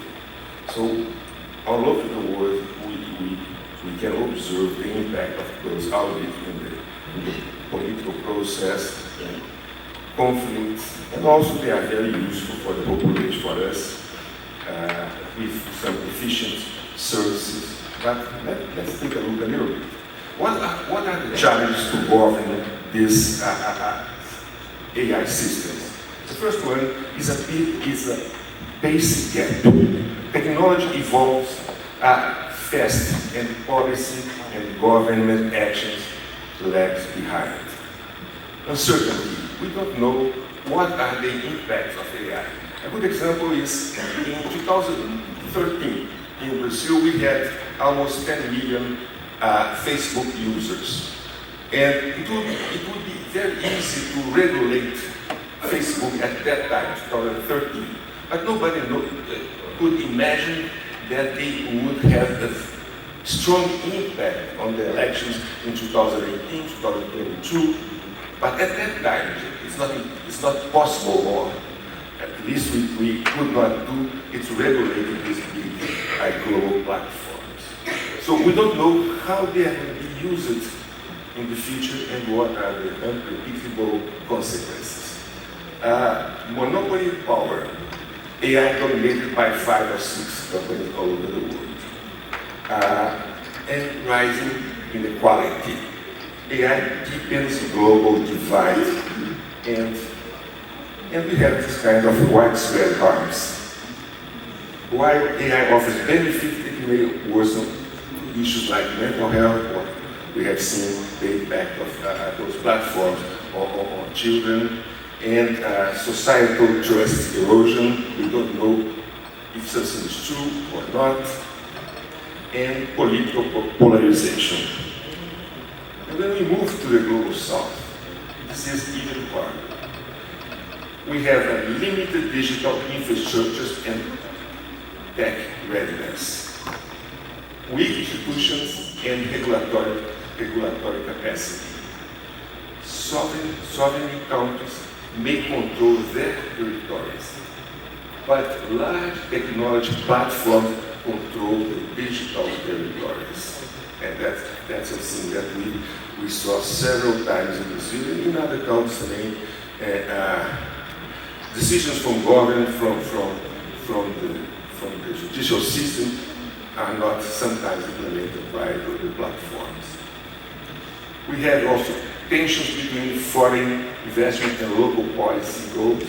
So all over the world, we can observe the impact of those algorithms in the political process and conflicts, and also they are very useful for the population, for us, with some efficient services. But let's take a look a little bit. What are the challenges to govern these AI systems? The first one is a basic gap. Technology evolves fast, and policy and government actions lag behind. Uncertainty. We don't know what are the impacts of AI. A good example is in 2013 in Brazil we had almost 10 million Facebook users. And it would be very easy to regulate Facebook at that time, 2013. But nobody could imagine that they would have a strong impact on the elections in 2018, 2022. But at that time, it's not possible, or at least we could not do it, to regulate these big global platforms. So we don't know how they are going to be used in the future and what are the unpredictable consequences. Monopoly power. AI dominated by 5 or 6 companies all over the world. And rising inequality. AI deepens global divide, and we have this kind of widespread harms. While AI offers benefits, it may worsen issues like mental health, or we have seen the impact of those platforms on children, and societal trust erosion. We don't know if something is true or not, and political polarization. And when we move to the global south, this is even harder. We have a limited digital infrastructures and tech readiness, weak institutions and regulatory capacity. Sovereign countries may control their territories, but large technology platforms control the digital territories. And that's something that we saw several times in Brazil and in other countries. Decisions from government, from the judicial system are not sometimes implemented by the platforms. We have also tensions between foreign investment and local policy goals,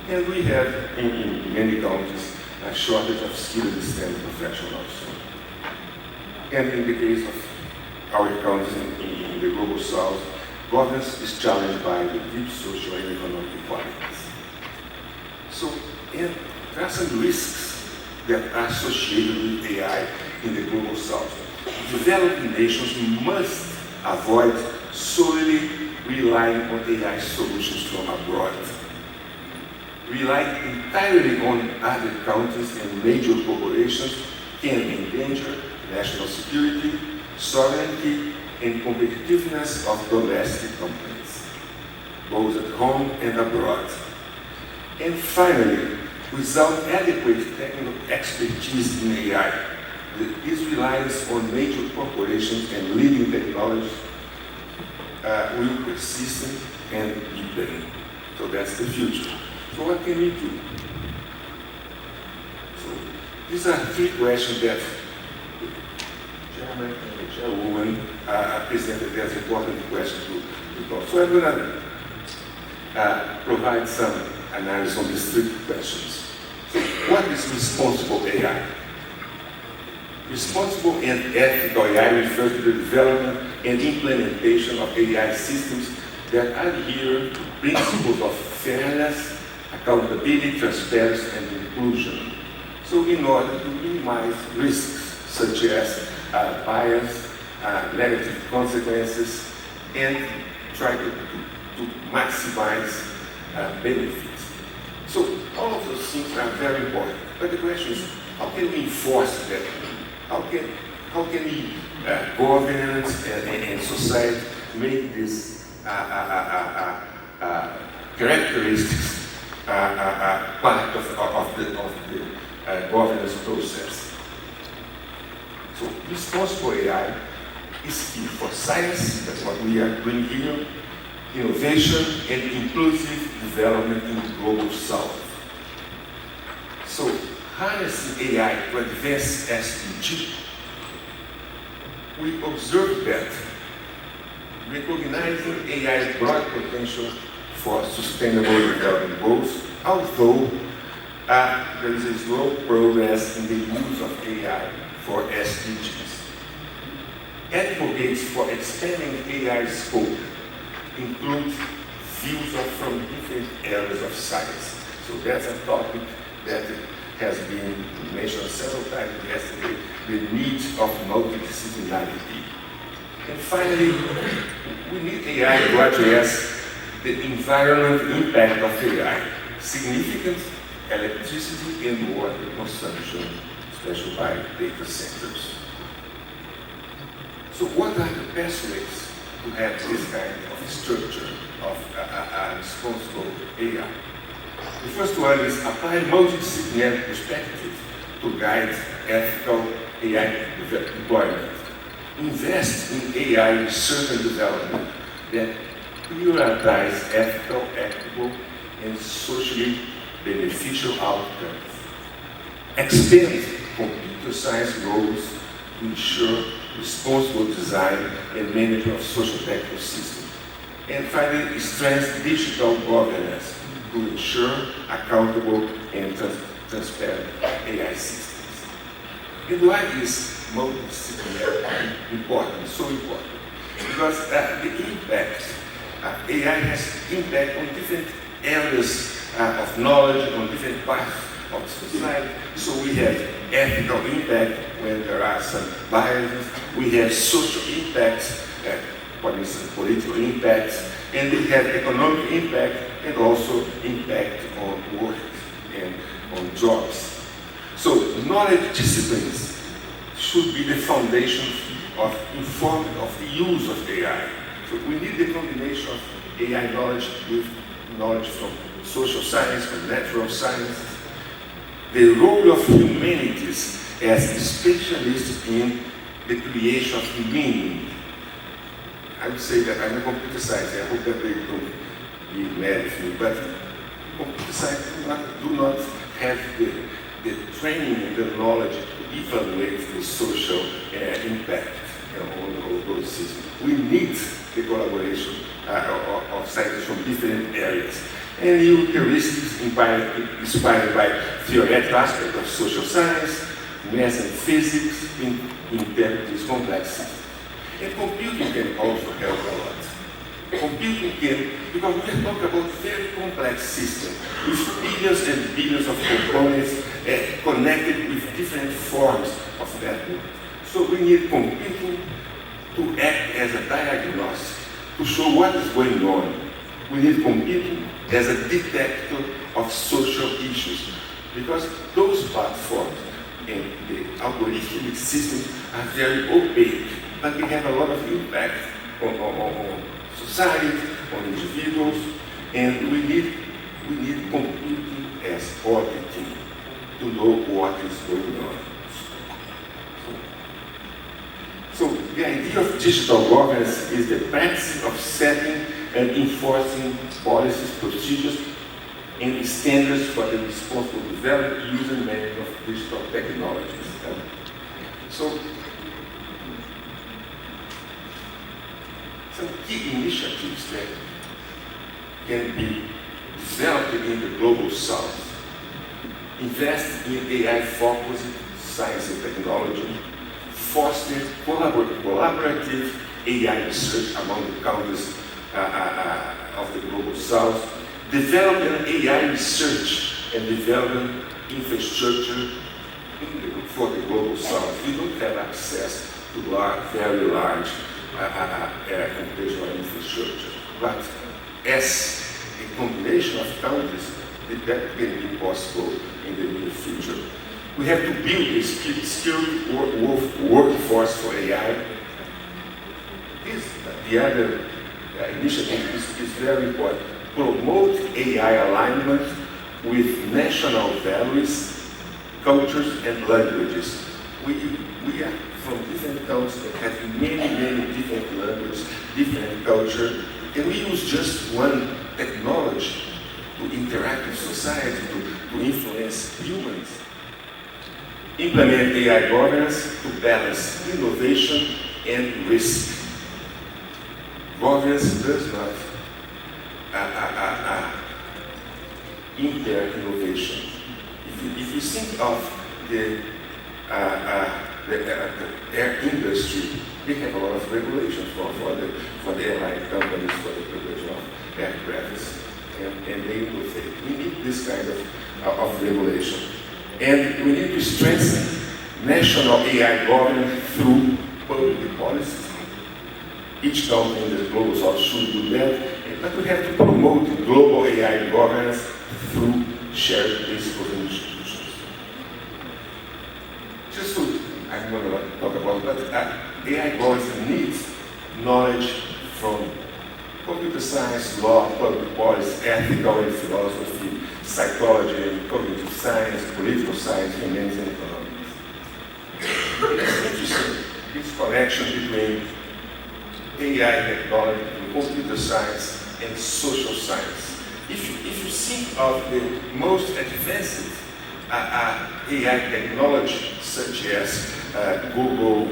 and we have in many countries a shortage of skilled and STEM professionals. And in the case of our countries in the global south, governance is challenged by the deep social and economic inequalities. So there are some risks that are associated with AI in the global south. Developing nations must avoid solely relying on AI solutions from abroad. Relying entirely on other countries and major corporations can endanger national security, sovereignty, and competitiveness of domestic companies, both at home and abroad. And finally, without adequate technical expertise in AI, this reliance on major corporations and leading technologies will persist and deepen. So that's the future. So what can we do? So these are three questions that the chairman and the chairwoman presented as important questions to talk. So I'm going to provide some analysis on these three questions. So what is responsible AI? Responsible and ethical AI refers to the development and implementation of AI systems that adhere to principles of fairness, accountability, transparency, and inclusion. So in order to minimize risks such as bias, negative consequences, and try to maximize benefits. So all of those things are very important. But the question is, how can we enforce that? How can we, governments and society, make these characteristics part of the governance process? So responsible AI is key for science, that's what we are doing here, innovation and inclusive development in the global south. So harnessing AI to advance SDG, we observe that recognizing AI's broad potential for sustainable development goals, although there is a slow progress in the use of AI for SDGs. Advocates for expanding AI's scope include views from different areas of science. So that's a topic that has been mentioned several times yesterday, the need of multidisciplinarity. And finally, we need AI to address the environmental impact of AI, significant electricity and water consumption, especially by data centers. So what are the best ways to have this kind of structure of responsible AI? The first one is apply multidisciplinary perspective to guide ethical AI deployment. Invest in AI research and development that prioritize ethical, equitable, and socially beneficial outcomes. Expand computer science roles to ensure responsible design and management of social technical systems. And finally, strengthen digital governance to ensure accountable and transparent AI systems. And why is multidisciplinary important, so important? Because the impact, AI has impact on different areas of knowledge, on different parts of society. So we have ethical impact when there are some biases. We have social impacts, for instance, political impacts, and we have economic impact and also impact on work and on jobs. So knowledge disciplines should be the foundation of informing of the use of AI. So we need the combination of AI knowledge with knowledge from social science, from natural science. The role of humanities as specialists in the creation of meaning. I would say that I'm a computer science. I hope that they don't be mad with me, but computer science do not have the training and the knowledge to evaluate the social impact on those systems. We need the collaboration of scientists from different areas. And new heuristics inspired by theoretical aspects of social science, math and physics in interpret this complex system. And computing can also help a lot. Computing can, because we are talking about very complex systems with billions and billions of components connected with different forms of network. So we need computing to act as a diagnostic, to show what is going on. We need computing as a detector of social issues, because those platforms and the algorithmic systems are very opaque. but we have a lot of impact on society, on individuals, and we need computing as auditing to know what is going on. So the idea of digital governance is the practice of setting and enforcing policies, procedures, and standards for the responsible development, use, and management of digital technologies. So, some key initiatives that can be developed in the global south. Invest in AI-focused science and technology, foster collaborative AI research among the countries of the global south, develop an AI research and development infrastructure for the global south. We don't have access to very large computational infrastructure, but as a combination of countries, that can be possible in the near future. We have to build a skilled workforce for AI. The other initiative is very important. Promote AI alignment with national values, cultures, and languages. We are from different countries that have many different languages, different culture, and we use just one technology to interact with society, to influence humans. Implement AI governance to balance innovation and risk. Governance does not impair innovation. If you think of the air industry, we have a lot of regulations for the airline companies, for the production of aircrafts, and they innovate. We need this kind of regulation. And we need to strengthen national AI governance through public policies. Each country in the global south should do that, but we have to promote global AI governance through shared principles and institutions. I'm going to talk about, but AI governance needs knowledge from computer science, law, public policy, ethical and philosophy, psychology and cognitive science, political science, humanities and economics. It's interesting, this connection between AI technology, computer science, and social science. If you think of the most advanced AI technology, such as Google,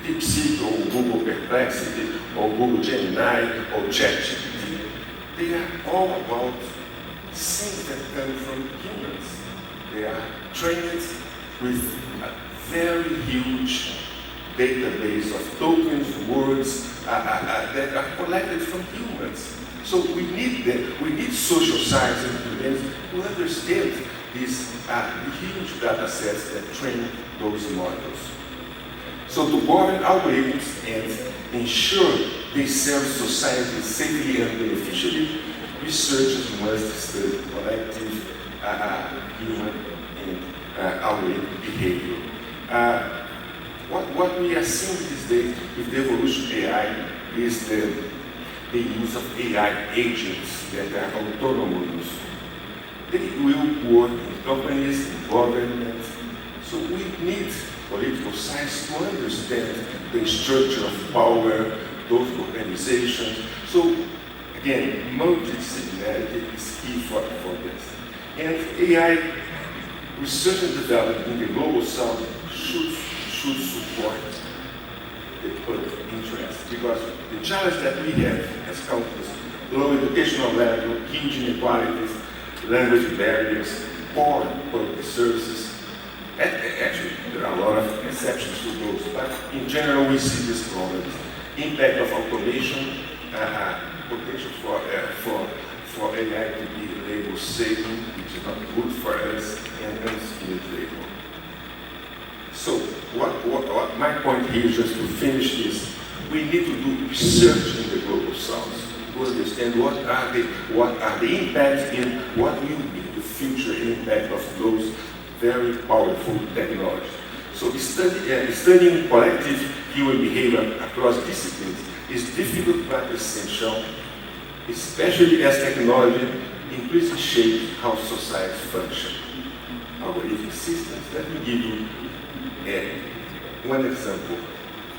DeepSeek, or Google Perplexity, or Google Gemini, or ChatGPT, they are all about things that come from humans. They are trained with a very huge database of tokens, words that are collected from humans. So we need social science and humans to understand these huge data sets that train those models. So to govern algorithms and ensure they serve society safely and beneficially, researchers must study collective human and algorithm behavior. What we are seeing these days with the evolution of AI is the use of AI agents that are autonomous. They will work in companies, in governments. So we need political science to understand the structure of power, those organizations. So again, multidisciplinarity is key for this. And AI research and development in the global south should support the public interest, because the challenge that we have as countries, low educational level, huge inequalities, language barriers, poor public services. Actually, there are a lot of exceptions to those, but in general we see this problem. Impact of automation, potential for AI to be labor saving, which is not good for us, and unskilled labor. So what my point here is just to finish this. We need to do research in the global south to understand what are the impacts and what will be the future impact of those very powerful technologies. So So studying collective human behavior across disciplines is difficult but essential, especially as technology increasingly shapes how societies function. Algorithm systems, let me give you one example.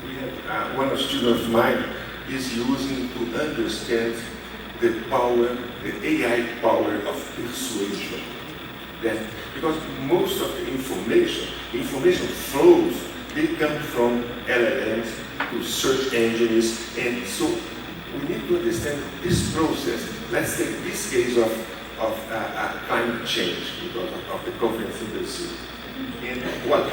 We have one student of mine is using to understand the power, the AI power of persuasion. That because most of the information flows, they come from LLMs to search engines, and so we need to understand this process. Let's take this case of climate change because of the conference in Brazil. And what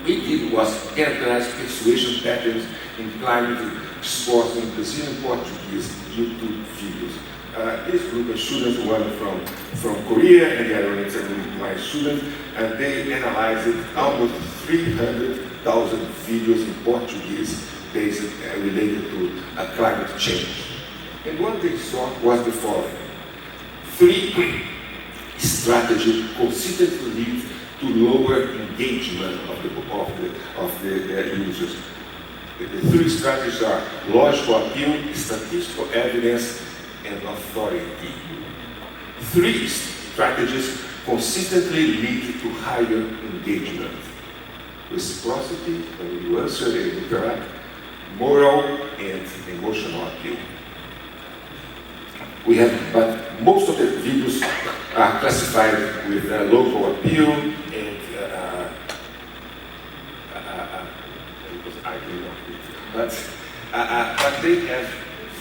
we did was characterize persuasion patterns in climate sports in Brazilian Portuguese YouTube videos. This group of students, one from Korea and the other one is my student, and they analyzed almost 300,000 videos in Portuguese based related to climate change. And what they saw was the following. 3 strategies consistently lead to lower engagement of the users. The 3 strategies are logical appeal, statistical evidence, and authority. 3 strategies consistently lead to higher engagement. Reciprocity, when you answer and interact, moral and emotional appeal. We have, but most of the videos are classified with local appeal and but they have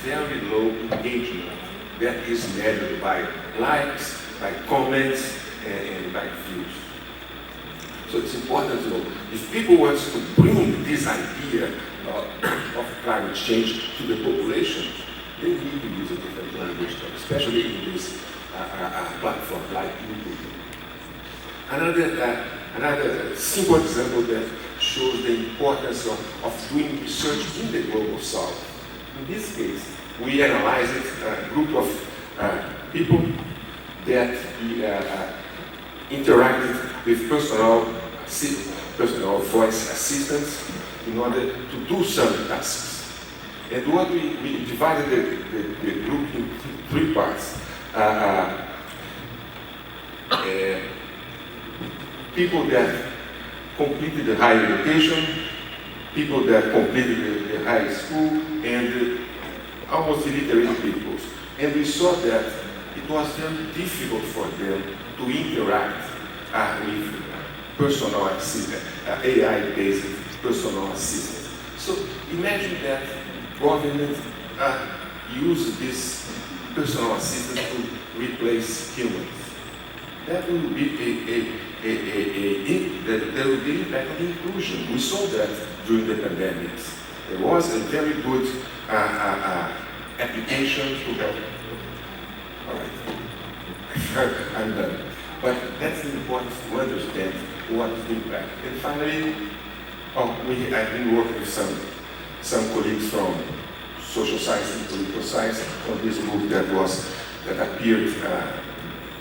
very low engagement. That is measured by likes, by comments, and by views. So it's important to know, if people want to bring this idea of climate change to the population, they need to use a different language, especially in this platform like YouTube. Another simple example that shows the importance of doing research in the global south. In this case, we analyzed a group of people that interacted with personal voice assistants in order to do some tasks. And what we divided the group in 3 parts. People that completed the higher education, people that completed the high school, and almost illiterate people. And we saw that it was very difficult for them to interact with personal assistant, AI-based personal assistants. So imagine that government use this personal assistant to replace humans. That will be there will be impact on inclusion. We saw that during the pandemics. There was a very good application to help. All right, I'm done. But that's important to understand what is the impact. And finally, I've been working with some colleagues from social science and political science on this book that appeared,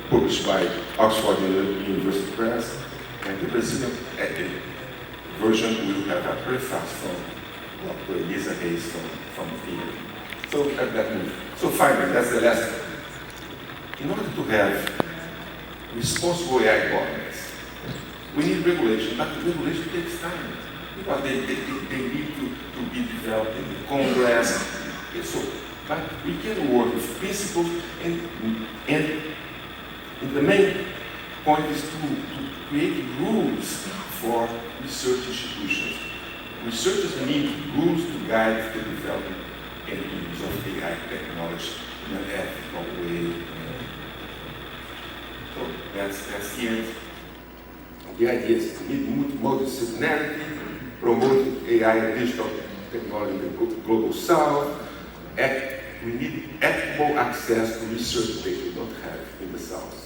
published by Oxford University Press, and the Brazilian version will have a preface from Dr. Elisa Reis from Finep. So that move. So finally, that's the last thing. In order to have responsible AI governance, we need regulation, but regulation takes time because they need to be developed in the Congress. So, but we can work with principles, and the main point is to create rules for research institutions. Researchers need rules to guide the development and use of AI technology in an ethical way. So that's here. The idea is to need multidisciplinarity, promote AI and digital technology in the global south. We need equitable access to research data we don't have in the south.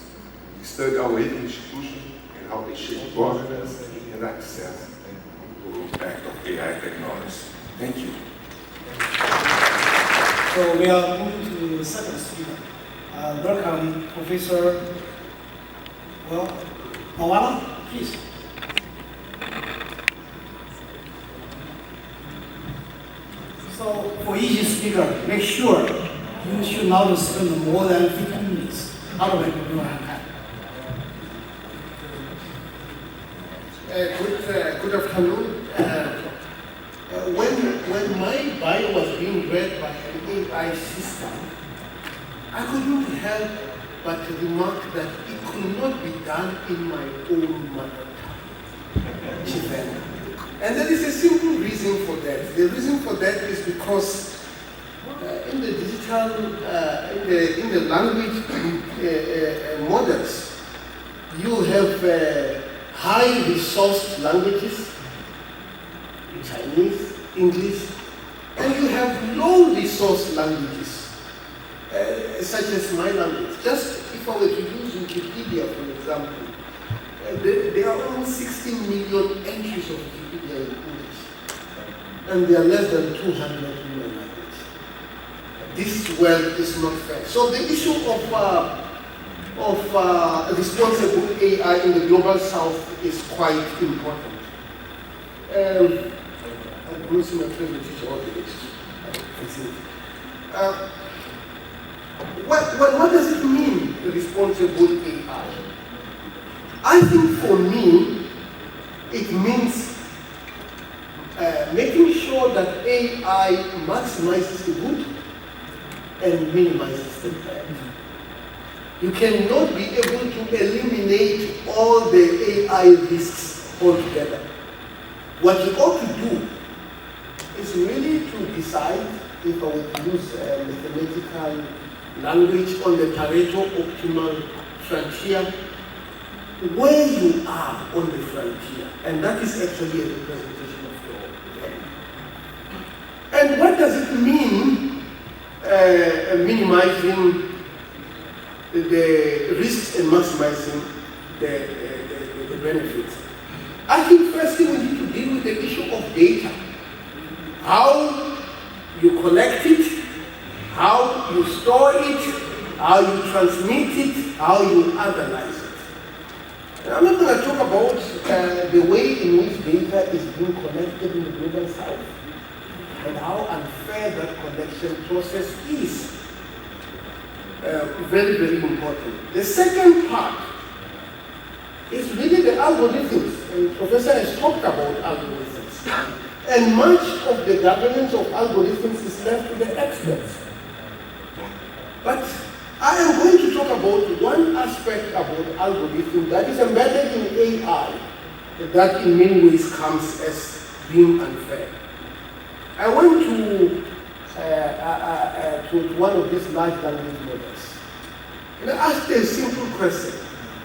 Study our institutions and how they shape governance and access to the impact of AI technology. Thank you. So we are moving to the second speaker. Welcome, Professor Mawala, please. So for each speaker, make sure you should not spend more than 15 minutes. Otherwise, we don't have time. Good afternoon. When my bio was being read by an AI system, I couldn't help but remark that it could not be done in my own mother tongue, Chivenda. And there is a simple reason for that. The reason for that is because in the digital, in the language models, you have high resourced languages, Chinese, English, and you have low resource languages, such as my language. Just if I were to use Wikipedia, for example, there are almost 16 million entries of Wikipedia in English, and there are less than 200 in my language. This world is not fair. So the issue of responsible AI in the global south is quite important. I'm losing my presentation all the way. What does it mean, responsible AI? I think for me, it means making sure that AI maximizes the good and minimizes the bad. You cannot be able to eliminate all the AI risks altogether. What you ought to do is really to decide, if I would use mathematical language, on the Pareto optimal frontier, where you are on the frontier. And that is actually a representation of your value. And what does it mean, minimizing the risks and maximizing the benefits? I think firstly we need to deal with the issue of data. How you collect it, how you store it, how you transmit it, how you analyze it. And I'm not going to talk about the way in which data is being collected in the global south and how unfair that collection process is. Very, very important. The second part is really the algorithms, and the professor has talked about algorithms. And much of the governance of algorithms is left to the experts. But I am going to talk about one aspect about algorithm that is embedded in AI that in many ways comes as being unfair. I went to one of these large language models and I asked a simple question.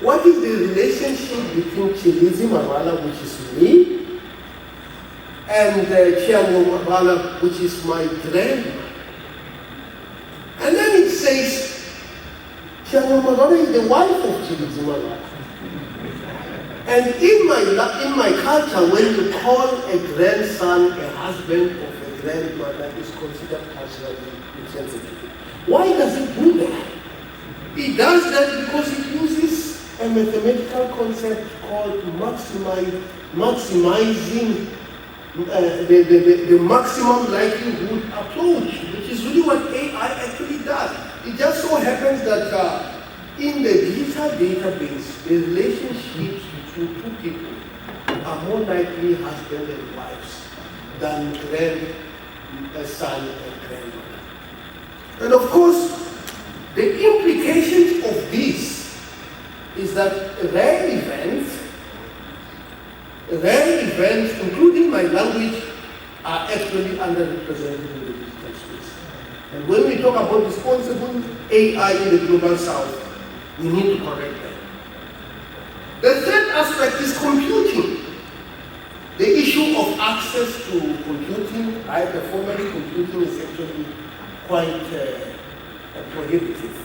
What is the relationship between Chilizi Mawala, which is me, and Chiamo Mawala, which is my grandma? And then it says, Chiamo Mawala is the wife of Chilizi Mawala. And in my culture, when you call a grandson a husband of a grandmother, is considered culturally insensitive. Why does it do that? It does that because it uses a mathematical concept called maximizing the maximum likelihood approach, which is really what AI actually does. It just so happens that in the digital database, the relationships between two people are more likely husband and wives than grandson and grandmother. And of course, the implications of this is that rare events, including my language, are actually underrepresented in the digital space. And when we talk about responsible AI in the global south, we need to correct that. The third aspect is computing. The issue of access to computing, high performance computing, is actually quite prohibitive.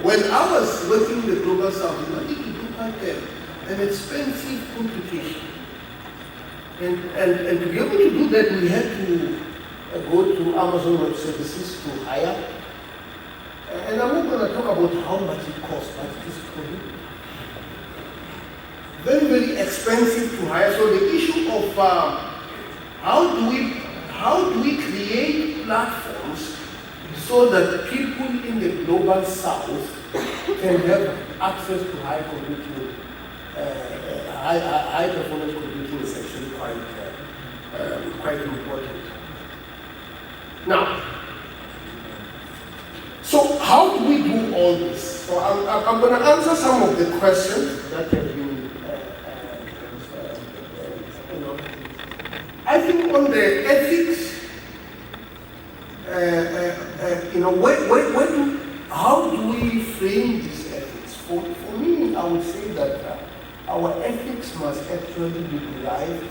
When I was working in the global south, we wanted to do quite an expensive computation. And to be able to do that, we had to go to Amazon Web Services to hire. And I'm not going to talk about how much it costs, but it is prohibitive. Very, very expensive to hire. So the issue of how do we create platforms so that people in the global south can have access to high computing, high performance computing is actually quite important. Now, so how do we do all this? So I'm going to answer some of the questions that have been, I think on the ethics, how do we frame these ethics? For me, I would say that our ethics must actually be derived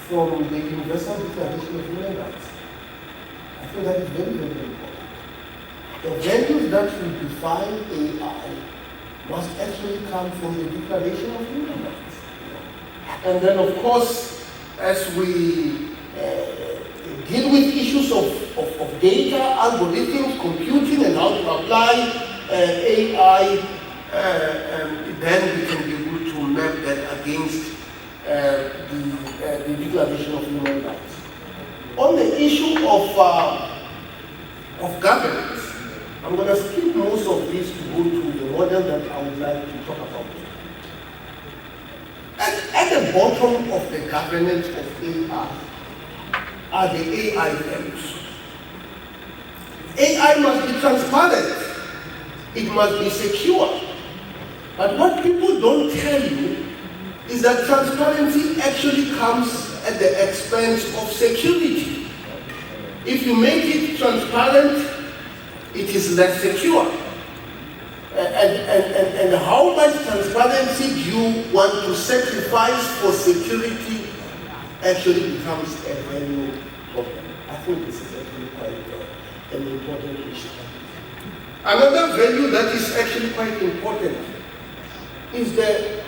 from the Universal Declaration of Human Rights. I think that is very, very important. The values that will define AI must actually come from the Declaration of Human Rights. And then, of course, as we deal with issues of data, algorithms, computing, and how to apply AI, then we can be able to map that against the Declaration of Human Rights. On the issue of governance, I'm going to skip most of this to go to the model that I would like to talk about. At the bottom of the governance of AI are the AI values. AI must be transparent. It must be secure. But what people don't tell you is that transparency actually comes at the expense of security. If you make it transparent, it is less secure. And how much transparency do you want to sacrifice for security actually becomes a value problem. I think this is actually quite an important issue. Another value that is actually quite important is the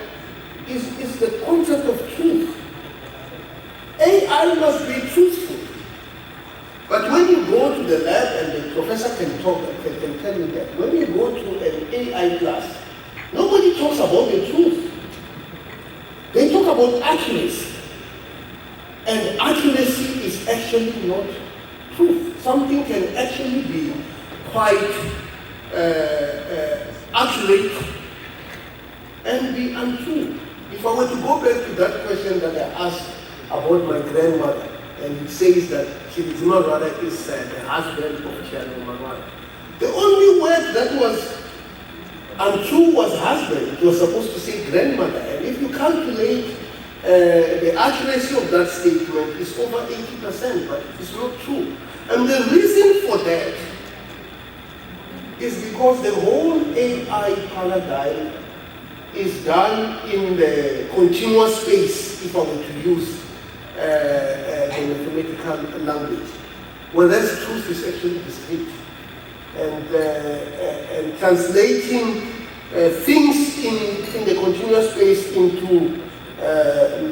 concept of truth. AI must be truthful. But when you go to the lab, and the professor can tell you that, when you go to an AI class, nobody talks about the truth. They talk about accuracy. And accuracy is actually not truth. Something can actually be quite accurate and be untrue. If I were to go back to that question that I asked about my grandmother, and it says that Chirizimawara is the husband of Chirizimawara. The only word that was untrue was husband. It was supposed to say grandmother. And if you calculate the accuracy of that statement, it's over 80%, but it's not true. And the reason for that is because the whole AI paradigm is done in the continuous space, if I were to use the mathematical language, whereas truth is actually discrete. And translating things in the continuous space into,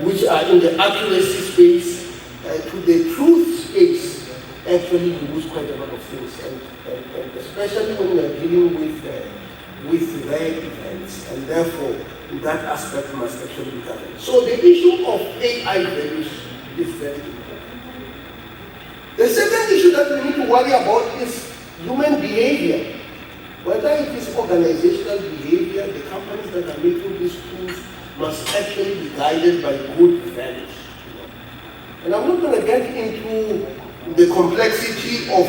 which are in the accuracy space, to the truth space, actually you lose quite a lot of things. And especially when we are dealing with rare events, and therefore that aspect must actually be governed. So the issue of AI values is very important. The second issue that we need to worry about is human behavior. Whether it is organizational behavior, the companies that are making these tools must actually be guided by good values. And I'm not going to get into the complexity of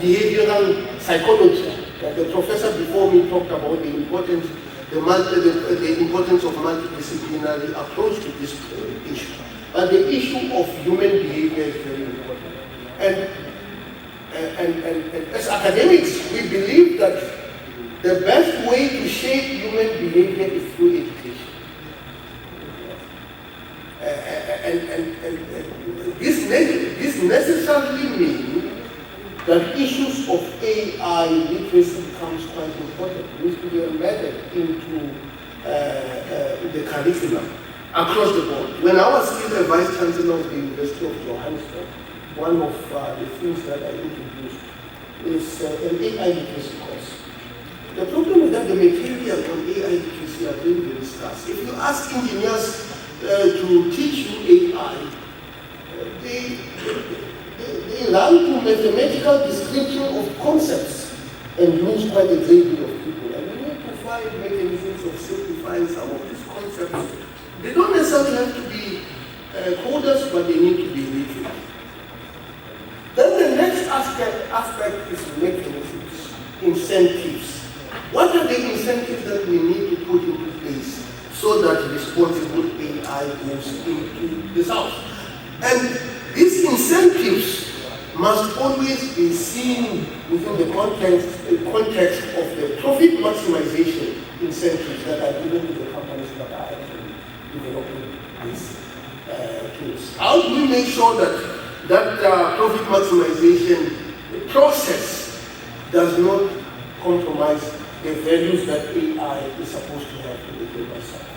behavioral psychology. The professor before me talked about the importance of multidisciplinary approach to this issue. But the issue of human behavior is very important. And as academics, we believe that the best way to shape human behavior is through education. And this necessarily means that issues of AI literacy becomes quite important. It needs to be embedded into the curriculum across the board. When I was still a vice chancellor of the University of Johannesburg, one of the things that I introduced is an AI literacy course. The problem is that the material on AI literacy are very, very scarce. If you ask engineers to teach you AI, They learn to mathematical description of concepts and lose quite a great deal of people. And we need to find mechanisms of simplifying some of these concepts. They don't necessarily have to be coders, but they need to be literate. Then the next aspect is mechanisms, incentives. What are the incentives that we need to put into place so that responsible AI goes into the South? And these incentives must always be seen within the context of the profit maximization incentives that are given to the companies that are actually developing these tools. How do we make sure that profit maximization process does not compromise the values that AI is supposed to have in the global south?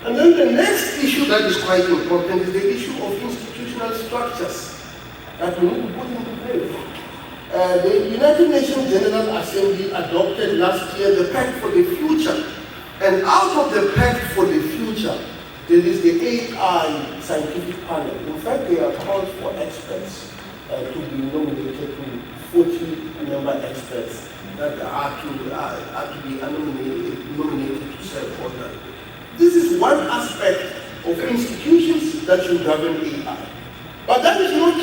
And then the next issue that is quite important is the issue of institutional structures that we need to put into place. The United Nations General Assembly adopted last year the Pact for the Future. And out of the Pact for the Future, there is the AI scientific panel. In fact, they are called for experts to be nominated to 40-member experts that are to be nominated to serve on that. This is one aspect of institutions that should govern AI. But that is not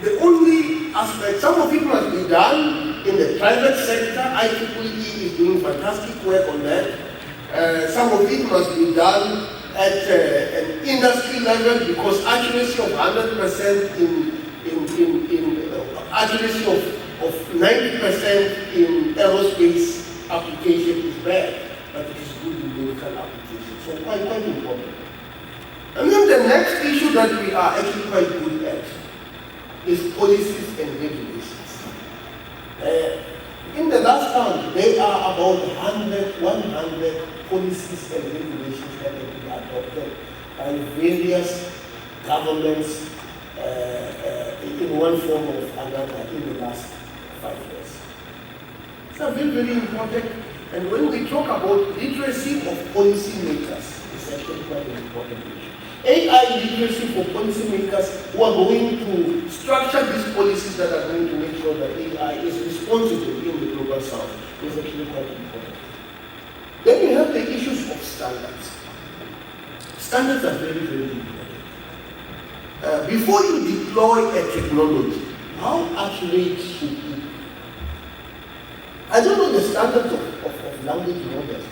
the only aspect. Some of it must be done in the private sector. IEEE is doing fantastic work on that. Some of it must be done at an industry level, because accuracy of 100% accuracy of 90% in aerospace application is bad, but it is good in medical application. So quite important. And then the next issue that we are actually quite good at is policies and regulations. In the last round, there are about 100 policies and regulations that have been adopted by various governments in one form or another in the last 5 years. It's a very, very important. And when we talk about literacy of policy makers, it's actually quite an important issue. AI literacy for policymakers who are going to structure these policies that are going to make sure that AI is responsible in the global south is actually quite important. Then we have the issues of standards. Standards are very, very important. Before you deploy a technology, how accurate should it be? I don't know the standards of language models.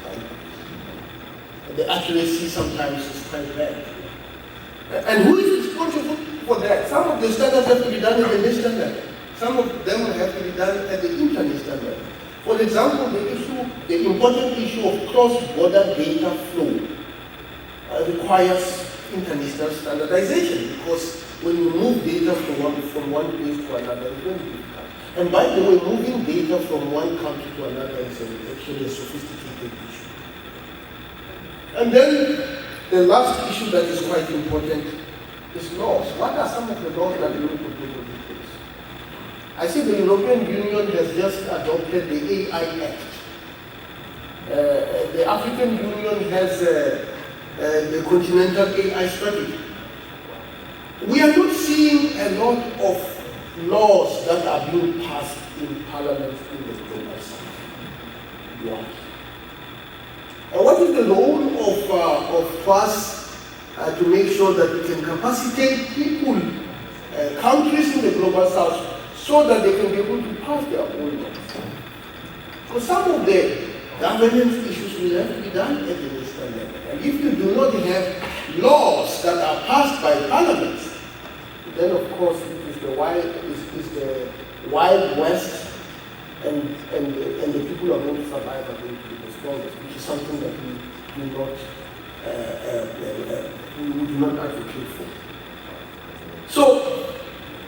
The accuracy sometimes is quite bad. And who is responsible for that? Some of the standards have to be done at the national level. Some of them have to be done at the international level. For example, the important issue of cross-border data flow requires international standardization, because when you move data from one place to another, it's very difficult. And by the way, moving data from one country to another is actually a sophisticated issue. And then the last issue that is quite important is laws. What are some of the laws that we need to put in place? I see the European Union has just adopted the AI Act. The African Union has the Continental AI Strategy. We are not seeing a lot of laws that are being passed in Parliament in the global south. Why? And what is the role of TWAS to make sure that we can capacitate people, countries in the global south, so that they can be able to pass their own laws? So some of the governance issues will have to be done at the national level. And if you do not have laws that are passed by parliaments, then of course it is the wild west, and the people are going to survive are going to be the strongest, which is something that we do not advocate for. So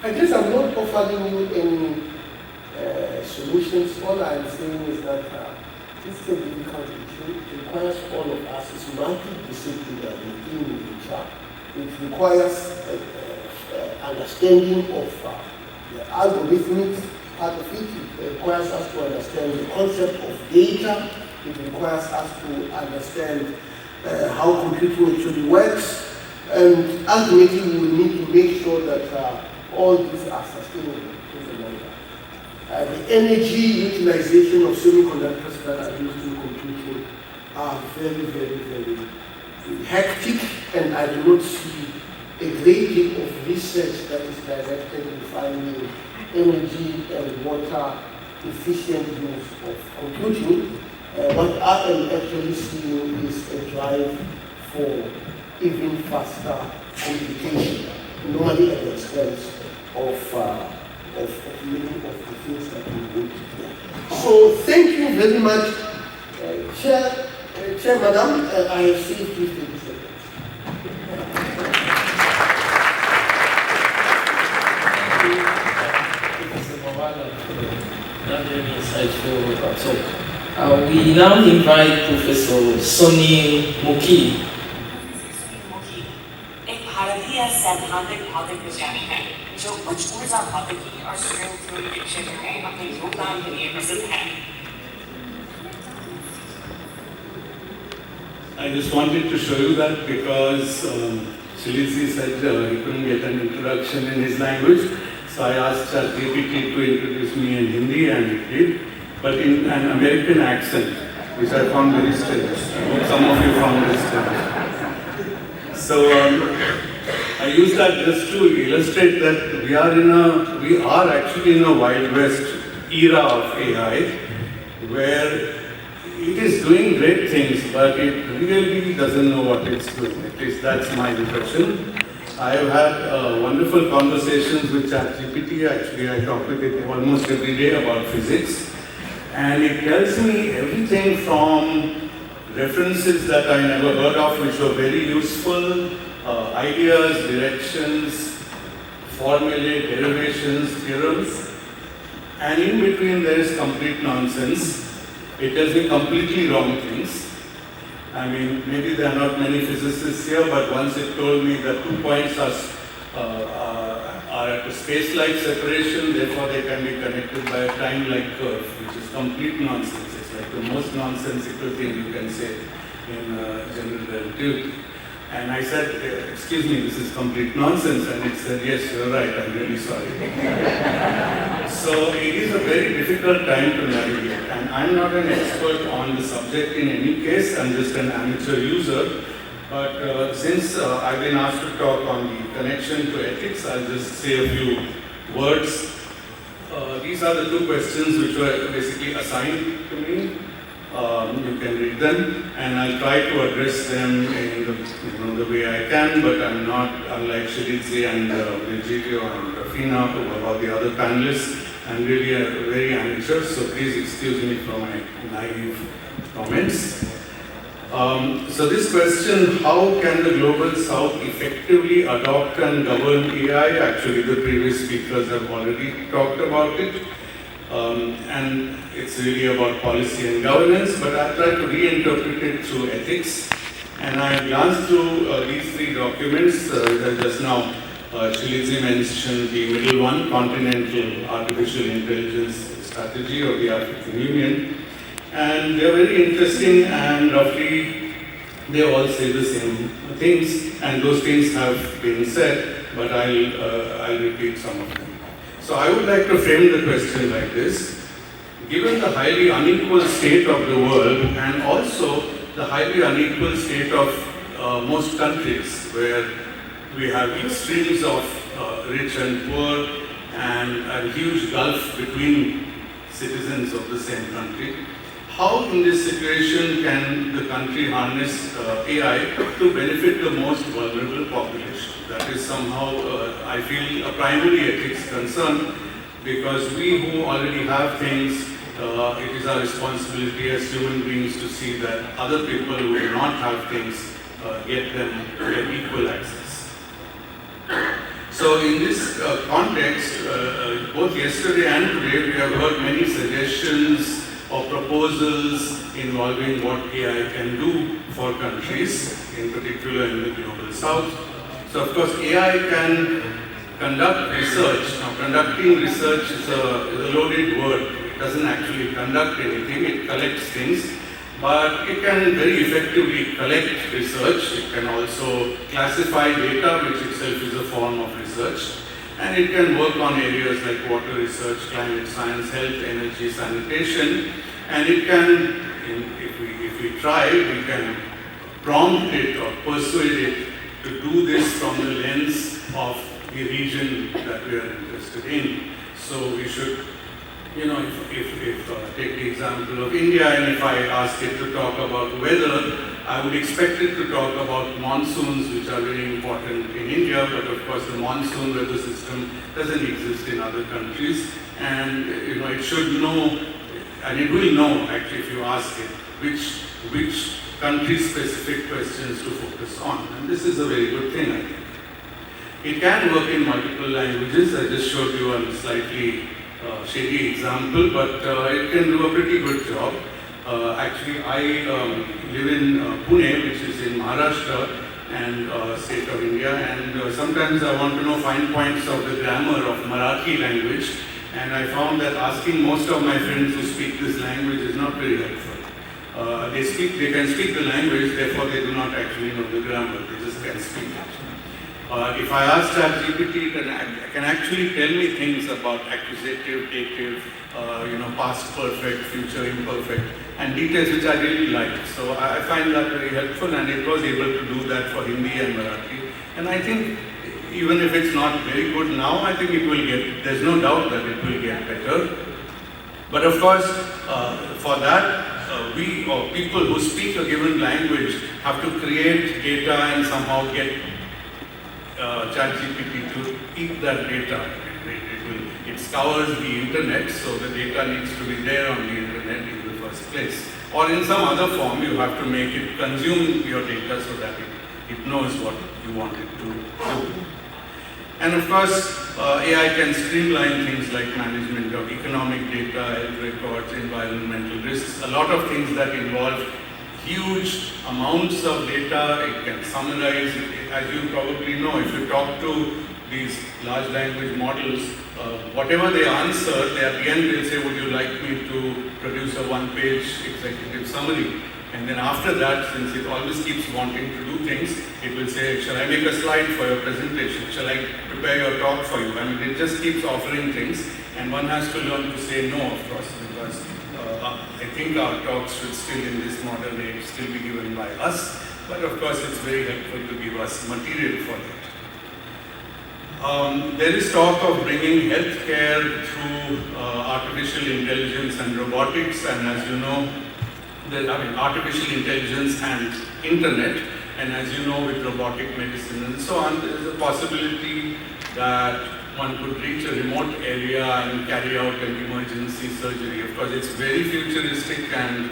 I guess I'm not offering you any solutions. All I'm saying is that this is a difficult issue. It requires all of us. It's multidisciplinary in nature. It requires understanding of the algorithmic part of it. It requires us to understand the concept of data. It requires us to understand how computing actually works. And ultimately, we will need to make sure that all these are sustainable in the long run. The energy utilization of semiconductors that are used in computing are very, very, very hectic, and I do not see a great deal of research that is directed in finding energy and water efficient use of computing. What I am actually seeing is a drive for even faster computation, normally at the expense of many of the things that we want to do. So thank you very much, Chair Madam. I have saved you 30 seconds. Very insightful talk. We now invite Professor Sonny Mukhi. एक भारतीय सैद्धांतिक भौतिक विज्ञानी है जो उच्च ऊर्जा भौतिकी और स्ट्रिंग थ्योरी के क्षेत्र में अपने योगदान के लिए प्रसिद्ध है. I just wanted to show you that because Shilizi said he couldn't get an introduction in his language. So I asked ChatGPT to introduce me in Hindi, and it did, but in an American accent, which I found very strange. Some of you found it strange. So I used that just to illustrate that we are actually in a Wild West era of AI, where it is doing great things, but it really doesn't know what it's doing. At least that's my impression. I have had wonderful conversations with ChatGPT. Actually, I talk with it almost every day about physics. And it tells me everything from references that I never heard of, which were very useful, ideas, directions, formulae, derivations, theorems. And in between there is complete nonsense. It tells me completely wrong things. I mean, maybe there are not many physicists here, but once it told me that 2 points are at a space-like separation, therefore they can be connected by a time-like curve, which is complete nonsense. It's like the most nonsensical thing you can say in general relativity. And I said, excuse me, this is complete nonsense. And it said, yes, you're right, I'm really sorry. So it is a very difficult time to navigate. And I'm not an expert on the subject in any case, I'm just an amateur user. But since I've been asked to talk on the connection to ethics, I'll just say a few words. These are the 2 questions which were basically assigned to me. You can read them, and I'll try to address them in the way I can, but I'm not, unlike Shilizi and Virgilio and Finep, or the other panelists, I'm really a very amateur, so please excuse me for my naive comments. So this question, how can the Global South effectively adopt and govern AI? Actually, the previous speakers have already talked about it. And it's really about policy and governance, but I try to reinterpret it through ethics. And I glanced through these 3 documents that just now Shilizi mentioned the middle one, Continental Artificial Intelligence Strategy of the African Union. And they're very interesting, and roughly they all say the same things, and those things have been said, but I'll repeat some of them. So I would like to frame the question like this. Given the highly unequal state of the world, and also the highly unequal state of most countries, where we have extremes of rich and poor, and a huge gulf between citizens of the same country, how in this situation can the country harness AI to benefit the most vulnerable population? That is somehow, I feel, a primary ethics concern, because we who already have things, it is our responsibility as human beings to see that other people who do not have things get equal access. So in this context, both yesterday and today, we have heard many suggestions or proposals involving what AI can do for countries, in particular in the Global South. So of course, AI can conduct research. Now, conducting research is a loaded word. It doesn't actually conduct anything, it collects things. But it can very effectively collect research. It can also classify data, which itself is a form of research. and it can work on areas like water research, climate science, health, energy, sanitation, and it can, if we try, we can prompt it or persuade it to do this from the lens of the region that we are interested in. So we should, if take the example of India, and if I ask it to talk about weather, I would expect it to talk about monsoons, which are very important in India, but of course the monsoon weather system doesn't exist in other countries, and it should know, and it will know actually if you ask it, which country-specific questions to focus on, and this is a very good thing, I think. It can work in multiple languages. I just showed you a slightly shady example, but it can do a pretty good job. Actually, I live in Pune, which is in Maharashtra and state of India, and sometimes I want to know fine points of the grammar of Marathi language, and I found that asking most of my friends who speak this language is not very helpful. They can speak the language, therefore they do not actually know the grammar, they just can speak it. If I ask ChatGPT, it can actually tell me things about accusative, dative, past perfect, future imperfect, and details which I really like. So I find that very helpful, and it was able to do that for Hindi and Marathi. And I think even if it's not very good now, I think it will get, there's no doubt that it will get better. But of course, for that, we or people who speak a given language have to create data and somehow get ChatGPT to keep that data. It scours the internet, so the data needs to be there on the internet in the first place. Or in some other form, you have to make it consume your data so that it knows what you want it to do. And of course, AI can streamline things like management of economic data, health records, environmental risks, a lot of things that involve huge amounts of data. It can summarize, as you probably know, if you talk to these large language models, whatever they answer, they at the end they'll say, would you like me to produce a one-page executive summary? And then after that, since it always keeps wanting to do things, it will say, shall I make a slide for your presentation? Shall I prepare your talk for you? I mean, it just keeps offering things, and one has to learn to say no, of course, because I think our talks should still, in this modern age, still be given by us. But of course, it's very helpful to give us material for that. There is talk of bringing healthcare through artificial intelligence and robotics, and as you know, artificial intelligence and internet, and as you know, with robotic medicine and so on, there is a possibility that one could reach a remote area and carry out an emergency surgery. Of course, it's very futuristic, and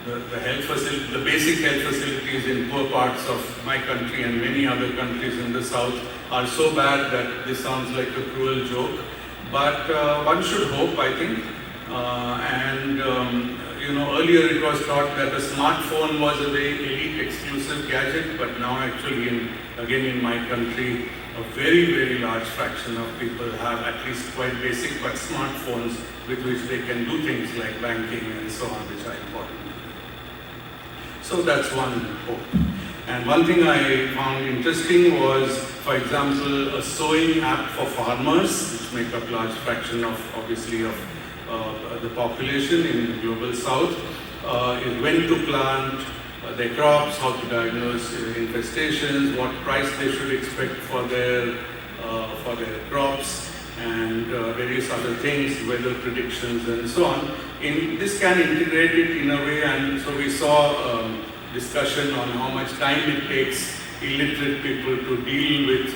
the basic health facilities in poor parts of my country and many other countries in the south are so bad that this sounds like a cruel joke. But one should hope, I think. Earlier it was thought that a smartphone was a very elite exclusive gadget, but now actually, again in my country, a very, very large fraction of people have at least quite basic but smartphones with which they can do things like banking and so on, which are important. So that's one hope. And one thing I found interesting was, for example, a sowing app for farmers, which make up a large fraction of, obviously, of the population in the global south, is when to plant their crops, how to diagnose infestations, what price they should expect for their crops, and various other things, weather predictions and so on. This can integrate it in a way, and so we saw discussion on how much time it takes illiterate people to deal with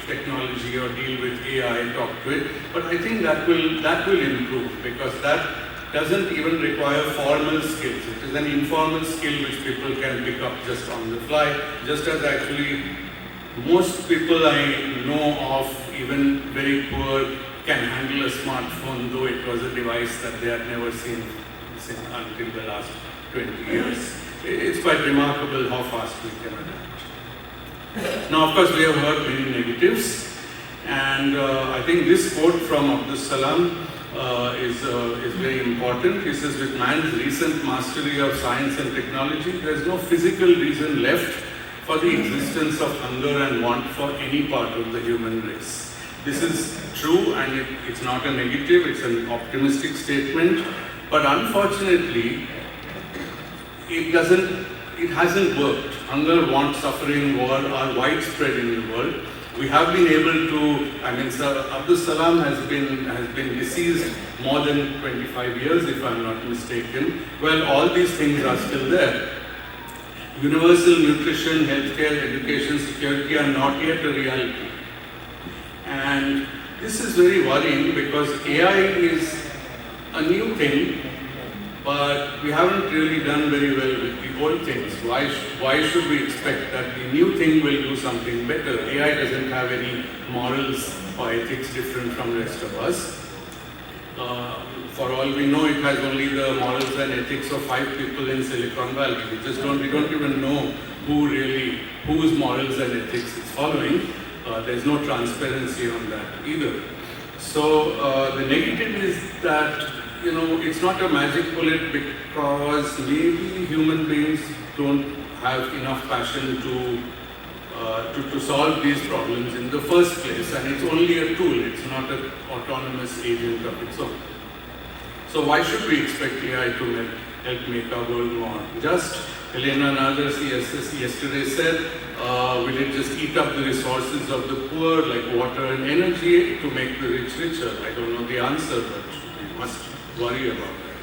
technology or deal with AI, talk to it. But I think that will improve, because that doesn't even require formal skills. It is an informal skill which people can pick up just on the fly, just as actually most people I know of, even very poor, can handle a smartphone, though it was a device that they had never seen until the last 20 years. It's quite remarkable how fast we can adapt. Now, of course, we have heard many negatives, and I think this quote from Abdus Salam is very important. He says, with man's recent mastery of science and technology, there is no physical reason left for the existence of hunger and want for any part of the human race. This is true, and it's not a negative, it's an optimistic statement, but unfortunately, it hasn't worked. Hunger, want, suffering, war are widespread in the world. We have been able to, Sir Abdul Salam has been deceased more than 25 years, if I'm not mistaken. Well, all these things are still there. Universal nutrition, healthcare, education, security are not yet a reality. And this is very worrying because AI is a new thing, but we haven't really done very well with the old things. Why should we expect that the new thing will do something better? AI doesn't have any morals or ethics different from the rest of us. For all we know, it has only the morals and ethics of 5 people in Silicon Valley. We don't even know whose morals and ethics it's following. There's no transparency on that either. So the negative is that it's not a magic bullet because maybe human beings don't have enough passion to solve these problems in the first place, and it's only a tool, it's not an autonomous agent of its own. So why should we expect AI to help make our world more just? Helena Nadas yesterday said, will it just eat up the resources of the poor like water and energy to make the rich richer? I don't know the answer, but we must worry about that.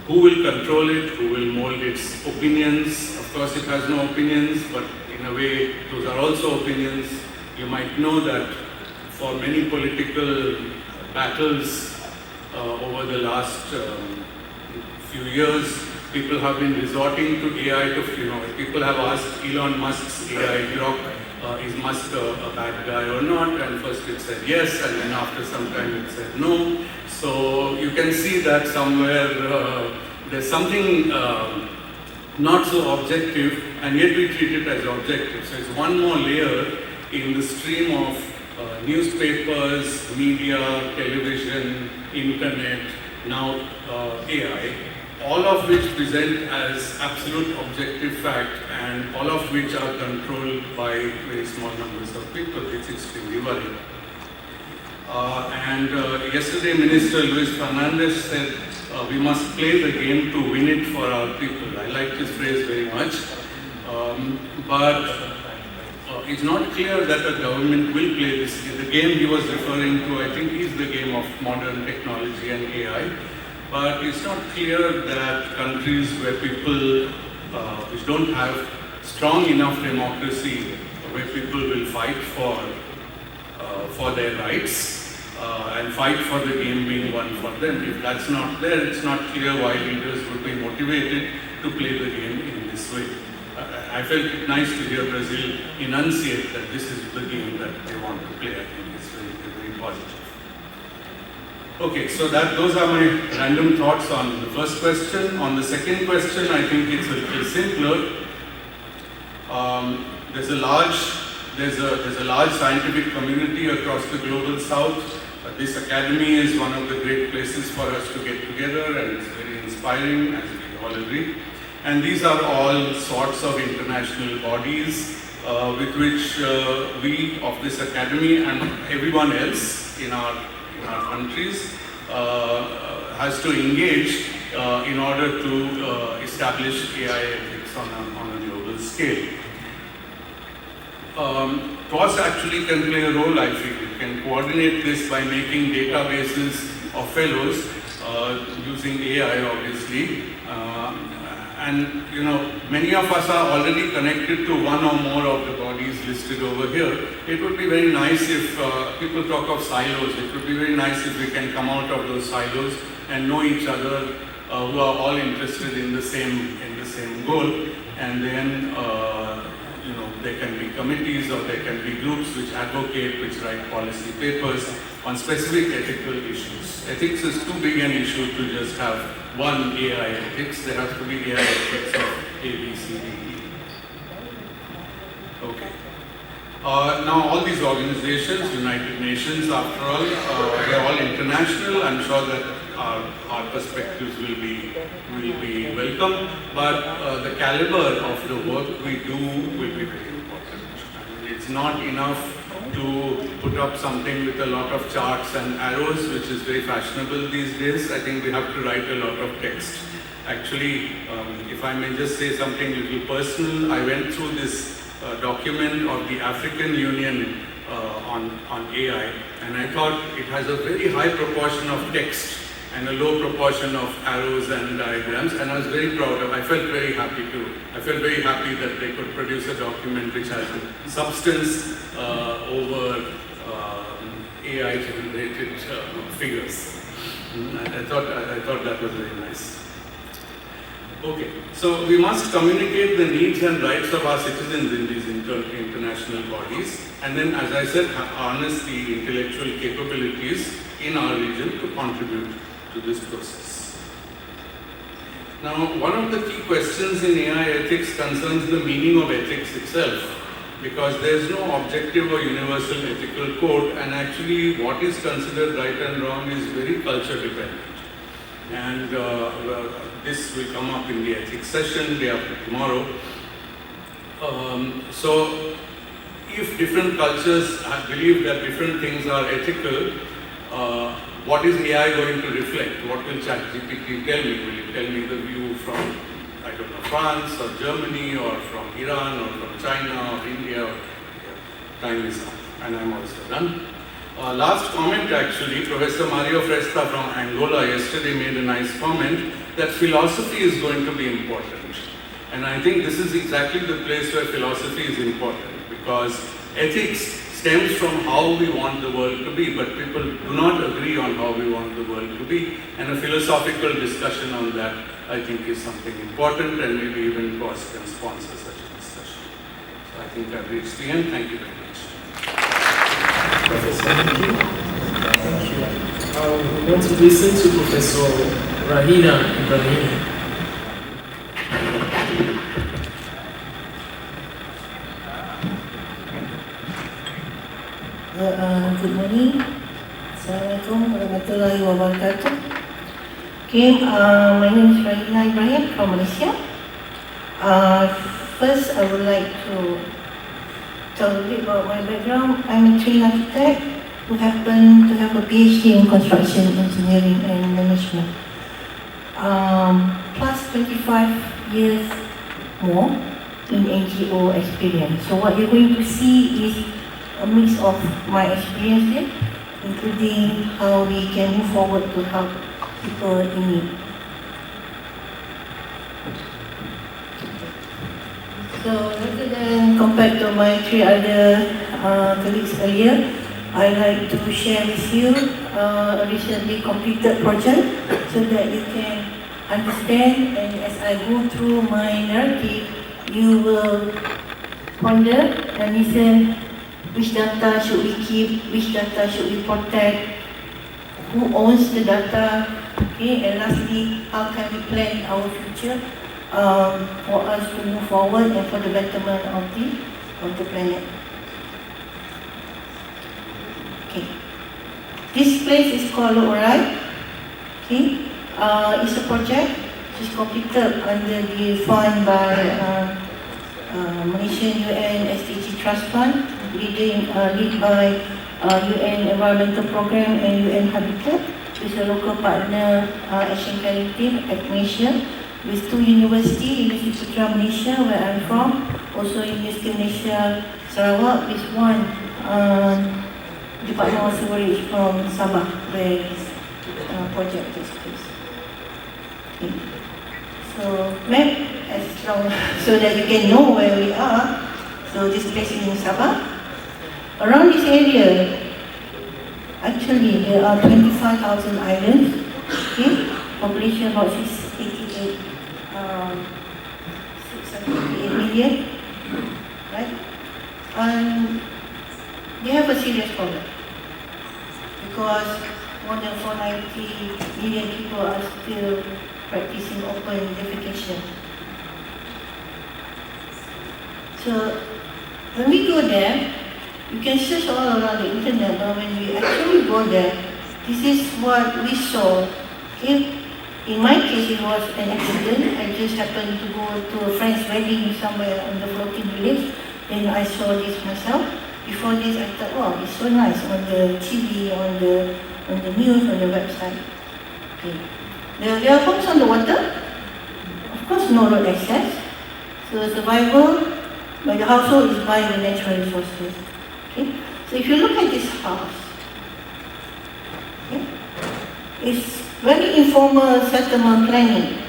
Who will control it? Who will mold its opinions? Of course, it has no opinions, but in a way, those are also opinions. You might know that for many political battles over the last few years, people have been resorting to AI people have asked Elon Musk's AI Grok, is Musk a bad guy or not? And first it said yes, and then after some time it said no. So you can see that somewhere there's something not so objective, and yet we treat it as objective. So it's one more layer in the stream of newspapers, media, television, internet, now AI, all of which present as absolute objective fact, and all of which are controlled by very small numbers of people. It's extremely worrying. Yesterday, Minister Luis Fernandez said, we must play the game to win it for our people. I like this phrase very much. But it's not clear that a government will play this game. The game he was referring to, I think, is the game of modern technology and AI. But it's not clear that countries where people which don't have strong enough democracy, where people will fight for their rights and fight for the game being won for them. If that's not there, it's not clear why leaders would be motivated to play the game in this way. I felt it nice to hear Brazil enunciate that this is the game that they want to play. I think it's very positive. Okay, so those are my random thoughts on the first question. On the second question, I think it's a little simpler. There's a large scientific community across the global south. This academy is one of the great places for us to get together, and it's very inspiring, as we all agree. And these are all sorts of international bodies with which we of this academy and everyone else in our countries has to engage in order to establish AI ethics on a global scale. TWAS actually can play a role, I feel. It can coordinate this by making databases of fellows using AI, obviously. And many of us are already connected to one or more of the bodies listed over here. It would be very nice if people talk of silos. It would be very nice if we can come out of those silos and know each other, who are all interested in the same goal. And then there can be committees or there can be groups which advocate, which write policy papers on specific ethical issues. Ethics is too big an issue to just have one AI ethics. There has to be AI ethics of A, B, C, D, E. Okay. Now all these organizations, United Nations after all, they're all international. I'm sure that our perspectives will be welcome. But the caliber of the work we do will be very important. It's not enough to put up something with a lot of charts and arrows, which is very fashionable these days. I think we have to write a lot of text. Actually, if I may just say something a little personal, I went through this document of the African Union on AI, and I thought it has a very high proportion of text and a low proportion of arrows and diagrams, and I was very proud of. I felt very happy that they could produce a document which has substance over AI-generated figures. I thought that was very nice. Okay, so we must communicate the needs and rights of our citizens in these international bodies, and then, as I said, harness the intellectual capabilities in our region to contribute to this process. Now, one of the key questions in AI ethics concerns the meaning of ethics itself, because there is no objective or universal ethical code, and actually what is considered right and wrong is very culture dependent. And this will come up in the ethics session day after tomorrow. So if different cultures believe that different things are ethical, what is AI going to reflect? What will ChatGPT tell me? Will it tell me the view from, I don't know, France or Germany or from Iran or from China or India? Time is up, and I'm also done. Last comment actually, Professor Mario Fresta from Angola yesterday made a nice comment that philosophy is going to be important. And I think this is exactly the place where philosophy is important, because ethics stems from how we want the world to be, but people do not agree on how we want the world to be, and a philosophical discussion on that, I think, is something important, and maybe even COS can sponsor such a discussion. So I think I've reached the end. Thank you very much. Professor, thank you. Thank you. We want to listen to Professor Rahina Ibrahim. Good morning. Assalamualaikum warahmatullahi wabarakatuh. Okay, my name is Rahina Ibrahim from Malaysia. First, I would like to tell a bit about my background. I'm a trained architect who happen to have a PhD in construction engineering and management. Plus 25 years more in NGO experience. So what you're going to see is a mix of my experience there, including how we can move forward to help people in need. So rather than compared to my three other colleagues earlier, I'd like to share with you a recently completed project so that you can understand, and as I go through my narrative, you will ponder and listen which data should we keep, which data should we protect, who owns the data, okay, and lastly, how can we plan our future for us to move forward and for the betterment of the planet. Okay. This place is called Orai. Okay. It's a project which is completed under the fund by Malaysian UN SDG Trust Fund, led by UN Environmental Program and UN Habitat, with a local partner Asian Caring Team at Malaysia, with two universities, University Putra Malaysia, where I'm from, also University of Malaysia Sarawak, with one Department of Sewerage from Sabah, where this project takes place. Okay. So, map as long so that you can know where we are. So this place is in Sabah. Around this area, actually there are 25,000 islands. Okay, population about 688 million, right? And they have a serious problem because more than 490 million people are still practicing open defecation. So when we go there, you can search all around the internet, but when we actually go there, this is what we saw In my case, it was an accident. I just happened to go to a friend's wedding somewhere on the floating village, and I saw this myself. Before this, I thought, wow, it's so nice on the TV, on the news, on the website. Okay. There are homes on the water. Of course, no road access. So survival by the household is by the natural resources. Okay. So if you look at this house, okay, it's very informal settlement planning.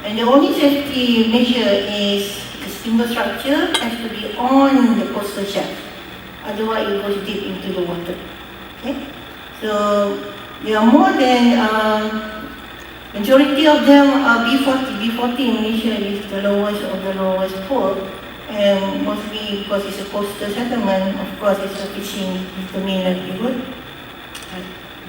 And the only safety measure is the timber structure has to be on the coastal shelf. Otherwise it goes deep into the water. Okay? So there are more than, majority of them are B40. B40 in Malaysia is the lowest of the lowest poor. And mostly because it's a coastal settlement, of course it's a fishing is the main livelihood.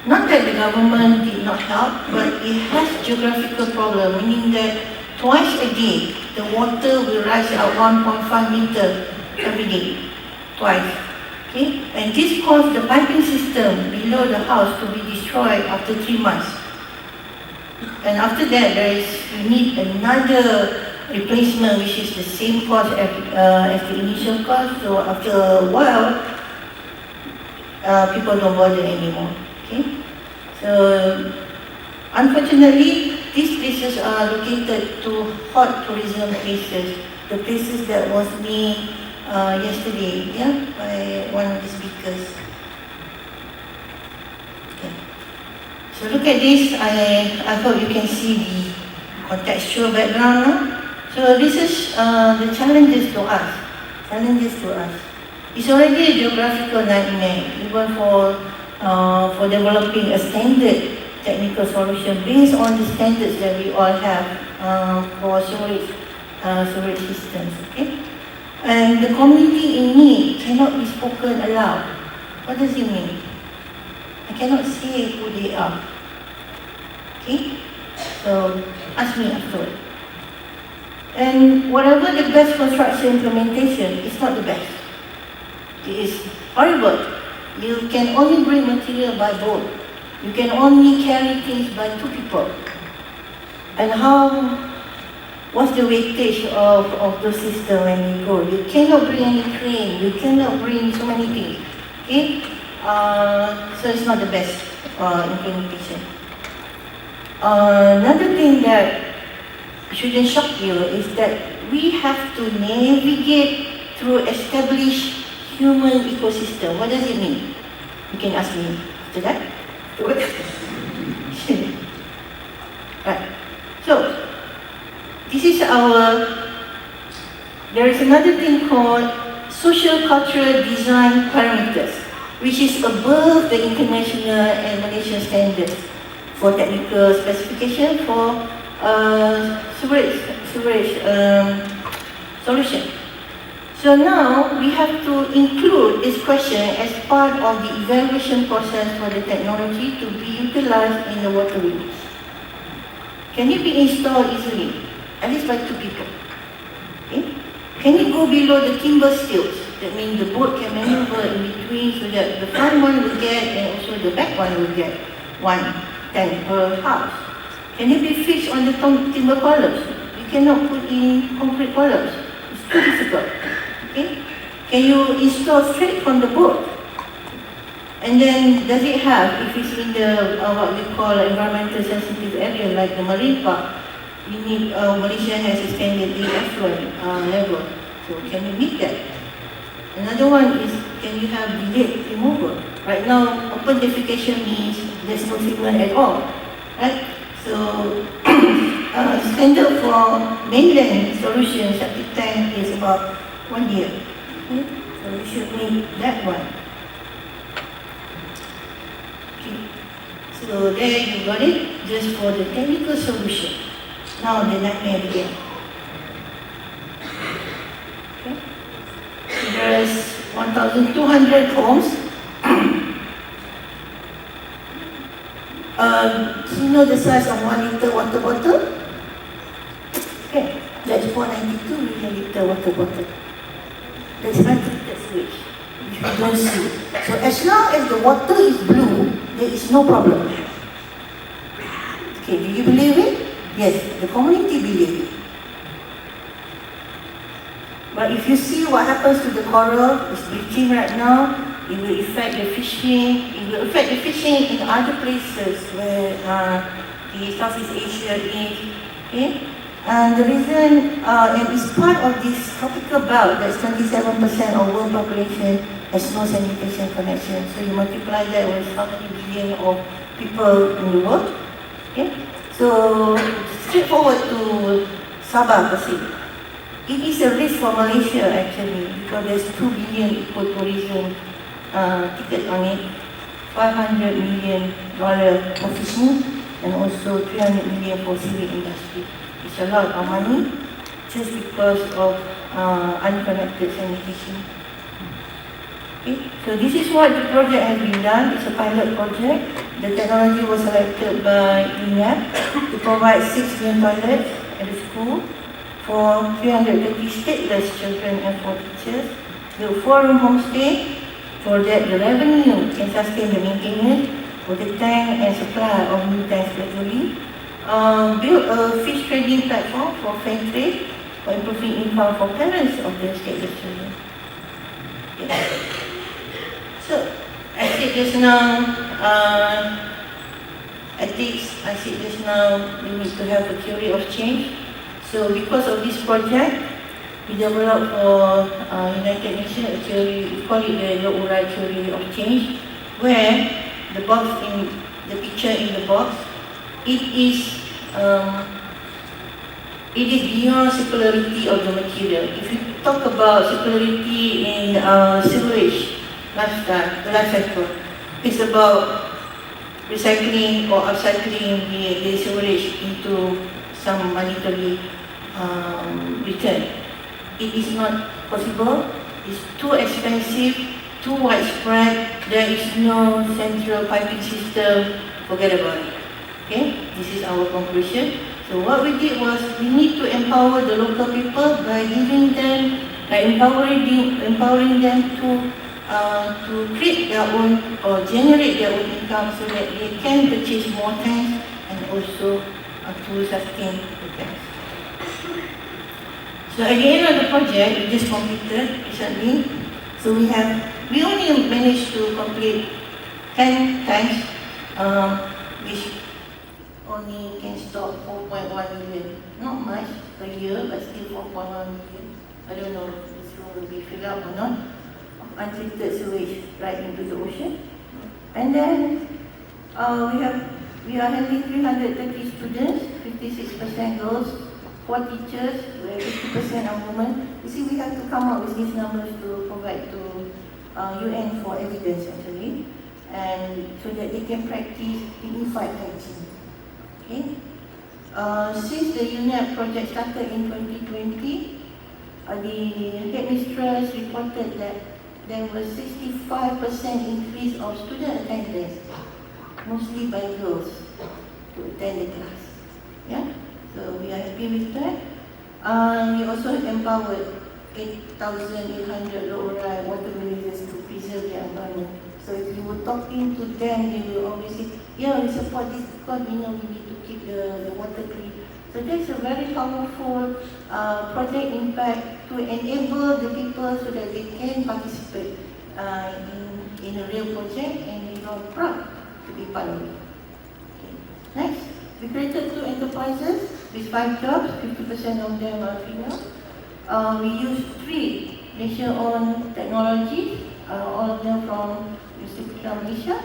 Not that the government did not help, but it has geographical problem, meaning that twice a day, the water will rise at 1.5 meter every day, twice. Okay? And this caused the piping system below the house to be destroyed after 3 months. And after that, you need another replacement, which is the same cost as the initial cost. So after a while, people don't bother anymore. Okay? So, unfortunately, these places are located to hot tourism places, the places that was named yesterday, yeah, by one of the speakers. Okay. So look at this. I hope you can see the contextual background now. So this is the challenges to us. It's already a geographical nightmare, even for developing a standard technical solution based on the standards that we all have for storage systems. Okay? And the community in need cannot be spoken aloud. What does it mean? I cannot say who they are. Okay? So ask me afterwards. And whatever the best construction implementation, it's not the best. It is horrible. You can only bring material by boat. You can only carry things by 2 people. And what's the weightage of the system when you go? You cannot bring any crane. You cannot bring so many things. Okay? So it's not the best implementation. Another thing that shouldn't shock you is that we have to navigate through established human ecosystem. What does it mean? You can ask me after that. Right. So, this is there is another thing called social cultural design parameters, which is above the international and Malaysian standards for technical specification for sewage solution. So now we have to include this question as part of the evaluation process for the technology to be utilized in the waterways. Can it be installed easily, at least by 2 people? Okay? Can it go below the timber stilts? That means the boat can maneuver in between so that the front one will get and also the back one will get 1 tank per house. Can it be fixed on the timber columns? You cannot put in concrete columns. It's too difficult. Okay? Can you install straight from the boat? And then does it have, if it's in the what we call environmental sensitive area like the marine park, we need, Malaysia has a standard effluent level. So can you meet that? Another one is, can you have delayed removal? Right now, open defecation means there's no treatment at all. Right? So standard for mainland solution septic tank is about 1 year. Okay? So we should meet that one. Okay. So there you got it, just for the technical solution. Now the nightmare begins. Okay. So there is 1,200 homes. Do you know the size of 1 liter water bottle? Okay, that's 492 milliliter water bottle. That's untreated sewage. You don't see. So as long as the water is blue, there is no problem. Okay, do you believe it? Yes, the community believes it. But if you see what happens to the coral, it's bleaching right now, it will affect the fishing, it will affect the fishing in other places where the Southeast Asia is. Okay? And the reason, and it's part of this tropical belt, that's 27% of world population has no sanitation connection. So you multiply that with how many billion of people in the world. Okay? So, straightforward to Sabah, per se. It is a risk for Malaysia actually, because there's 2 billion ecotourism ticket on it, $500 million for fishing, and also 300 million for civil industry. It's a lot of money just because of unconnected sanitation. Okay. So this is what the project has been done. It's a pilot project. The technology was selected by Finep to provide 6 million toilets at the school for 330 stateless children and 4 teachers. The 4-room homestay, for that the revenue can sustain the maintenance of the tank and supply of new tanks gradually. Build a fish trading platform for fair trade for improving income for parents of the stateless children. Okay. So, I said just now, ethics, I said just now, we need to have a theory of change. So because of this project, we developed for United Nations a theory, we call it the Low-Urai theory of change, where the box in the picture in the box, it is beyond circularity of the material. If you talk about circularity in sewerage life cycle, it's about recycling or upcycling the sewerage into some monetary return. It is not possible, it's too expensive, too widespread, there is no central piping system, forget about it. Okay, this is our conclusion. So what we did was, we need to empower the local people by giving them, empowering them to create their own or generate their own income so that they can purchase more tanks and also to sustain the tanks. So at the end of the project, we just completed recently. So we only managed to complete 10 tanks, which only can stock 4.1 million. Not much per year, but still 4.1 million. I don't know if this room will be filled up or not. Untreated sewage right into the ocean. And then we are having 330 students, 56% girls, 4 teachers, where 50% are women. You see, we have to come up with these numbers to provide to UN for evidence actually, and so that they can practice dignified hygiene. Okay. Since the UNEP project started in 2020, the headmistress reported that there was 65% increase of student attendance, mostly by girls, to attend the class. Yeah. So we are happy with that. We also empowered 8,800 low-urai water managers to preserve their environment. So if you were talking to them, they will always say, yeah, we support this because we know we need to keep the water clean. So that's a very powerful project impact to enable the people so that they can participate in a real project, and we are proud to be part of it. Okay. Next. We created 2 enterprises with 5 jobs, 50% of them are female. We used 3 nation-owned technologies, all of them from Malaysia.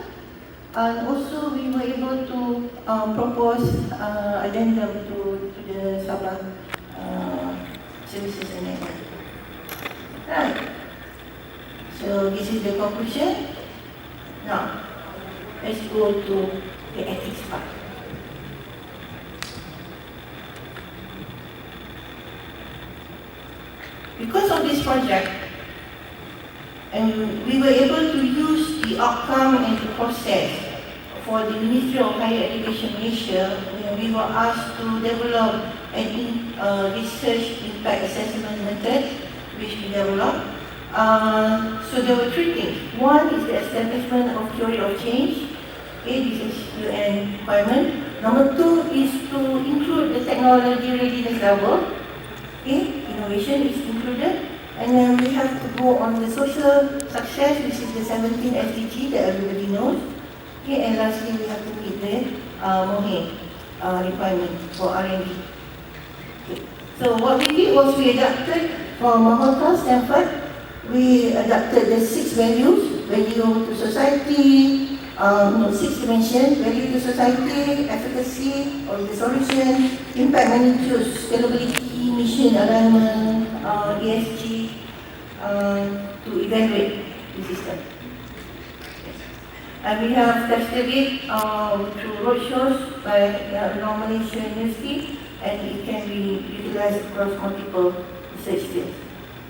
And also we were able to propose addendum to the Sabah services and network. Right. So this is the conclusion. Now, let's go to the ethics part. Because of this project, and we were able to use the outcome and the process for the Ministry of Higher Education Malaysia, when we were asked to develop a research impact assessment method, which we developed. So there were 3 things. One is the establishment of theory of change. Okay, this is UN requirement. Number 2 is to include the technology readiness level. Okay, innovation is included. And then we have to go on the social success, which is the 17 SDG that everybody knows. Okay, and lastly, we have to meet the MANHÄ requirement for R&D. Okay. So what we did was we adapted from Malta, Stanford. We adapted the 6 values: value to society, 6 dimensions: value to society, efficacy of the solution, impact magnitude, scalability, mission alignment, ESG, to evaluate the system. And we have tested it through roadshows by Malaysia University, and it can be utilized across multiple research fields.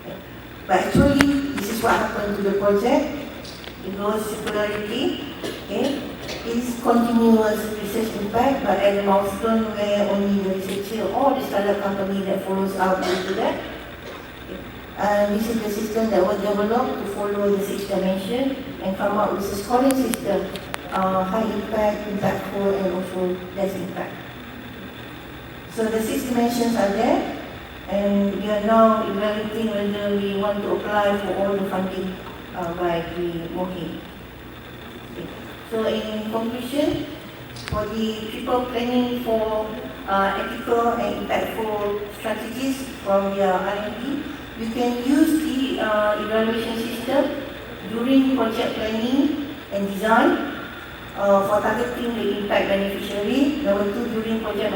Okay. But actually, this is what happened to the project. It goes circularity, okay? It's continuous research impact, but at a milestone where only the researcher or the startup company that follows up will do that. And this is the system that was developed to follow the 6 dimensions and come up with a scoring system, high impact, impactful, and also less impact. So the 6 dimensions are there, and we are now evaluating whether we want to apply for all the funding by the MANHÄ. Okay. So in conclusion, for the triple planning for ethical and impactful strategies from your R&D, you can use the evaluation system during project planning and design for targeting the impact beneficiary. Number 2, during project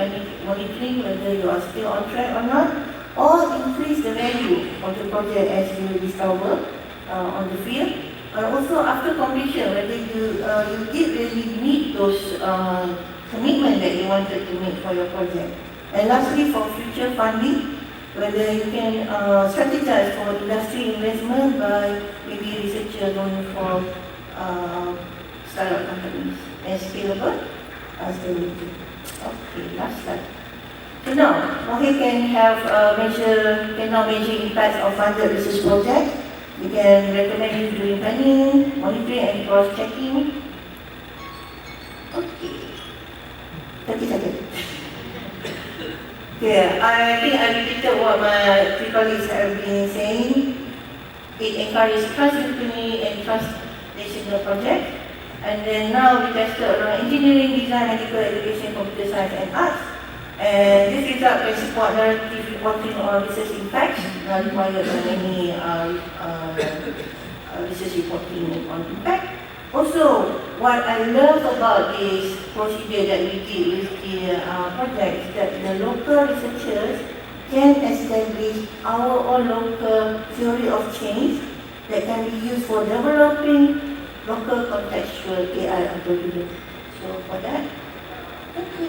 monitoring, whether you are still on track or not, or increase the value of the project as you discover on the field. And also after completion, whether you did really meet those commitments that you wanted to make for your project. And lastly, for future funding, whether you can strategize for industry investment by maybe researchers going for startup companies and scalable. Okay, last slide. So now, MANHÄ can now measure impacts of funded research projects. We can recommend you doing planning, monitoring, and cross-checking. Okay. 30 seconds. Yeah, I think I repeated what my 3 colleagues have been saying. It encourages cross-disciplinary and cross-national projects. And then now we tested around engineering, design, medical education, computer science, and arts. And this result can support narrative reporting on research impacts, not required on any research reporting on impact. Also, what I love about this procedure that we did with the project is that the local researchers can establish our own local theory of change that can be used for developing local contextual AI algorithms. So for that, thank you.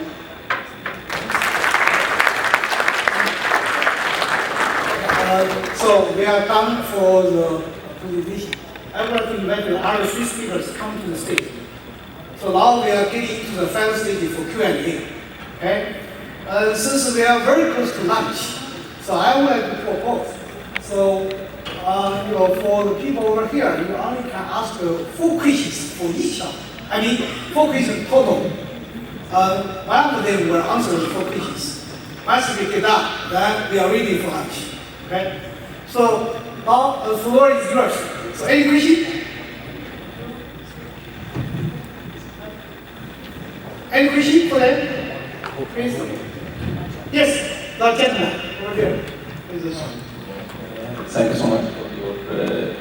So we are done for the presentation. I would like to invite the other 3 speakers to come to the stage. So now we are getting into the final stage for Q&A. Okay? Since we are very close to lunch, so I would like to propose. So, for the people over here, you only can ask 4 questions for each of them. I mean, 4 questions total. One of them will answer the 4 questions. Once we get done, then we are ready for lunch. Okay? So now the floor is yours. So any question? Any question for them? Please. Yes, the gentleman over here. Thank you so much for your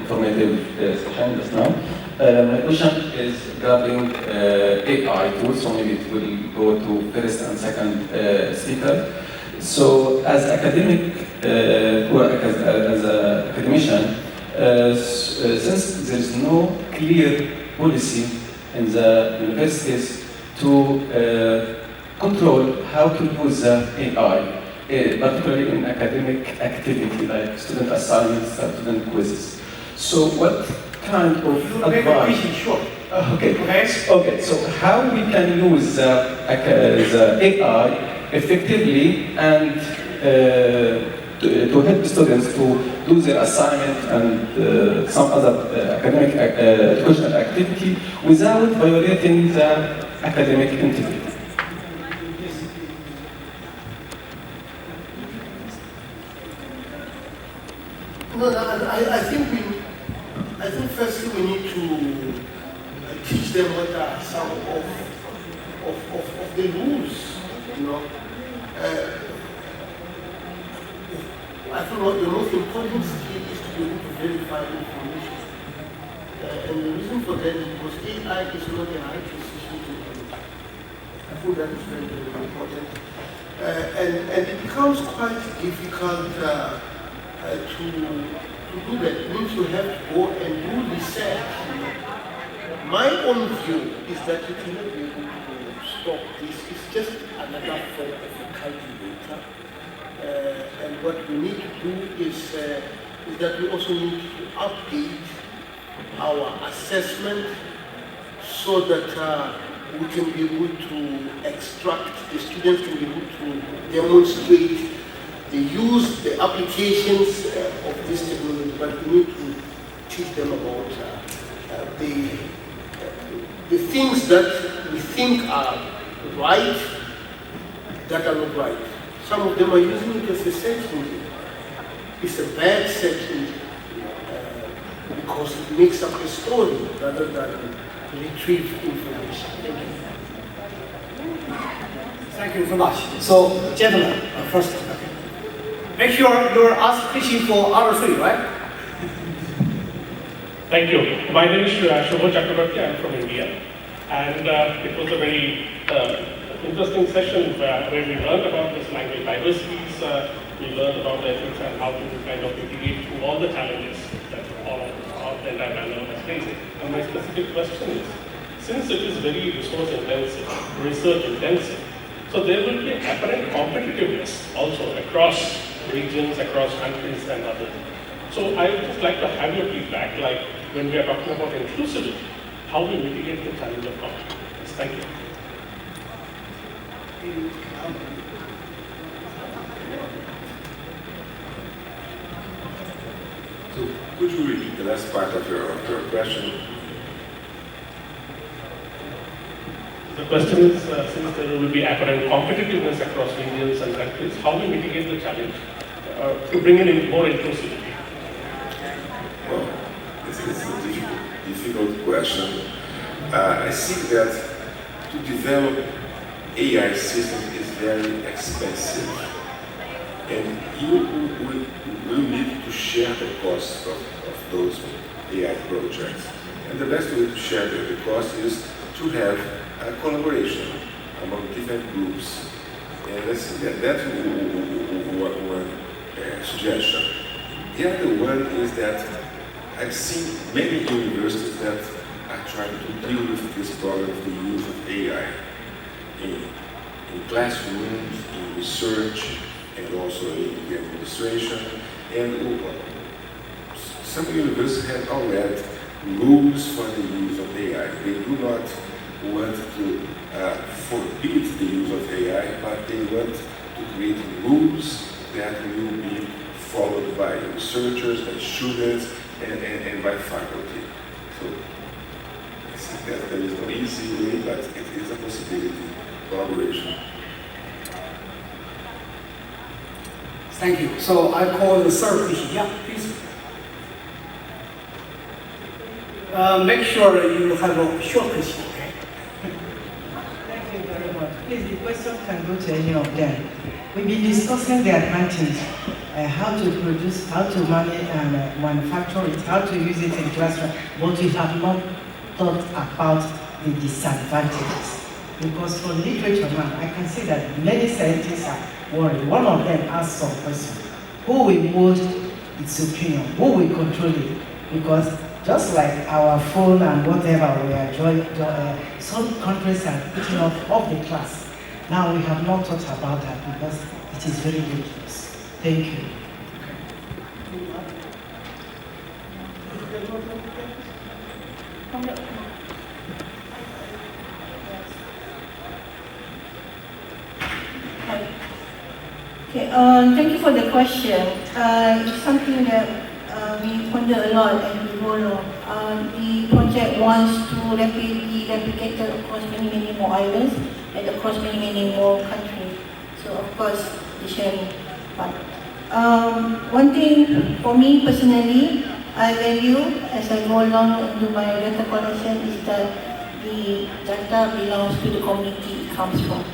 informative session just now. My question is regarding AI tools, so maybe it will go to first and second speaker. So as academic, or as an academician, since there is no clear policy in the universities to control how to use AI, particularly in academic activity like student assignments, student quizzes. So what kind of advice? Okay, so how we can use the AI effectively and to help students to do their assignment and some other academic educational activity without violating the academic integrity. No, I think firstly we need to teach them what are some of the rules, you know. I think what the most important skill is to be able to verify information. And the reason for that is because AI is not a high precision technology. I think that is very, very important. And it becomes quite difficult to do that. It means you have to go and do research. My own view is that you cannot be able to stop this. It's just another form of a cultivator. And what we need to do is that we also need to update our assessment so that we can be able to extract, the students can be able to demonstrate the applications of this technology, but we need to teach them about the things that we think are right that are not right. Some of them are using it as a search engine. It's a bad search engine because it makes up a story rather than retrieve information. Thank you. Thank you so much. So, gentlemen, first, okay. Make sure you're asking for other three, right? Thank you. My name is Shubha Chakrabarti. I'm from India. And it was a very interesting session where we learned about this language diversities. We learned about ethics and how to kind of mitigate through all the challenges that all the entire panel is facing. And my specific question is, since it is very resource intensive, research intensive, so there will be apparent competitiveness also across regions, across countries and others. So I would just like to have your feedback, like when we are talking about inclusivity, how we mitigate the challenge of competitiveness. Thank you. So could you repeat the last part of your question? The question is, since there will be apparent competitiveness across regions and countries, how we mitigate the challenge to bring in more inclusivity? Well, this is a difficult question. I think that to develop AI system is very expensive, and you will need to share the cost of those AI projects. And the best way to share the cost is to have a collaboration among different groups. And I think that's one suggestion. The other one is that I've seen many universities that are trying to deal with this problem of the use of AI in classrooms, in research, and also in the administration. And some universities have already rules for the use of AI. They do not want to forbid the use of AI, but they want to create rules that will be followed by researchers, by students, and by faculty. So I think that there is no easy way, but it is a possibility, collaboration. Thank you. So I call the third question. Yeah, please. Make sure you have a short question, okay? Thank you very much. Please, the question can go to any of them. We've been discussing the advantage, how to produce, how to manage and manufacture it, how to use it in classroom, but we have not thought about the disadvantages. Because from literature now, I can see that many scientists are worried. One of them asked some question: who will mold its opinion? Who will control it? Because just like our phone and whatever we are some countries are putting off the class. Now we have not thought about that because it is very dangerous. Thank you. Okay, thank you for the question. It's something that we ponder a lot and we follow. The project wants to be replicated across many more islands and across many more countries. So of course, the sharing part. One thing for me personally, I value as I go along into my data collection is that the data belongs to the community it comes from.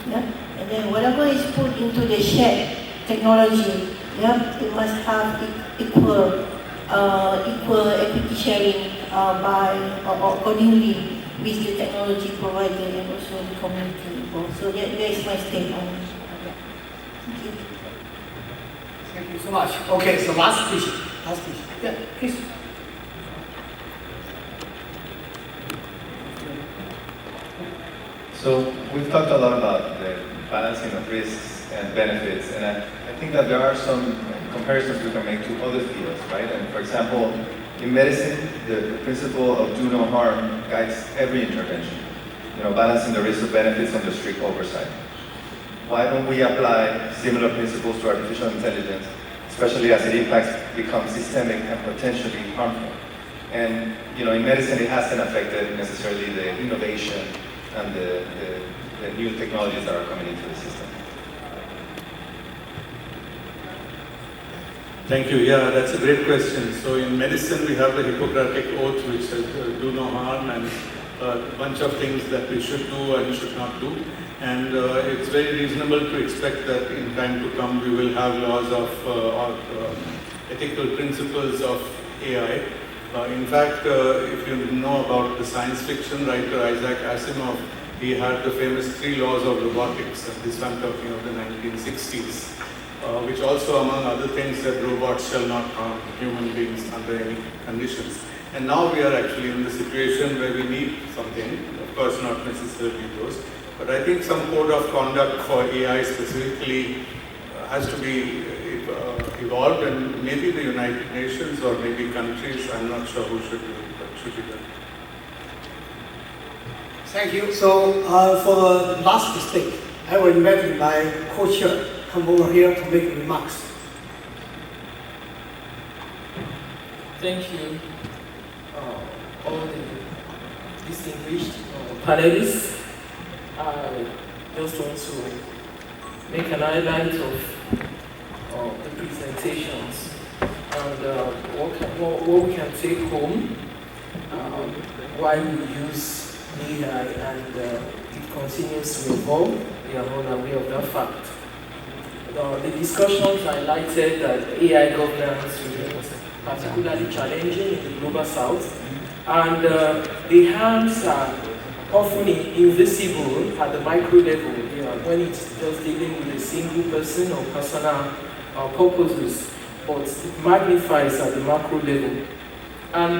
Yeah? And then whatever is put into the shared technology, yeah, it must have equal equity sharing accordingly with the technology provider and also the community involved. So that is my statement on it. Thank you. Thank you so much. Okay, so last question. Yeah, please. So we've talked a lot about the balancing of risks and benefits, and I think that there are some comparisons we can make to other fields, right? And for example, in medicine, the principle of do no harm guides every intervention. Balancing the risks and benefits under strict oversight. Why don't we apply similar principles to artificial intelligence, especially as it impacts become systemic and potentially harmful? And in medicine, it hasn't affected necessarily the innovation and the new technologies that are coming into the system. Thank you. Yeah, that's a great question. So in medicine, we have the Hippocratic Oath, which says do no harm, and a bunch of things that we should do and should not do. And it's very reasonable to expect that in time to come, we will have laws of ethical principles of AI. In fact, if you know about the science fiction writer Isaac Asimov, he had the famous 3 laws of robotics, and this I'm talking of the 1960s, which also, among other things, said robots shall not harm human beings under any conditions. And now we are actually in the situation where we need something, of course not necessarily those, but I think some code of conduct for AI specifically has to be evolved, and maybe the United Nations or maybe countries, I'm not sure who should do it, but should be done. Thank you. So for the last mistake, I will invite my co-chair come over here to make remarks. Thank you, all the distinguished panelists. I just want to make an highlight of the presentations and what we can take home, why we use AI, and it continues to evolve. We are all aware of that fact. The discussions highlighted that AI governance remains particularly challenging in the global south, and the harms are often invisible at the micro level when it's just dealing with a single person or personal purposes, but it magnifies at the macro level. And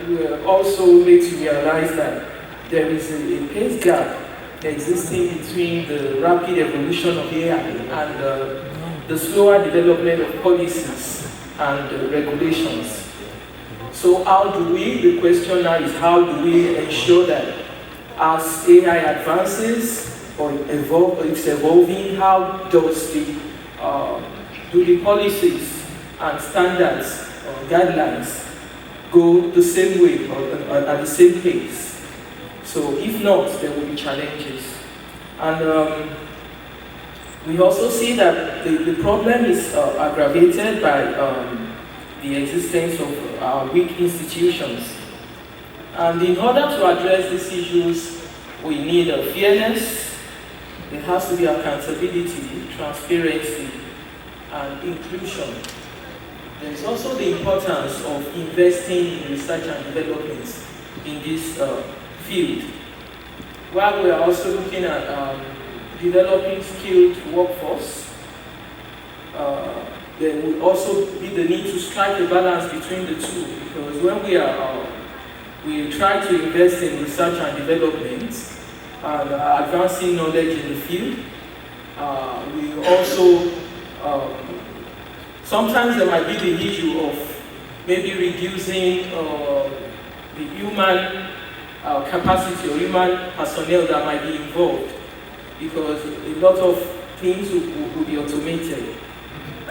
we are also made to realize that there is a pace gap existing between the rapid evolution of AI and the slower development of policies and regulations. So how do we, the question now is how do we ensure that as AI advances or it's evolving, how does do the policies and standards or guidelines go the same way or at the same pace? So if not, there will be challenges. And we also see that the problem is aggravated by the existence of our weak institutions. And in order to address these issues, we need fairness, there has to be accountability, transparency, and inclusion. There is also the importance of investing in research and development in this field, while we are also looking at developing skilled workforce. There will also be the need to strike a balance between the two, because when we try to invest in research and development and advancing knowledge in the field, we also sometimes there might be the issue of maybe reducing the human capacity or human personnel that might be involved, because a lot of things will be automated.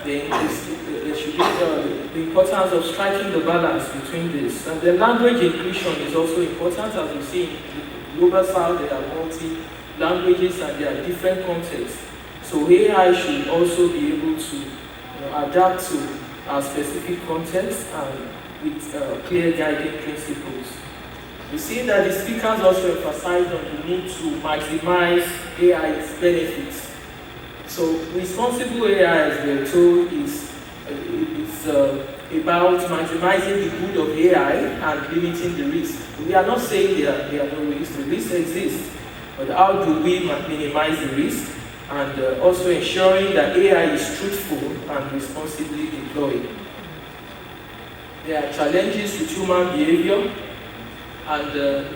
Then there should be the importance of striking the balance between this. And the language inclusion is also important. As you see in the global south, there are multi-languages and there are different contexts. So AI should also be able to adapt to our specific context and with clear guiding principles. We see that the speakers also emphasized on the need to maximize AI's benefits. So responsible AI, as we are told, is about maximizing the good of AI and limiting the risk. We are not saying there are no risks. The risks exist, but how do we minimize the risk and also ensuring that AI is truthful and responsibly deployed? There are challenges with human behavior, and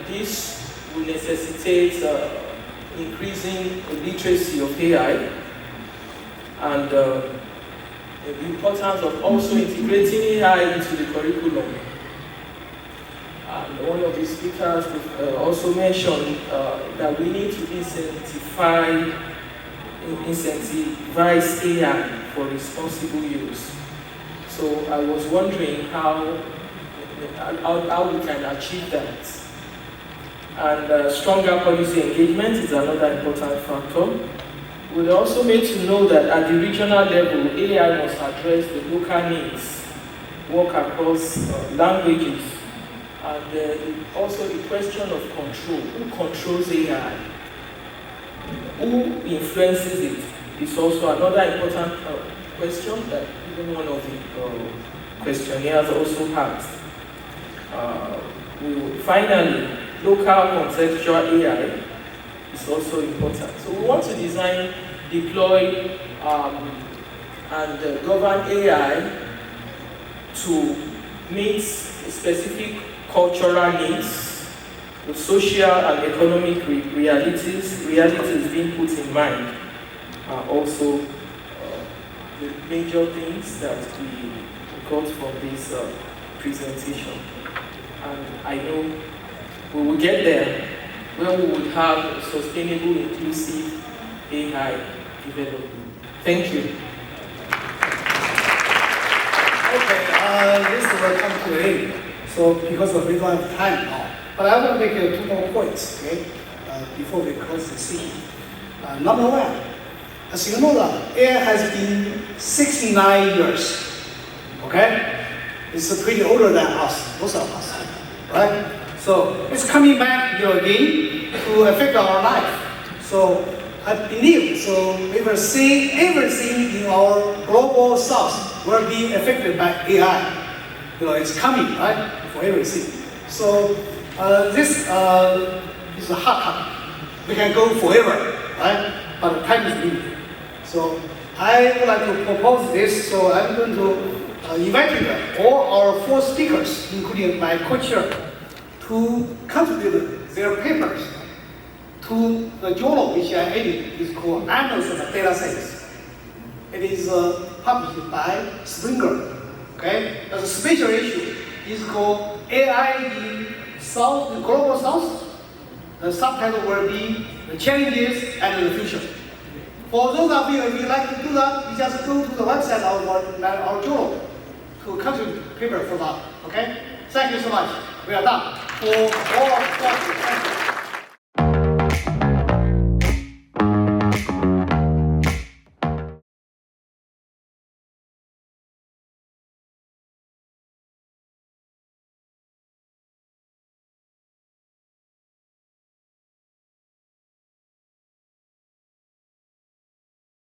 this will necessitate increasing the literacy of AI and the importance of also integrating AI into the curriculum. And one of the speakers also mentioned that we need to incentivize AI for responsible use. So I was wondering how we can achieve that. And stronger policy engagement is another important factor. We're also made to know that at the regional level, AI must address the local needs, work across languages, and also the question of control. Who controls AI? Who influences it? Is also another important question that even one of the questionnaires also asked. Finally, local contextual AI is also important. So we want to design, deploy, and govern AI to meet specific cultural needs, with social and economic realities being put in mind. Also, the major things that we got from this presentation. And I know we will get there when we will have a sustainable, inclusive AI development. Thank you. Okay, this will come to an end. So because of we don't have time now, but I want to make 2 more points, okay, before we close the session. Number one, as you know that AI has been 69 years, okay? It's pretty older than us, most of us, right? So it's coming back again to affect our life. So I believe, so we will see everything in our global south will be affected by AI. It's coming, right, for everything. So this is a hard topic. We can go forever, right? But time is limited. So I would like to propose this. So I'm going to invite all our 4 speakers, including my co-chair, to contribute their papers to the journal which I edit. It's called Annals of Data Science. It is published by Springer. Okay, as a special issue is called AI in South, the Global South. The subtitle will be The Challenges and the Future. For those of you, if you like to do that, you just go to the website of our journal to contribute paper for that. Okay? Thank you so much. We are done. For all of us, thank you.